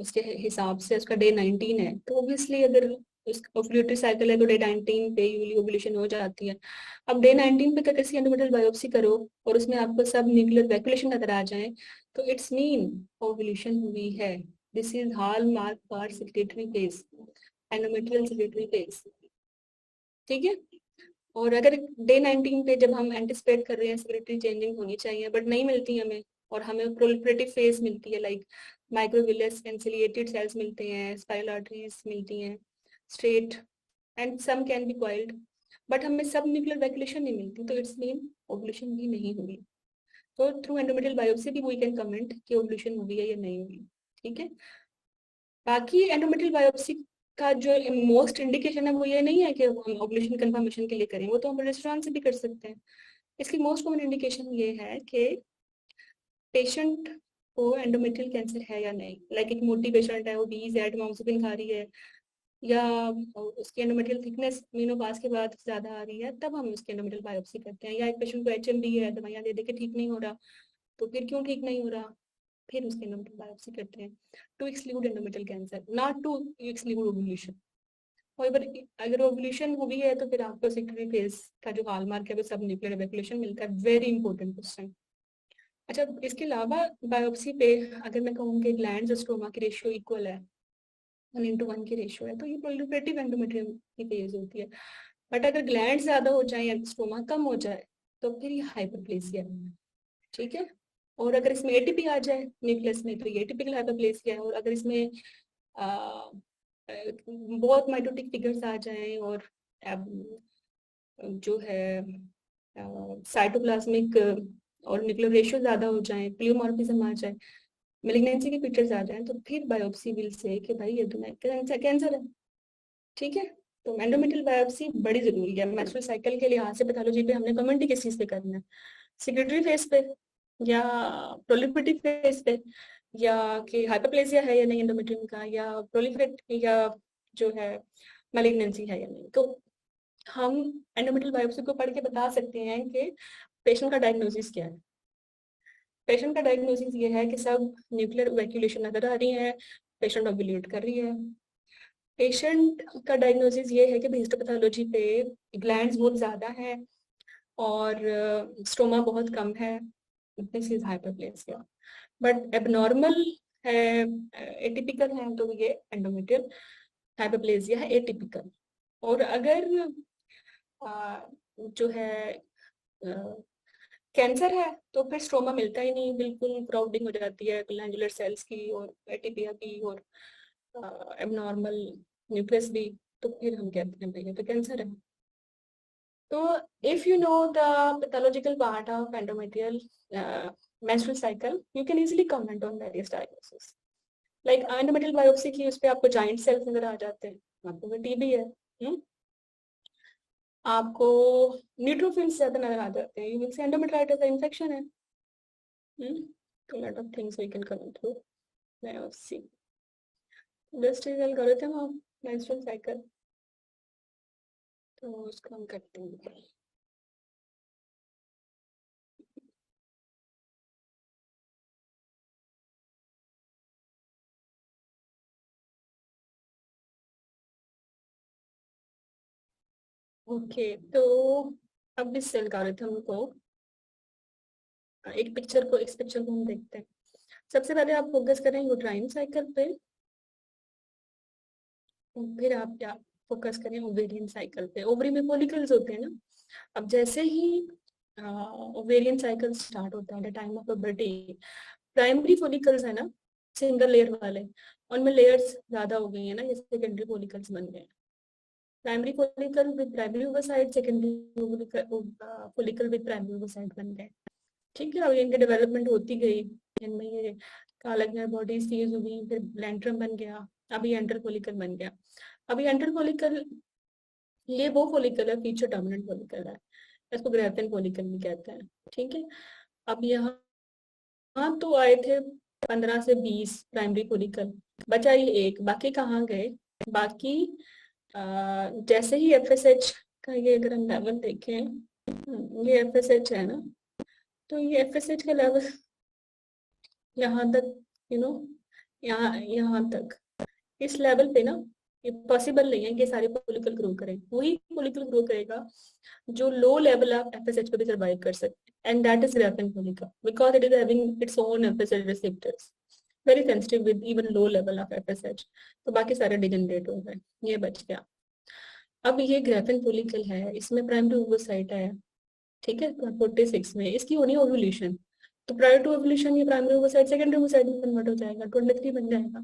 उसके हिसाब से उसका डे 19 है, तो ऑब्वियसली अगर उसका ओव्यूलेटरी साइकिल है तो डे 19 पे यूजली ओव्यूलेशन हो जाती है। अब डे 19 पे किसी एंडोमेट्रियल बायोप्सी करो और उसमें आपको सब न्यूक्लियर वैक्यूलेशन नजर आ जाए, तो इट्स मीन ओव्यूलेशन हुई है। This is hall mark for secretary phase, endometrial secretary phase. ठीक है। और अगर डे 19 पे जब हम एंटिसिपेट कर रहे हैं सेक्रेटरी चेंजिंग होनी चाहिए बट नहीं मिलती हमें, और हमें प्रोलिफरेटिव फेज मिलती है, लाइक माइक्रोविलस एंसिलिएटेड सेल्स मिलते हैं, स्पाइरल आर्टरीज मिलती हैं, straight and some can be coiled, but हमें सब न्यूक्लियर वैक्यूलेशन नहीं मिलती, तो इट्स मीन ओवुलेशन भी नहीं हुई। तो थ्रू एंडोमेट्रियल बायोप्सी भी वी कैन कमेंट कि ओवुलेशन हुई है या नहीं हुई। ठीक है। बाकी एंडोमेट्रियल बायोप्सी का जो मोस्ट इंडिकेशन है वो ये नहीं है कि हम ओवुलेशन कंफर्मेशन के लिए करें, वो तो हम रेस्टोरेंट से भी कर सकते हैं। इसकी मोस्ट कॉमन इंडिकेशन ये है कि पेशेंट को एंडोमेट्रियल कैंसर है या नहीं, लाइक एक मोटी पेशेंट है, ओबीज है, टमामोसिबिन खा रही है, या उसकी एंडोमेट्रियल थिकनेस मेनोपाज के बाद ज्यादा आ रही है, तब हम उसकी एंडोमेट्रियल बायोप्सी करते हैं। या एक पेशेंट को एचएमबी है, दवाइयां दे दे के ठीक नहीं हो रहा, तो फिर क्यों ठीक नहीं हो रहा, फिर उसकी एंडोमेट्रियल बायोप्सी करते हैं to exclude endometrial cancer, not to exclude ovulation. और अगर ओवुलेशन हुई है तो फिर आपको सेकेंडरी फेज का जो हॉलमार्क है वो सब न्यूक्लियर एवेकुलेशन मिलता है। Very important question. अच्छा, इसके अलावा बायोप्सी पे अगर मैं कहूँ कि ग्लैंड्स और स्ट्रोमा की रेशियो इक्वल है, 1:1 की रेशियो है, तो ये प्रोलिफरेटिव एंडोमेट्रियम की फेज होती है। बट अगर ग्लैंड ज्यादा हो जाए या स्ट्रोमा कम हो जाए तो फिर ये हाइपरप्लेसिया है। ठीक है। और अगर इसमें एटीपी आ जाए न्यूक्लियस में तो ये टिपिकल हाइपरप्लेसिया है। और अगर इसमें बहुत माइटोटिक फिगर्स आ जाएं और जो है साइटोप्लाज्मिक और न्यूक्लियर रेशियो ज्यादा हो जाए, प्लियोमॉर्फिज्म आ जाए, मेलिग्नेंसी के पिक्चर्स आ जाए, तो फिर बायोप्सी विल से कि भाई ये तो कैंसर है। ठीक है। तो एंडोमेट्रियल बायोप्सी बड़ी जरूरी है मेंस्ट्रुअल साइकिल के लिहाज से। पैथोलॉजी पे हमने कमेंट किस चीज पे करना है, सिक्रेटरी फेज पे या प्रोलिफरेटिव फेज पे, या कि हाइपरप्लेसिया है या नहीं एंडोमेट्रियम का, या प्रोलिफरेट या जो है मैलिग्नेंसी है या नहीं। तो हम एंडोमेट्रियल बायोप्सी को पढ़ के बता सकते हैं कि पेशेंट का डायग्नोसिस क्या है। पेशेंट का डायग्नोसिस ये है कि सब न्यूक्लियर वैक्यूलेशन नजर आ रही है, पेशेंट ओव्यूलेट कर रही है। पेशेंट का डायग्नोसिस ये है कि हिस्टोपैथोलॉजी पे ग्लैंड्स बहुत ज्यादा है और स्टोमा बहुत कम है, this is hyperplasia. But abnormal है, एटिपिकल है, तो ये एंडोमेट्रियल हाइपरप्लेसिया है, एटिपिकल। और अगर जो है कैंसर है तो फिर स्ट्रोमा मिलता ही नहीं, बिल्कुल क्राउडिंग हो जाती है ग्लैंडुलर सेल्स की और एटीपिया की और एबनॉर्मल न्यूक्लियस भी, तो फिर हम कहते हैं भैया तो कैंसर है। तो if you know the pathological part of endometrial menstrual cycle, you can easily comment on various diagnosis. Like endometrial biopsy की उस पे आपको giant cells नजर आ जाते हैं, आपको टीबी है, आपको न्यूट्रोफिल्स ज्यादा नजर आ जाते हैं, you will see endometritis का infection है। A lot of things we can comment through biopsy. Just is algorithm of menstrual cycle, तो उसको हम करते हैं। ओके, तो अब इस एल्गोरिथम को इस पिक्चर को हम देखते हैं। सबसे पहले आप फोकस करें यूट्राइन साइकिल पे, फिर आप क्या फोकस करें ओवेरियन साइकिल पे। ओवरी में फॉलिकल्स होते हैं ना। अब जैसे ही ओवेरियन साइकिल स्टार्ट होता है, the time of birth, primary follicles है ना, सिंगल लेयर वाले, उनमें लेयर्स ज्यादा हो गई है ना, जैसे सेकेंडरी फॉलिकल्स बन गए। Primary follicle with primary oversight, secondary follicle with primary oversight बन गए। ठीक है, अब इनकी डेवलपमेंट होती गई, इनमें ये कालगनर बॉडी सीज हुई, फिर लैंट्रम बन गया, अभी एंटर फॉलिकल बन गया। अभी एंटर फॉलिकल ये वो फॉलिकल है, फीचर डोमिनेंट फॉलिकल है, इसको ग्रेफिन फॉलिकल भी कहते हैं। ठीक है, अब यहाँ तो आए थे 15 से 20 प्राइमरी फॉलिकल, बचा ये एक, बाकी कहाँ गए? बाकी जैसे ही एफएसएच का ये अगर हम लेवल देखें, ये एफएसएच है ना, तो ये एफएसएच का लेवल यहाँ तक, यू नो, यहाँ तक, इस लेवल पे ना, ये पॉसिबल नहीं है कि सारे फॉलिकल ग्रो करें। वही फॉलिकल ग्रो करेगा जो लो लेवल ऑफ एफएसएच पे भी सर्वाइव कर सकते, and that is graphene follicle, because it is having its own FSH receptors, very sensitive with even low level of FSH. तो बाकी सारे डिजेनरेट हो गए, ये बच गया। अब ये ग्राफिन फॉलिकल है, इसमें प्राइमरी ओवोसाइट है, ठीक है, 46 में इसकी होनी ओव्यूलेशन। तो प्रायर टू ओव्यूलेशन ये प्राइमरी ओवोसाइट सेकेंडरी ओवोसाइट में कन्वर्ट हो जाएगा, 23 बन जाएगा।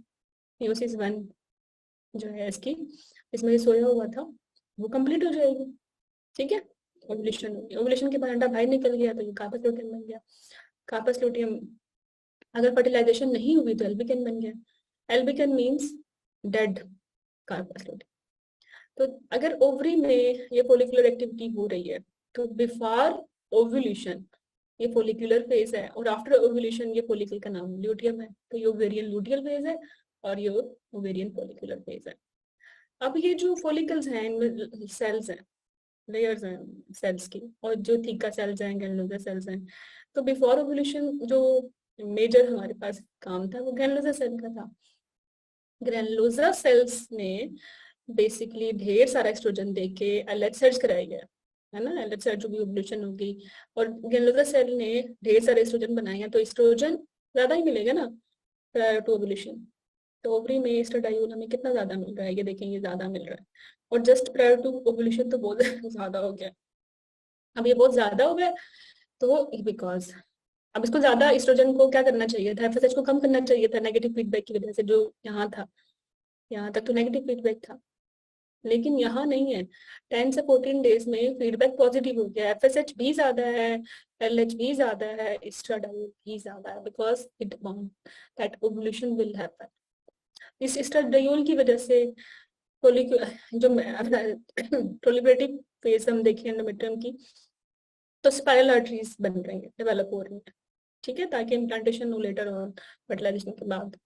मियोसिस 1 जो है इसकी, इसमें ये सोया हुआ था, वो कंप्लीट हो जाएगी। ठीक है, ओव्यूलेशन हो गया, ओव्यूलेशन के बाद अंडा बाहर निकल गया तो ये कार्पस लूटियम बन गया। कार्पस लूटियम अगर फर्टिलाइजेशन नहीं हुई तो एल्बिकन बन गया। Albicans means dead corpus luteum. तो अगर ओवरी में ये फोलिकुलर एक्टिविटी हो रही है, तो बिफोर ओव्यूलेशन ये फोलिकुलर फेज है, और आफ्टर ओव्यूलेशन ये फोलिकल का नाम ल्यूटियम है, तो ये ओवेरियन लूटियल फेज है और ये ओवेरियन फोलिकुलर फेज है। अब ये जो फोलिकल्स हैं इनमें सेल्स हैं, लेयर्स हैं सेल्स की, और जो थीका सेल्स हैं, ग्रैनुलोसा सेल्स हैं। तो बिफोर ओव्यूलेशन जो मेजर हमारे पास काम था वो ग्रैनुलोसा सेल का था। ग्रैनुलोसा सेल्स में बेसिकली ढेर सारा एस्ट्रोजन देके एलएच सर्च कराया गया है ना, एलएच सर्च जो भी ओव्यूलेशन होगी, और ग्रैनुलोसा सेल ने ढेर सारे एस्ट्रोजन बनाए हैं, तो एस्ट्रोजन ज्यादा ही मिलेगा ना प्रायर टू ओव्यूलेशन। तो ओवरी में एस्ट्राडायोल हमें कितना ज्यादा मिल रहा है, ये देखेंगे ज्यादा मिल रहा है, और जस्ट प्रायर टू ओव्यूलेशन तो बहुत ज्यादा हो गया। अब ये बहुत ज्यादा हो गया तो बिकॉज अब इसको ज्यादा एस्ट्रोजन को क्या करना चाहिए था, एफएसएच को कम करना चाहिए था, नेगेटिव फीडबैक की वजह से जो यहाँ था, यहाँ तक तो नेगेटिव फीडबैक था, लेकिन यहाँ नहीं है। 10 से 14 डेज में फीडबैक पॉजिटिव हो गया, एफएसएच भी ज्यादा है, एलएच भी ज्यादा है, एस्ट्राडायोल भी ज्यादा है, because it want that ovulation will happen. इस एस्ट्राडायोल की वजह से जो प्रोलिफरेटिव फेज हम देखें एंडोमेट्रियम की, तो स्पाइरल आर्टरीज बन रही है, डेवलप हो रही है। ठीक है, ताकि इम्प्लांटेशन हो लेटर और फर्टिलाइजेशन के बाद।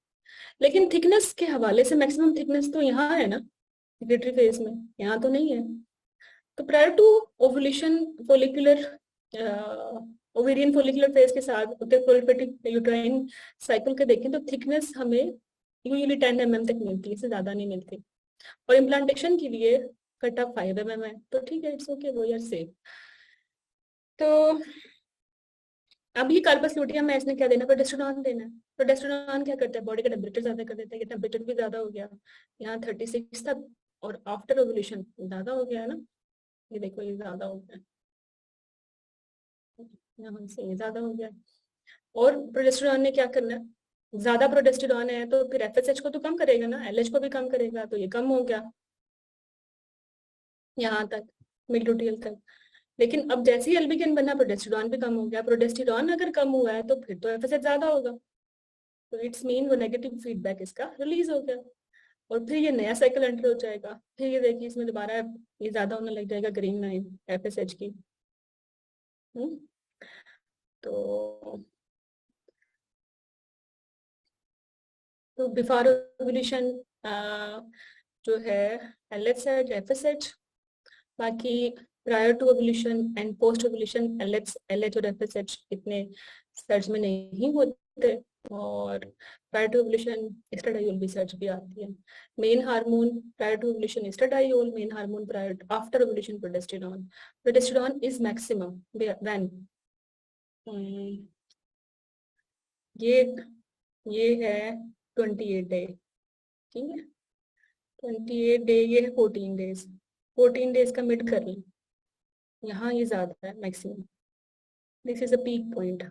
लेकिन थिकनेस के हवाले से मैक्सिमम थिकनेस तो यहाँ है ना सेक्रेटरी फेज में, यहाँ तो नहीं है। तो prior to ovulation follicular ovarian follicular phase के साथ प्रोलिफरेटिव यूट्राइन साइकिल के देखें तो थिकनेस हमें यूजुअली 10 mm तक मिलती है, इससे ज्यादा नहीं मिलती। और इम्प्लांटेशन के लिए कट ऑफ 5 mm है, तो ठीक है, इट्स ओके, वो यार सेफ। तो अब ये कार्पस लूटियम में इसने क्या देना, प्रोजेस्टेरॉन देना है। प्रोजेस्टेरॉन क्या करता है, बॉडी का टेम्परेचर ज्यादा कर देता है, टेम्परेचर भी ज्यादा हो गया, यहाँ 36 था, और आफ्टर ओवुलेशन ज्यादा हो गया है ना, ये देखो ये ज्यादा हो गया, यहाँ से ये ज्यादा हो गया। और प्रोजेस्टेरॉन ने क्या करना है, ज्यादा प्रोजेस्टेरॉन है तो फिर एफएसएच को तो कम करेगा ना, एलएच को भी कम करेगा, तो ये कम हो गया यहाँ तक, मिड लुटियल तक। लेकिन अब जैसे ही एल्बिकन बना, प्रोजेस्टेरॉन भी कम हो गया। प्रोजेस्टेरॉन अगर कम हुआ है तो फिर तो एफएसएच ज्यादा होगा, तो इट्स मीन वो नेगेटिव फीडबैक इसका रिलीज हो गया, और फिर ये नया साइकिल एंटर हो जाएगा। फिर ये देखिए इसमें दोबारा ये ज्यादा होने लग जाएगा, ग्रीन लाइन एफएसएच की। तो बिफोर ओवुलेशन जो है एलएचएच एफएसएच, बाकी prior to ovulation and post ovulation LH और एफएसएच इतने सर्च में नहीं होते, और प्रायर टू ओवुलेशन एस्ट्राडायोल भी सर्च भी आती है। Main hormone prior to ovulation oestradiol, main hormone prior after ovulation progesterone. Progesterone is maximum when ये ये है 28 डे, ठीक है। 28 डे, ये है 14 डेज। 14 डेज का मिड कर लें, यहाँ ये ज्यादा है maximum. This is a peak point,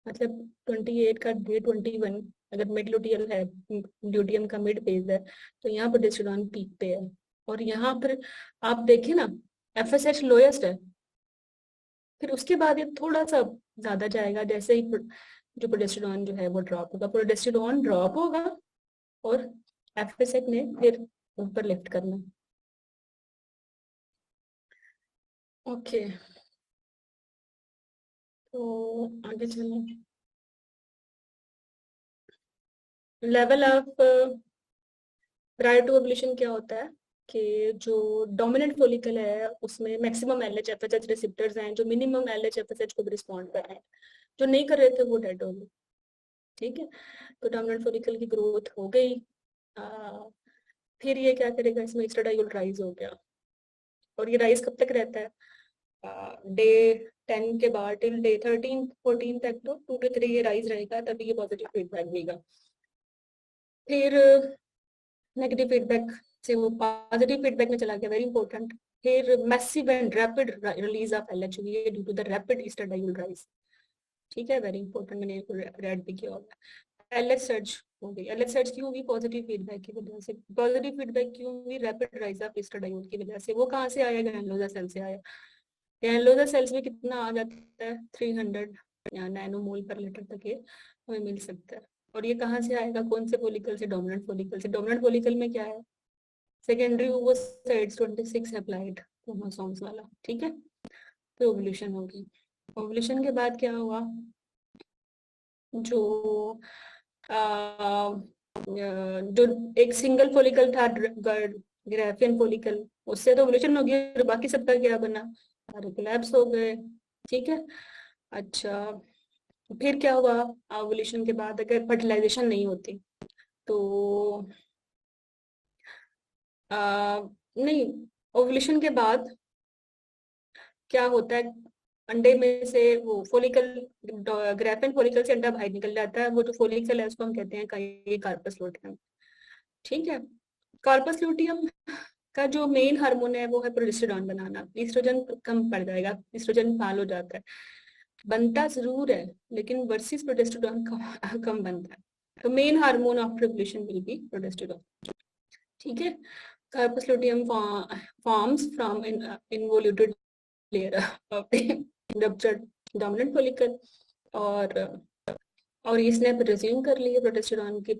मतलब 28 का डे 21 अगर मिड लुटियल है, ल्यूटियम का मिड फेज है, तो यहाँ पर प्रोजेस्टेरॉन पीक पे है। और यहाँ पर आप देखें ना, एफएसएच लोएस्ट है, फिर उसके बाद ये थोड़ा सा ज्यादा जाएगा जैसे ही जो प्रोजेस्टेरॉन जो है वो ड्रॉप होगा, प्रोजेस्टेरॉन ड्रॉप होगा और एफएसएच ने फिर ऊपर लिफ्ट करना। ओके, तो आगे चलें। Level of prior to ovulation क्या होता है कि जो डोमिनेंट फॉलिकल है उसमें मैक्सिमम एलएच एफएसएच रिसेप्टर्स हैं जो मिनिमम एलएच एफएसएच को भी रिस्पॉन्ड कर रहे हैं, जो नहीं कर रहे थे वो डेड हो गए, ठीक है। तो डोमिनेंट फॉलिकल की ग्रोथ हो गई, फिर ये क्या करेगा, इसमें एस्ट्राडायोल राइज हो गया, और ये राइज कब तक रहता है, डे 10 के बाद टिल डे 13-14 तक, तो 2 to 3 ये राइज रहेगा, तभी ये पॉजिटिव फीडबैक देगा। फिर नेगेटिव फीडबैक से वो पॉजिटिव फीडबैक में चला गया, वेरी इंपॉर्टेंट। फिर massive and rapid release of LH due to the rapid oestradiol rise, ठीक है, वेरी इंपॉर्टेंट, मैंने रेड भी किया होगा। एलएच सर्ज हो गई, एलएच सर्ज क्यों होगी, पॉजिटिव फीडबैक की वजह से। पॉजिटिव फीडबैक क्यों हुई, रैपिड राइज ऑफ एस्ट्राडायोल की वजह से। वो कहाँ से आया, ग्रैनुलोसा सेल से आया। ग्रैनुलोसा सेल्स में कितना आ जाता है, 300 या नैनोमोल पर लीटर तक ये हमें मिल सकता है। और ये कहाँ से आएगा, कौन से फॉलिकल से, डोमिनेंट फॉलिकल से। डोमिनेंट फॉलिकल में क्या है, सेकेंडरी ओवोसाइट्स 26 एप्लाइड क्रोमोसोम्स वाला, ठीक है। तो ओवुलेशन होगी। ओवुलेशन के बाद क्या हुआ, जो जो एक सिंगल फॉलिकल था ग्राफियन फॉलिकल, उससे तो ओवुलेशन हो गया, और बाकी सबका क्या बना, सारे कोलैप्स हो गए, ठीक है। अच्छा, फिर क्या हुआ, ओवुलेशन के बाद अगर फर्टिलाइजेशन नहीं होती तो नहीं, ओवुलेशन के बाद क्या होता है, अंडे में से वो फोलिकल, ग्रेफिन फोलिकल से अंडा बाहर निकल जाता है, वो जो फोलिकल है उसको हम कहते हैं कहीं कार्पस लूटियम, ठीक है। कार्पस लूटियम का जो मेन हार्मोन है वो है प्रोजेस्टेरॉन बनाना। ईस्ट्रोजन कम पड़ जाएगा, ईस्ट्रोजन फाल हो जाता है, बनता जरूर है लेकिन वर्सेस प्रोजेस्टेरॉन कम बनता है। तो main hormone after ovulation will be progesterone, ठीक है। Corpus luteum forms from involuted layer of ruptured dominant follicle, और इसने रिज्यूम कर लिया प्रोजेस्टेरॉन की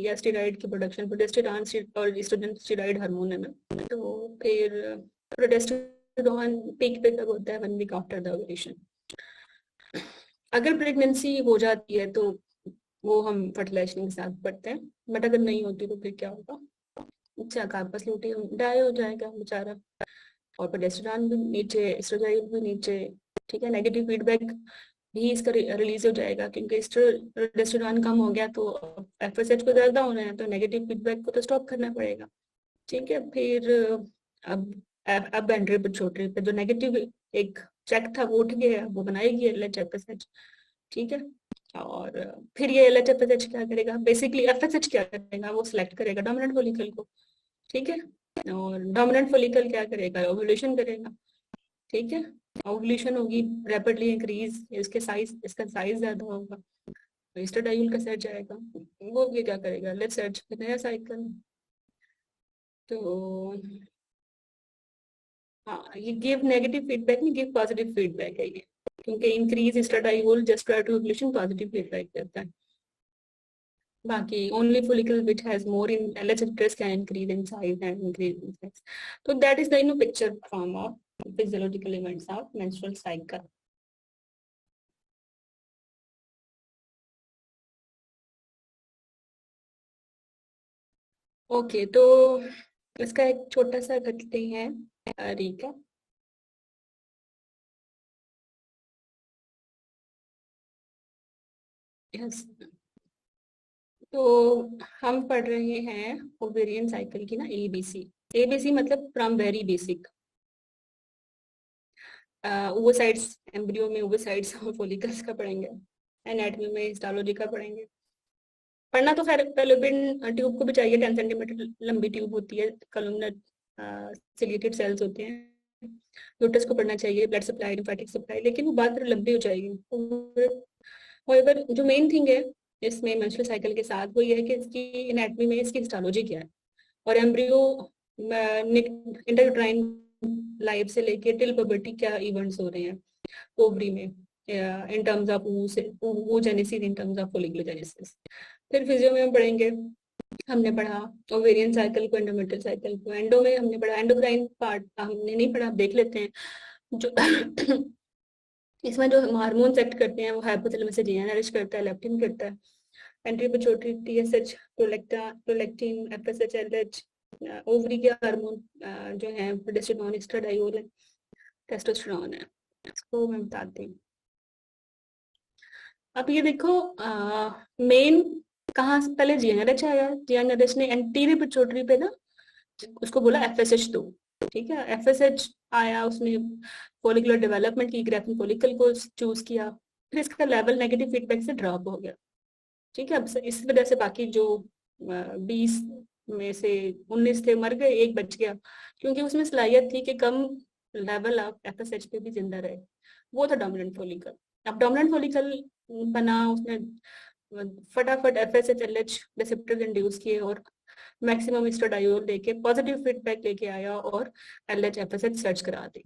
या स्टेरॉइड की प्रोडक्शन। प्रोजेस्टेरॉन और एस्ट्रोजन स्टेरॉइड हार्मोन है ना, तो फिर प्रोजेस्टेरॉन पीक पे कब होता है, 1 वीक आफ्टर द ओवुलेशन। अगर प्रेगनेंसी हो जाती है तो वो हम फर्टिलाइजेशन के साथ पढ़ते हैं, बट अगर नहीं होती तो फिर क्या होगा, अच्छा कार्पस लूटियम डाई हो जाएगा बेचारा, और प्रोजेस्टेरॉन भी नीचे, एस्ट्रोजाइल भी नीचे, ठीक है। नेगेटिव फीडबैक भी इसका रिलीज हो जाएगा, क्योंकि प्रोजेस्टेरॉन कम हो गया तो एफएसएच को ज्यादा होना है, तो नेगेटिव फीडबैक को तो स्टॉप करना पड़ेगा, ठीक है। फिर अब अब एंड्री पे छोटे पे जो नेगेटिव एक चेक था वो उठ गया, वो बनाएगी एलएच एफएसएच, ठीक है। और फिर ये एलएच एफएसएच क्या करेगा, बेसिकली एफएसएच क्या करेगा, वो सिलेक्ट करेगा डोमिनेंट फॉलिकल को, ठीक है। और डोमिनेंट फॉलिकल क्या करेगा, ओवुलेशन करेगा, ठीक है। ओवुलेशन होगी, रैपिडली इंक्रीज, इसके साइज, इसका साइज ज्यादा होगा, तो एस्ट्राडायोल का सेट जाएगा, वो ये क्या करेगा, लेट्स सर्च नया साइकिल। तो हाँ, ये गिव नेगेटिव फीडबैक नहीं, गिव पॉजिटिव फीडबैक है ये, क्योंकि increase oestradiol just prior to ovulation positive feedback देता है। बाकी only follicle which has more in LH receptors can increase in size and increase in sex. So that is the picture form of physiological events of menstrual cycle. Okay, तो इसका एक छोटा सा करते हैं रिकैप। यस, तो हम पढ़ रहे हैं ओवेरियन साइकिल की ना, एबीसी। एबीसी मतलब फ्रॉम वेरी बेसिक, ओवोसाइट्स, एम्ब्रियो में ओवोसाइट्स और फॉलिकल्स का पढ़ेंगे, एनाटॉमी में हिस्टोलॉजी का पढ़ेंगे। पढ़ना तो खैर फैलोपियन ट्यूब को भी चाहिए, 10 सेंटीमीटर लंबी ट्यूब होती है, कॉलमनर सिलिएटेड सेल्स होते हैं। यूट्रस को पढ़ना चाहिए, ब्लड सप्लाई, लिम्फेटिक सप्लाई, लेकिन वो बात लंबी हो जाएगी। और जो मेन थिंग है इसमें मेंस्ट्रुअल साइकिल के साथ, वो ये है कि इसकी एनाटॉमी में इसकी हिस्टोलॉजी क्या है, और एम्ब्रियो इंटरयूट्राइन लाइफ से लेके टिल पुबर्टी क्या इवेंट्स हो रहे हैं ओवरी में, in terms of oogenesis, in terms of folliculogenesis। फिर फिजियो में हम पढ़ेंगे, हमने पढ़ा ओवेरियन साइकिल को, एंडोमेट्रियल साइकिल को। एंडो में हमने पढ़ा, एंडोक्राइन पार्ट हमने नहीं पढ़ा, देख लेते हैं। जो इसमें जो हार्मोन्स एक्ट करते हैं वो हाइपोथैलेमस से जीएनआरएच करता है, लेप्टिन करता है, entry pituitary, TSH, prolactin, FSH, LH, ovary के हार्मोन जो है प्रोजेस्टेरोन, एस्ट्राडायोल है, टेस्टोस्टेरोन है, इसको मैं बताती हूँ। अब ये देखो, मेन कहाँ से पहले जीएनआरएच आया, जीएनआरएच ने एंटीरियर पिट्यूटरी पे ना उसको बोला एफएसएच दो, ठीक है। एफएसएच आया, उसने फॉलिकुलर डेवलपमेंट की, ग्रेफिन फॉलिकल को चूज किया, फिर इसका लेवल नेगेटिव फीडबैक से ड्रॉप हो गया, ठीक है। अब इस वजह से बाकी जो 20 में से 19 थे मर गए, एक बच गया, क्योंकि उसमें सलाहियत थी कि कम लेवल ऑफ एफएसएच पे भी जिंदा रहे, वो था डोमिनेंट फॉलिकल। अब डोमिनेंट फॉलिकल बना, उसने फटाफट एफएसएच एलएच रिसेप्टर्स इंड्यूस किए और मैक्सिमम एस्ट्राडायोल लेके पॉजिटिव फीडबैक लेके आया और एलएच एफएसएच सर्च करा दी,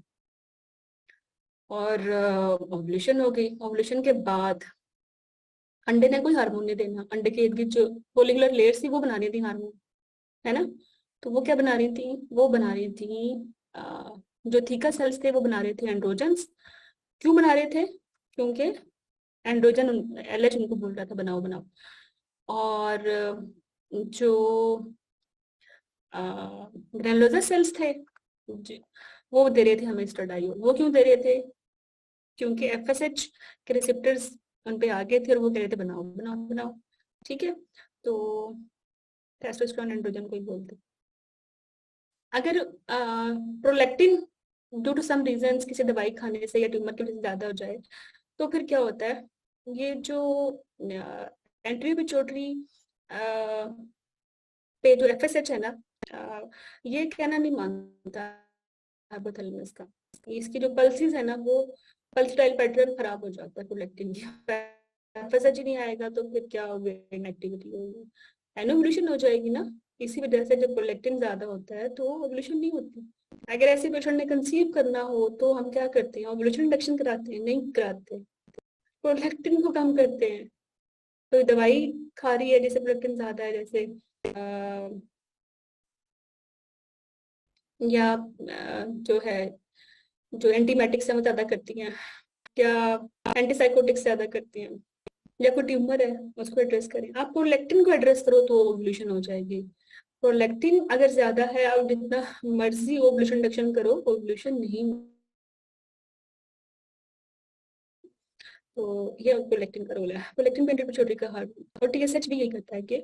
और ओवुलेशन हो गई। ओवुलेशन के बाद अंडे ने कोई हार्मोन नहीं देना, अंडे के इर्द गिर्द जो फोलिकुलर लेयर्स थी वो बना रही थी हार्मोन, है ना। तो वो क्या बना रही थी, वो बना रही थी जो थीका सेल्स थे वो बना रहे थे एंड्रोजन्स। क्यों बना रहे थे, क्योंकि एंड्रोजन एलएच उनको बोल रहा था बनाओ बनाओ। और जो ग्रेनुलोसा सेल्स थे वो दे रहे थे हमें एस्ट्राडायोल। वो क्यों दे रहे थे, क्योंकि एफएसएच के रिसेप्टर्स उन पे आ गए थे और वो कह रहे थे बनाओ बनाओ बनाओ, ठीक है। तो टेस्टोस्टेरोन एंड्रोजन को ही बोलते। अगर prolactin due to some reasons किसी दवाई खाने से या ट्यूमर की वजह से ज्यादा हो जाए, तो फिर क्या होता है, ये जो एंट्री पिट्यूटरी पे जो एफएसएच है ना, ये कहना नहीं मानता हाइपोथैलेमस का। इसकी जो पल्सेस है ना, वो पल्सटाइल पैटर्न खराब हो जाता है प्रोलैक्टिन की। एफएसएच ही नहीं आएगा तो फिर क्या होगा, इनएक्टिविटी होगी, एनोवुलेशन हो जाएगी ना। इसी वजह से जब प्रोलैक्टिन ज्यादा होता है तो ओवुलेशन नहीं होती। अगर ऐसे पेशेंट ने कंसीव करना हो तो हम क्या करते हैं, ओवुलेशन इंडक्शन कराते हैं? नहीं कराते, प्रोलैक्टिन को कम करते हैं। तो दवाई खा रही है जैसे प्रोलैक्टिन ज्यादा है, जैसे या जो है, जो एंटीमेटिक्स है वो ज्यादा करती हैं, या एंटीसाइकोटिक्स ज्यादा करती हैं, या कोई ट्यूमर है उसको एड्रेस करें। आप प्रोलैक्टिन को एड्रेस करो तो ओवुलेशन हो जाएगी। प्रोलैक्टिन अगर ज्यादा है, आप जितना मर्जी ओवुलेशन इंडक्शन करो, ओवुलेशन नहीं। तो ये प्रोलैक्टिन का रोल है। प्रोलैक्टिन पेंटेड पिट्यूटरी का हार्मोन, और टीएसएच भी यही करता है कि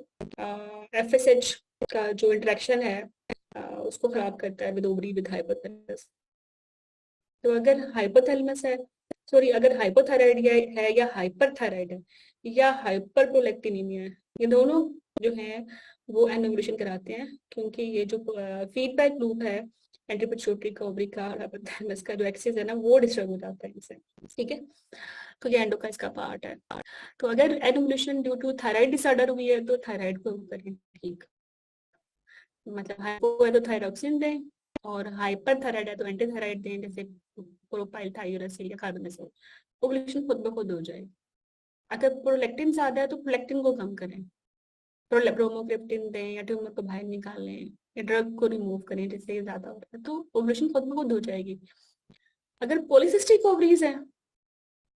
एफएसएच का जो इंटरेक्शन है उसको खराब करता है विद ओवरी विद हाइपोथैलेमस। तो अगर हाइपोथैलेमस है, सॉरी, अगर हाइपोथायराइड है या हाइपरथायराइड है या हाइपर प्रोलैक्टिनीमिया है, ये दोनों जो है वो एनोवुलेशन कराते हैं, क्योंकि ये जो फीडबैक लूप है एंटी पिट्यूटरी का, ओवरी का, हाइपोथैलेमस का जो एक्सिस है ना, वो डिस्टर्ब हो जाता है इनसे, ठीक है। तो ये एंडो का इसका पार्ट है। तो अगर एनोवुलेशन ड्यू टू थायराइड डिसऑर्डर हुई है तो थायराइड को करें ठीक, मतलब हाइपो है तो थायरोक्सिन दें, और हाइपर थायराइड है तो एंटी थायराइड दें, जैसे प्रोपाइल थायोरेसिल या कार्बोनेसिल। ओवुलेशन खुद ब खुद हो जाए। अगर प्रोलैक्टिन ज्यादा है तो प्रोलैक्टिन को कम करें, ब्रोमोक्रिप्टिन दें, या ट्यूमर को बाहर निकालें, या ड्रग को रिमूव करें जैसे ये ज्यादा हो रहा है, तो ओवुलेशन खुद ब खुद हो जाएगी। अगर पॉलिसिस्टिक ओवरीज है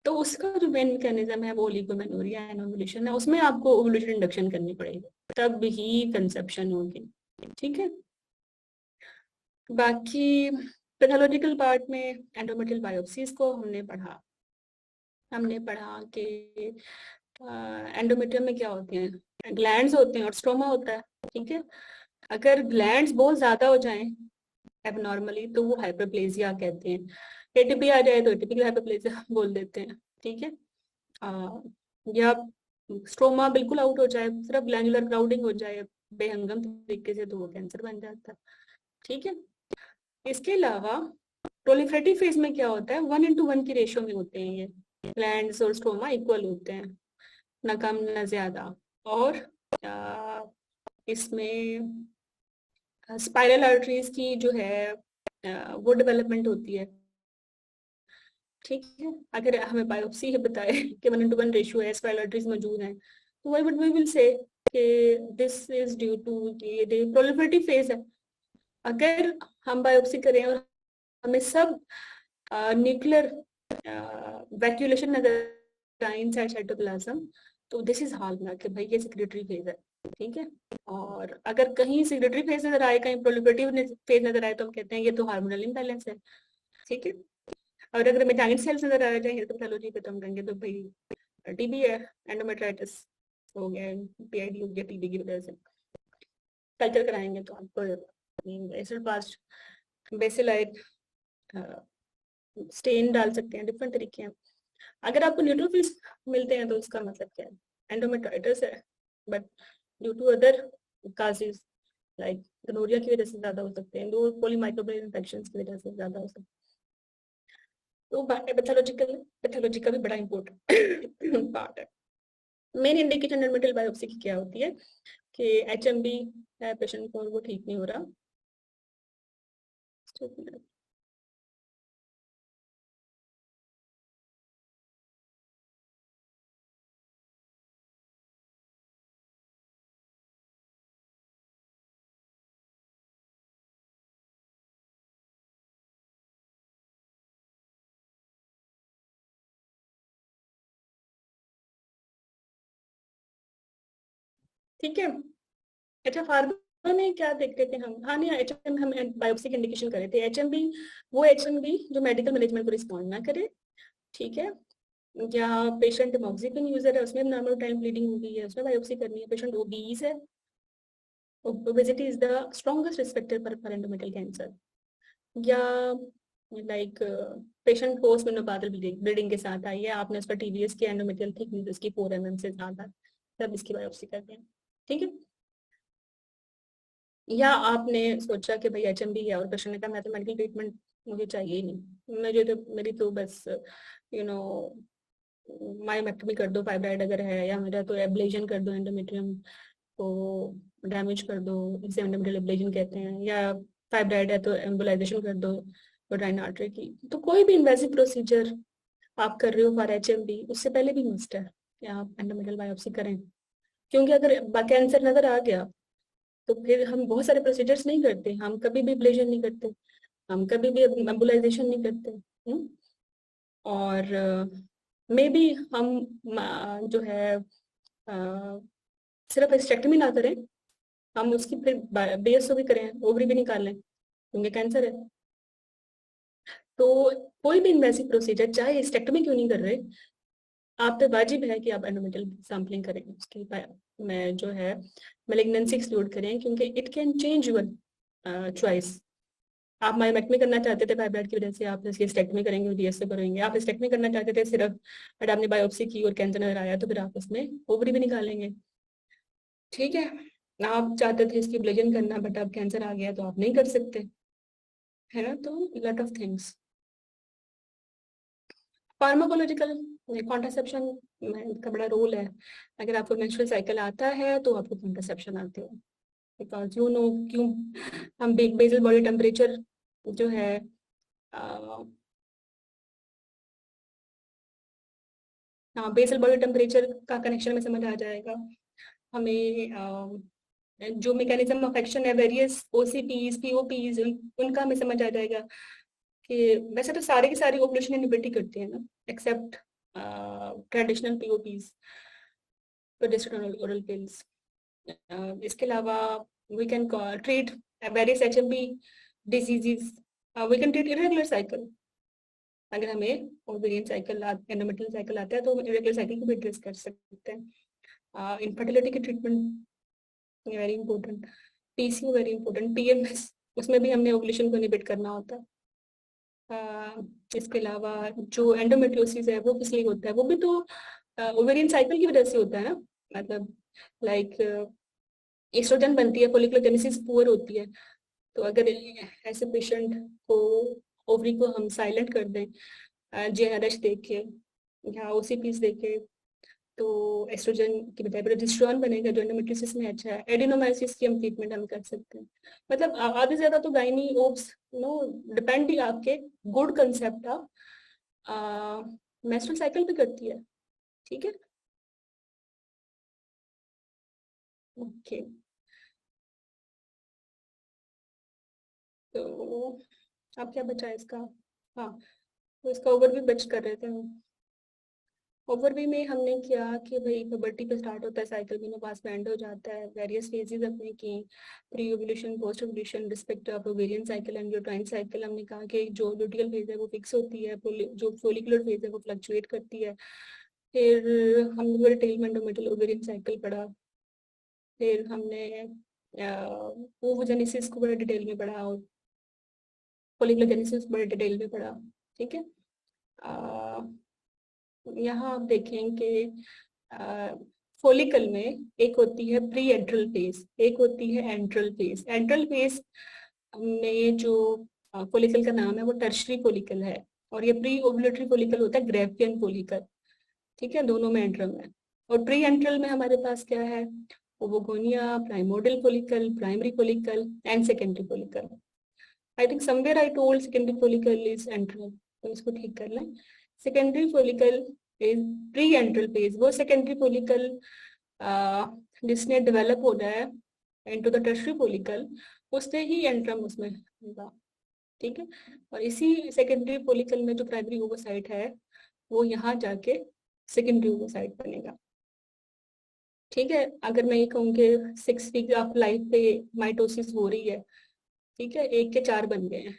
तो उसका जो मेन मैकेनिज्म है वो ओलिगोमेनोरिया एनोवुलेशन है, उसमें आपको ओवुलेशन इंडक्शन करनी पड़ेगी, तब ही कंसेप्शन होगी, ठीक है। बाकी पैथोलॉजिकल पार्ट में एंडोमेट्रियल बायोप्सीज को हमने पढ़ा कि एंडोमेट्रियम में क्या होते हैं, ग्लैंड्स होते हैं और स्ट्रोमा होता है। ठीक है, अगर ग्लैंड्स बहुत ज्यादा हो जाएं एबनॉर्मली तो वो हाइपरप्लेजिया कहते हैं। एटीपी आ जाए तो एटीपिकल हाइपरप्लेजिया बोल देते हैं। ठीक है, या स्ट्रोमा बिल्कुल आउट हो जाए, सिर्फ ग्लैंडुलर क्राउडिंग हो जाए बेहंगम तरीके से, तो वो कैंसर बन जाता है। ठीक है, इसके अलावा प्रोलिफरेटिव फेज में क्या होता है, 1:1 की रेशियो में होते हैं ये, ग्लैंड्स और स्ट्रोमा इक्वल होते हैं, ना कम ना ज्यादा। और इसमें स्पाइरल आर्टरीज की जो है वो डेवलपमेंट होती है। ठीक है, अगर हमें बायोप्सी है बताए कि 1:1 रेशियो है, स्पाइरल आर्टरीज मौजूद हैं, तो why would we will say कि दिस इज ड्यू टू ये प्रोलिफरेटिव फेज है। अगर हम बायोप्सी करें और हमें सब न्यूक्लियर वैक्यूलेशन नजर आए इनसाइड साइटोप्लाज्म, तो दिस इज हॉलमार्क कि भाई ये सेक्रेटरी फेज है। ठीक है, और अगर कहीं सेक्रेटरी फेज नजर आए, कहीं प्रोलिफरेटिव फेज नजर आए, तो हम कहते हैं ये तो हार्मोनल इम्बैलेंस है। ठीक है, और अगर मेटानिक सेल्स नजर आ जाए हिस्टोपैथोलॉजी पे, तो हम कहेंगे तो भाई टीबी है, एंडोमेट्राइटिस हो गया, पीआईडी हो गया टीबी की वजह से। कल्चर कराएंगे तो आपको एसिड पास्ट बेसिलाइट स्टेन डाल सकते हैं, डिफरेंट तरीके हैं। अगर आपको न्यूट्रोफिल्स मिलते हैं तो उसका मतलब क्या है, एंडोमेट्राइटिस है, but due to other causes like gonorrhoea की वजह से ज्यादा हो सकते हैं, दो पॉलीमाइक्रोबियल इन्फेक्शन की वजह से ज्यादा हो सकते हैं। तो पैथोलॉजी का भी बड़ा इंपॉर्टेंट पार्ट है। मेन इंडिकेशन एंडोमेट्रियल बायोप्सी की क्या होती है कि एचएमबी है पेशेंट को और वो ठीक नहीं हो रहा। ठीक है, अच्छा फार्मा में क्या देखते थे हम, हाँ नहीं एचएम हम बायोप्सी की इंडिकेशन करे थे। एचएमबी वो एचएमबी जो मेडिकल मैनेजमेंट को रिस्पॉन्ड ना करे। ठीक है, या पेशेंट मॉक्सिफिन यूजर है, उसमें नॉर्मल टाइम ब्लीडिंग हुई है, उसमें बायोप्सी करनी है। पेशेंट ओबीज है, obesity is the strongest risk factor for endometrial cancer. या लाइक पेशेंट पोस्ट मेनोपाजल ब्लीडिंग के साथ आई है, आपने उसका टीबीएस की एंडोमेट्रियल थिकनेस उसकी 4 mm से ज्यादा, तब इसकी बायोप्सी करते हैं। ठीक है, या आपने सोचा कि भाई एचएमबी है और पेशेंट ने कहा मैं तो मेडिकल ट्रीटमेंट मुझे चाहिए ही नहीं, मुझे तो मेरी तो बस यू नो मायोमेक्टमी कर दो फाइब्राइड अगर है, या मेरा तो एब्लेशन कर दो एंडोमेट्रियम को डैमेज कर दो, इसे एंडोमेट्रियल एब्लेशन कहते हैं, या फाइब्राइड है तो एम्बोलाइजेशन कर दो यूट्राइन आर्टरी की। तो कोई भी इन्वेसिव प्रोसीजर आप कर रहे हो फॉर एचएमबी, उससे पहले भी मस्ट है कि आप एंडोमेट्रियल बायोप्सी करें। क्योंकि अगर कैंसर नजर आ गया तो फिर हम बहुत सारे प्रोसीजर्स नहीं करते, हम कभी भी एब्लेशन नहीं करते, हम कभी भी एम्बुलाइजेशन नहीं करते। और मे बी हम जो है सिर्फ हिस्टेक्टमी ना करें, हम उसकी फिर बीएसओ भी करें, ओवरी भी निकाल लें क्योंकि कैंसर है। तो कोई भी इन्वेसिव प्रोसीजर चाहे हिस्टेक्टमी क्यों नहीं कर रहे, आप पे वाजिब है कि आप एंडोमेट्रियल सैंपलिंग करें, उसकी में जो है मेलिग्नेंसी एक्सक्लूड करें, क्योंकि it can change your choice. आप मायोमेक्टमी करना चाहते थे फाइब्राइड की वजह से, आप हिस्टेक्टमी करेंगे और बीएसए करेंगे। आप हिस्टेक्टमी करना चाहते थे सिर्फ, बट आपने बायोप्सी की और कैंसर नजर आया, तो फिर आप उसमें ओवरी भी निकालेंगे। ठीक है, आप चाहते थे इसकी ब्लेजन करना, बट अब कैंसर आ गया तो आप नहीं कर सकते, है ना। तो lot of things. Pharmacological contraception का बड़ा रोल है। अगर आपको मेंस्ट्रुअल साइकिल आता है तो आपको कॉन्ट्रासेप्शन आते हो, बिकॉज यू नो क्यों हम बेसल बॉडी टेम्परेचर जो है हाँ बेसल बॉडी टेम्परेचर का कनेक्शन में समझ आ जाएगा हमें। जो मैकेनिज्म ऑफ एक्शन है वेरियस ओसीपीज पीओपीज उनका हमें समझ आ जाएगा कि वैसे तो सारे की सारी ओवुलेशन इनहिबिट करते हैं ना, except traditional POPs, progesterone oral pills. इसके अलावा we can treat various HMB diseases, we can treat irregular cycle. अगर हमें ओवेरियन साइकिल एंडोमेट्रियल साइकिल आता है तो हम इरेगुलर साइकिल को भी एड्रेस कर सकते हैं। इनफर्टिलिटी की treatment very important, PCO very important, PMS उसमें भी हमने ओवुलेशन को इनहिबिट करना होता है। इसके अलावा जो एंडोमेट्रियोसिस है वो किस लिए होता है, वो भी तो ओवेरियन साइकिल की वजह से होता है ना। मतलब लाइक एस्ट्रोजन बनती है, फॉलिकुलर जेनेसिस पुअर होती है, तो अगर ऐसे पेशेंट को ओवरी को हम साइलेंट कर दें जीएनआरएच देके या ओसीपीस देके, तो एस्ट्रोजन की बजाय प्रोजेस्टेरोन बनेगा जो एंडोमेट्रियोसिस में अच्छा है। एडिनोमायोसिस की हम ट्रीटमेंट हम कर सकते हैं। मतलब आधे ज्यादा तो गायनी ओब्स नो डिपेंड आपके good concept of menstrual cycle भी करती है। ठीक है, ओके। तो अब क्या बचा है इसका, हाँ, तो इसका ओवरव्यू बच कर रहे थे हम। ओवरव्यू में हमने किया कि भाई प्यूबर्टी पे स्टार्ट होता है साइकिल, मेनोपॉज में एंड हो जाता है, वेरियस फेजेस अपने की, pre ovulation, post ovulation, respect of ovarian cycle and uterine cycle. हमने कहा कि जो लुटियल फेज है वो फिक्स होती है, जो फोलिकुलर फेज है वो फ्लक्चुएट करती है। फिर हमने डिटेल में एंडोमेट्रियल ओवेरियन साइकिल पढ़ा। फिर हमने ओवोजेनेसिस को बड़े डिटेल में पढ़ा और फोलिकुलर जेनेसिस बड़े डिटेल में पढ़ा। ठीक है, यहाँ आप देखें कि फोलिकल में एक होती है प्री एंट्रल फेज, एक होती है एंट्रल फेज। एंट्रल फेज में जो फोलिकल का नाम है वो टर्शरी फोलिकल है, और ये प्री ओवुलेटरी फोलिकल होता है ग्रेवियन फोलिकल। ठीक है, दोनों में एंट्रल है। और प्री एंट्रल में हमारे पास क्या है, oogonia, primordial follicle, primary follicle and secondary follicle. I think somewhere I told secondary follicle is antral, तो इसको ठीक कर लें। Secondary follicle is pre antral phase, वो सेकेंडरी फोलिकल जिसने डेवलप होना है इनटू द टर्शरी फोलिकल, उससे ही एंट्रम उसमें होगा। ठीक है, और इसी सेकेंडरी फोलिकल में जो प्राइमरी ओवोसाइट है वो यहाँ जाके सेकेंडरी ओवोसाइट बनेगा। ठीक है, अगर मैं ये कहूँ कि 6 वीक ऑफ लाइफ पे माइटोसिस हो रही है, ठीक है, 1 के 4 बन गए हैं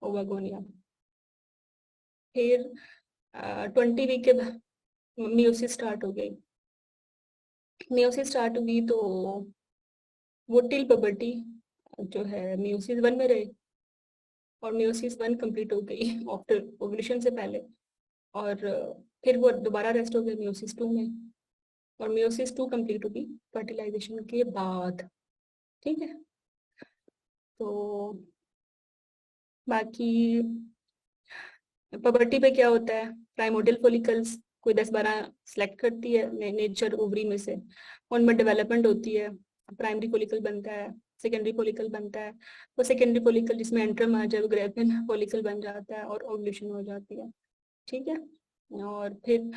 ओवागोनिया। फिर 20 वीक के मियोसिस स्टार्ट हो गई। मियोसिस स्टार्ट हुई तो वो टिल पबर्टी जो है मियोसिस 1 में रहे, और मियोसिस 1 कंप्लीट हो गई आफ्टर ओवुलेशन से पहले, और फिर वो दोबारा रेस्ट हो गए मियोसिस 2 में, और मियोसिस 2 कंप्लीट होगी फर्टिलाइजेशन के बाद। ठीक है, तो बाकी पबर्टी पे क्या होता है, प्राइमोडियल फॉलिकल्स कोई 10-12 सेलेक्ट करती है नेचर ओवरी में से, उनमें डेवलपमेंट होती है, प्राइमरी फॉलिकल बनता है, सेकेंडरी फॉलिकल बनता है। वो सेकेंडरी फॉलिकल जिसमें एंट्रम आ जाए वो ग्रेवियन फॉलिकल बन जाता है और ओवुलेशन हो जाती है। ठीक है, और फिर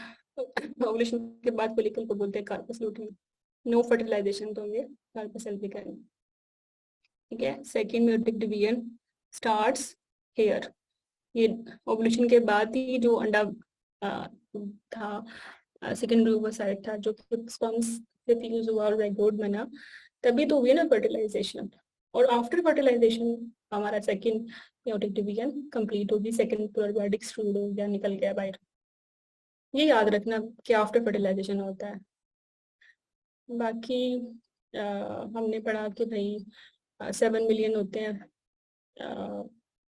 ओवुलेशन के बाद फॉलिकल को बोलते हैं कार्पस लूटियम। नो फर्टिलाइजेशन तो ये कार्पस अल्बिकम। ठीक है, second meiotic division starts here. ये ओवुलेशन के बाद ही जो अंडा था, सेकेंडरी ओवोसाइट था जो स्पर्म्स से फ्यूज हुआ और ज़ाइगोट बना, तभी तो हुई ना फर्टिलाइजेशन। और आफ्टर फर्टिलाइजेशन हमारा सेकेंड म्यूटिक डिवीजन कंप्लीट होगी, सेकेंड प्रोबैडिक एक्सट्रूड हो गया, निकल गया बाहर। ये याद रखना कि आफ्टर फर्टिलाइजेशन होता है। बाकी हमने पढ़ा कि भाई 7 मिलियन होते हैं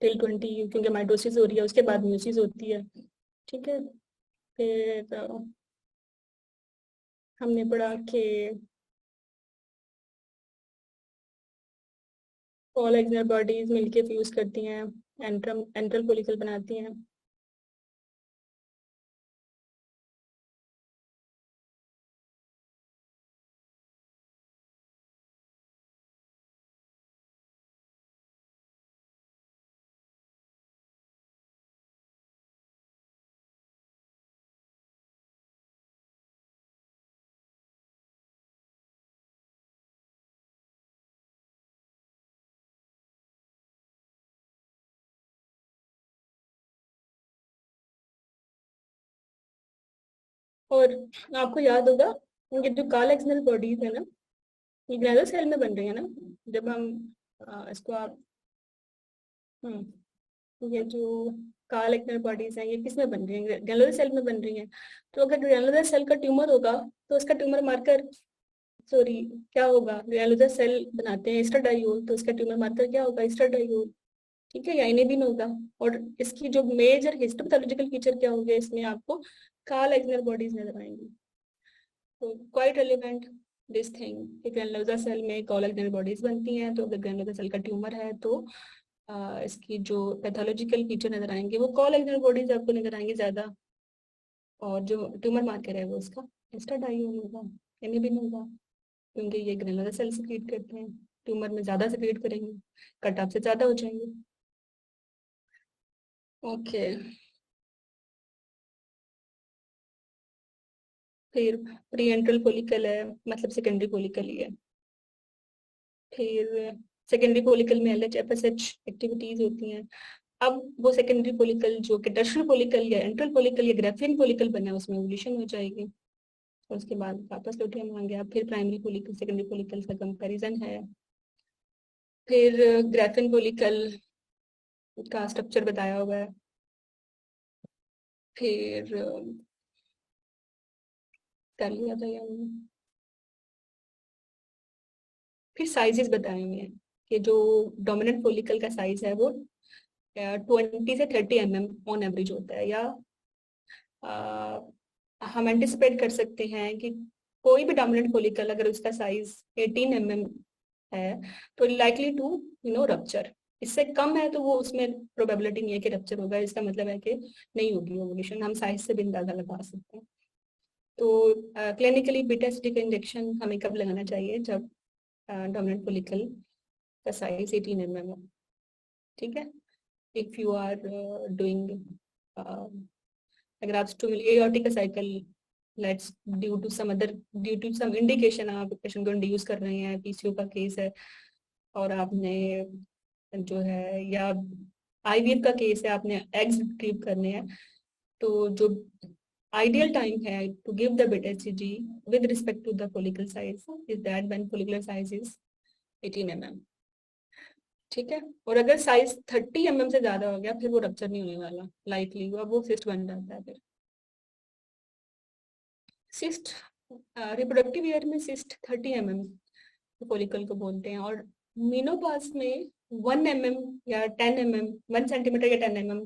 टिल 20, क्योंकि माइटोसिस हो रही है उसके बाद म्यूसिस होती है। ठीक है, फिर हमने पढ़ा कि ऑल एक्सनल बॉडीज मिलके फ्यूज करती हैं, एंट्रम एंट्रल फॉलिकल बनाती हैं। और आपको याद होगा ये जो काल एक्सनल बॉडीज है ना, ये ग्रेनल सेल में बन रही है ना। जब हम इसको आप ये जो काल एक्टिन बॉडीज हैं, ये किस में बन रही हैं? ग्रैनुलर सेल में बन रही हैं। तो अगर ग्रैनुलर सेल का ट्यूमर होगा तो उसका ट्यूमर मार्कर, सॉरी, क्या होगा? ग्रैनुलर सेल बनाते हैं एस्ट्राडायोल, तो उसका ट्यूमर मार्कर क्या होगा? एस्ट्राडायोल। ठीक है, या इनेबिन होगा। और इसकी जो मेजर हिस्टोपैथोलॉजिकल फीचर क्या होंगे, इसमें आपको काल एक्टिन बॉडीज नजर आएंगी। तो क्वाइट रेलिवेंट दिस थिंग कि ग्रैनुलोसा सेल में कॉलेजनल बॉडीज बनती हैं। तो अगर ग्रैनुलोसा सेल का ट्यूमर है तो इसकी जो पैथोलॉजिकल फीचर नजर आएंगे वो कॉलेजनल बॉडीज आपको नजर आएंगी ज्यादा। और जो ट्यूमर मार्कर है वो इसका एस्ट्राडायोल होगा, इनेबिन होगा, क्योंकि ये ग्रैनुलोसा सेल सिक्रीट करते हैं, ट्यूमर में ज्यादा सिक्रीट करेंगे, कट ऑफ से ज्यादा हो जाएंगे। ओके, फिर प्री एंट्रल फोलिकल है, मतलब सेकेंडरी फोलिकल ही है। फिर सेकेंडरी फोलिकल में L H F S H activities होती हैं। अब वो सेकेंडरी फोलिकल जो कि टर्शियल फोलिकल या एंट्रल फोलिकल या ग्राफियन फोलिकल बना है उसमें ओव्यूलेशन हो जाएगी। और उसके बाद वापस लौटियम आ गया। फिर प्राइमरी फोलिकल सेकेंडरी फोलिकल का कंपैरिजन है। फिर ग्राफियन फोलिकल का स्ट्रक्चर बताया हुआ है। फिर कर लिया था यार मैंने। फिर साइजेस बताए हुए हैं कि जो डोमिनेंट फोलिकल का साइज है वो 20 से 30 mm ऑन एवरेज होता है। या हम एंटिसिपेट कर सकते हैं कि कोई भी डोमिनेंट फोलिकल अगर उसका साइज 18 mm है तो लाइकली टू रप्चर। इससे कम है तो वो उसमें प्रोबेबिलिटी नहीं है कि रप्चर होगा, इसका मतलब है कि नहीं होगी ओवुलेशन। हम साइज से भी अंदाजा लगा सकते हैं। तो क्लिनिकली बीटा एसिडिक इंजेक्शन हमें कब लगाना चाहिए? जब डोमिनेंट फोलिकल का साइज 18 mm है। ठीक है, इफ यू आर डूइंग, अगर आप aortic cycle let's due to some indication आप पेशेंट को इंड्यूस कर रहे हैं, पीसीओ का केस है और आपने जो है, या आईवीएफ का केस है, आपने एग्स रिट्रीव करने हैं, तो जो आइडियल टाइम है to give the beta hCG with respect to the follicle size is that when follicular size is 18 mm। ठीक है, और अगर साइज 30 mm से ज्यादा हो गया फिर वो रप्चर नहीं होने वाला, लाइकली वो सिस्ट बन जाता है। फिर सिस्ट, रिप्रोडक्टिव ईयर में सिस्ट 30 mm फोलिकल को बोलते हैं। और मीनोपॉज में 1 mm या 10 mm, 1 सेंटीमीटर या 10 mm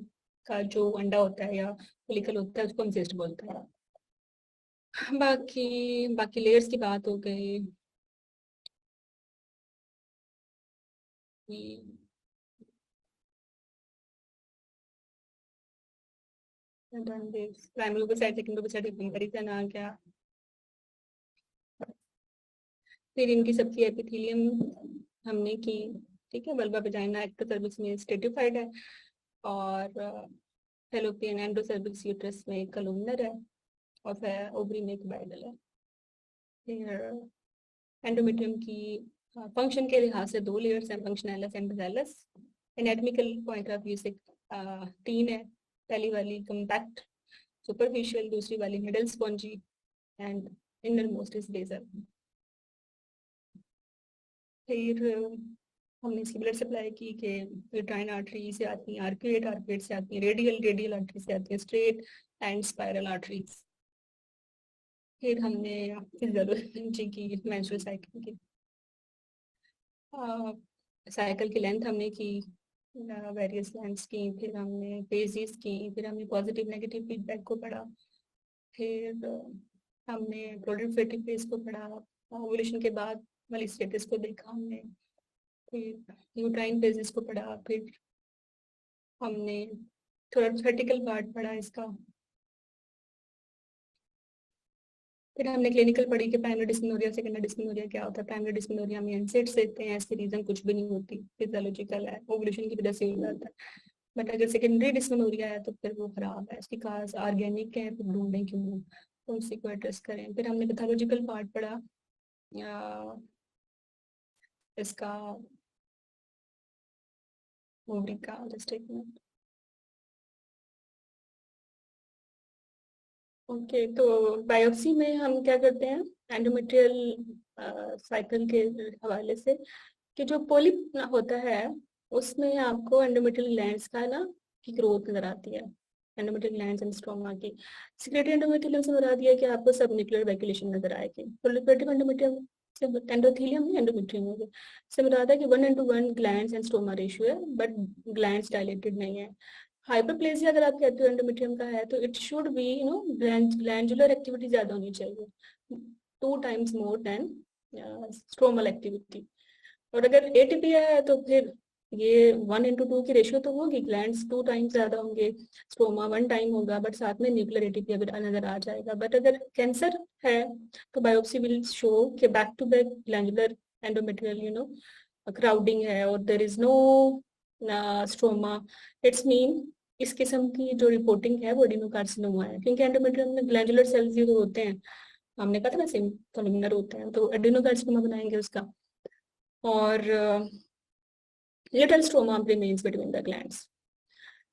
का जो अंडा होता है या फोलिकल होता है उसको हम सिस्ट बोलते हैं। बाकी बाकी लेयर्स की बात हो गई। Primary side secondary side comparison आ गया। फिर इनकी सबकी एपिथेलियम हमने की। ठीक है, वल्वा वेजाइना एक्टोसर्विक्स में स्ट्रेटिफाइड है और फैलोपियन एंडोसर्विक्स यूट्रस में कलुमनर है और फिर ओवरी में क्यूबाइडल है। फिर एंडोमेट्रियम की फंक्शन के लिहाज से दो लेयर्स हैं, functionalis and basalis. Anatomical point of view से तीन है। पहली वाली कंपैक्ट सुपरफिशियल, दूसरी वाली middle spongy and inner most is basal. फिर हमने इसकी ब्लड सप्लाई की कि यूट्राइन आर्टरी से आती है, आर्क्यूएट से आती है, रेडियल आर्टरी से आती है, स्ट्रेट एंड स्पाइरल आर्टरीज। फिर हमने फिजियोलॉजी की, मेंस्ट्रुअल साइकिल की, साइकिल की लेंथ हमने की, वेरियस लेंथ्स की, फिर हमने फेजेस की, फिर हमने पॉजिटिव नेगेटिव फीडबैक को पढ़ा, फिर हमने प्रोलिफरेटिव फेज को पढ़ा, ओवुलेशन के बाद वाली स्टेटस को देखा हमने, फिर यूट्राइन फेजेस को पढ़ा, फिर हमने थोड़ा थ्योरेटिकल पार्ट पढ़ा इसका, फिर हमने क्लिनिकल पढ़ी कि प्राइमरी डिस्मेनोरिया सेकेंडरी डिस्मेनोरिया क्या होता है। प्राइमरी डिस्मेनोरिया में एनसेट्स देते हैं, इसके रीजन कुछ भी नहीं होती, फिजियोलॉजिकल है, ओवुलेशन की वजह से हो जाता है। बट अगर सेकेंडरी डिस्मेनोरिया है तो फिर वो खराब है, इसकी काज ऑर्गेनिक है, फिर ढूंढें क्यों, तो उसी को एड्रेस करें। फिर हमने पैथोलॉजिकल पार्ट पढ़ा इसका, ओवरी का, जस्ट एक मिनट। ओके, तो बायोप्सी में हम क्या करते हैं एंडोमेट्रियल साइकिल के हवाले से, कि जो पोलिप होता है उसमें आपको एंडोमेट्रियल ग्लैंड्स का ना की ग्रोथ नजर आती है, एंडोमेट्रियल ग्लैंड्स एंड स्ट्रोमा की। सिक्रेटरी एंडोमेट्रियम से बता दिया कि आपको सब न्यूक्लियर वैक्यूलेशन नजर आएगी। प्रोलिफरेटिव एंडोमेट्रियम से एंडोथेलियम नहीं एंडोमेट्रियम हो गया, से बता था कि 1:1 ग्लैंड्स एंड स्ट्रोमा रेशियो है, बट ग्लैंड्स डायलेटेड नहीं है। हाइपरप्लेजिया अगर आप कहते हो एंडोमेट्रियम का है तो it should be glandular activity ज्यादा होनी चाहिए, 2 times more than stromal activity. और अगर एटीपी है तो फिर ये 1:2 की रेशियो तो होगी, ग्लैंड्स 2 times ज्यादा होंगे, स्ट्रोमा 1 time होगा, बट साथ में न्यूक्लियर एटीपी अगर नजर आ जाएगा। बट अगर कैंसर है तो बायोप्सी विल शो कि back to back glandular endometrial crowding है और there is no stroma, it's mean इस किस्म की जो रिपोर्टिंग है वो एडिनोकार्सिनोमा है, क्योंकि एंडोमेट्रियम में ग्लैंडुलर सेल्स जो होते हैं, हमने कहा था ना सेम कॉलमनर होते हैं, तो एडिनोकार्सिनोमा बनाएंगे उसका। और little stroma remains between the glands.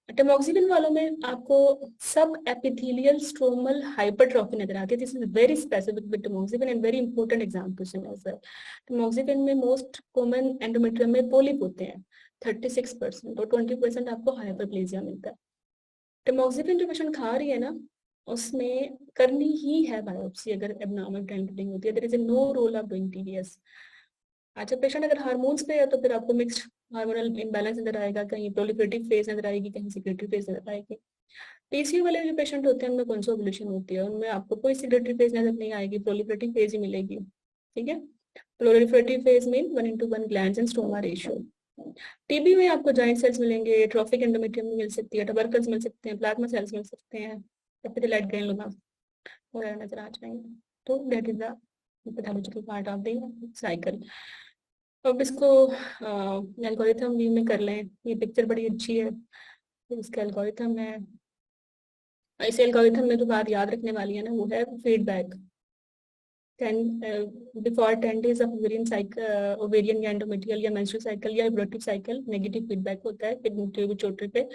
टेमोक्सिफेन वालों में आपको सब एपिथेलियल स्ट्रोमल हाइपरट्रॉफी नजर आती है। This is very specific with टेमोक्सिफेन and very important exam question है सर। टेमोक्सिफेन में मोस्ट कॉमन एंडोमेट्रियम में पोलिप होते हैं 36% और 20% आपको हाइपरप्लेजिया मिलता है। टेमोक्सिफेन जो पेशेंट खा रही है ना, उसमें करनी ही है बायोप्सी अगर एबनॉर्मल ट्रेंडिंग होती है। There is no role of doing TVS. अच्छा, पेशेंट अगर हार्मोन्स पे है तो फिर आपको मिक्स्ड हार्मोनल इम्बैलेंस नजर आएगा, कहीं प्रोलिफरेटिव फेज नजर आएगी, कहीं सिक्रेटरी फेज नजर आएगी। पीसीओ वाले जो पेशेंट होते हैं उनमें कौन सा ओवुलेशन होती है, उनमें आपको कोई सिक्रेटरी फेज नजर नहीं आएगी, प्रोलिफरेटिव फेज ही मिलेगी। ठीक है, प्रोलिफरेटिव फेज में 1:1 glands and stroma ratio. TB में आपको जॉइंट सेल्स मिलेंगे, ट्रॉफिक एंडोमेट्रियम मिल सकती है, टबरकल्स मिल सकते हैं, प्लाज्मा सेल्स मिल सकते हैं, एपिथेलाइट ग्रैनुलोमा वगैरह नजर आ जाएंगे। तो that is the pathological part of the cycle. अब इसको एल्गोरिथम व्यू में कर लें, ये पिक्चर बड़ी अच्छी है, इसका एल्गोरिथम है। इस एल्गोरिथम में जो बात याद रखने वाली है ना वो है feedback. 10 days of ovarian cycle, ovarian या एंडोमेट्रियल या मेंस्ट्रुअल साइकिल या रिप्रोडक्टिव साइकिल नेगेटिव फीडबैक होता है, फिर पिट्यूटरी पे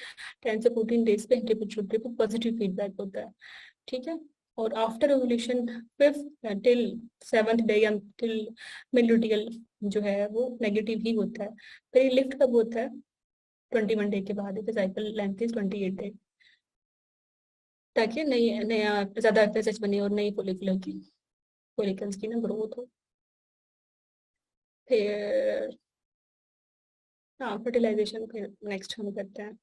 10 से 14 डेज पे पिट्यूटरी पे पॉजिटिव फीडबैक होता है। ठीक है, और after ovulation 5th till 7th day या टिल मिड जो है वो नेगेटिव ही होता है। फिर लिफ्ट कब होता है, 21 डे के बाद, साइकिल लेंथ इज 28 डे, ताकि नई नया ज्यादा एफएसएच बने और नई फोलिकल्स की ना ग्रोथ हो। फिर हाँ, फर्टिलाइजेशन फिर नेक्स्ट हम करते हैं।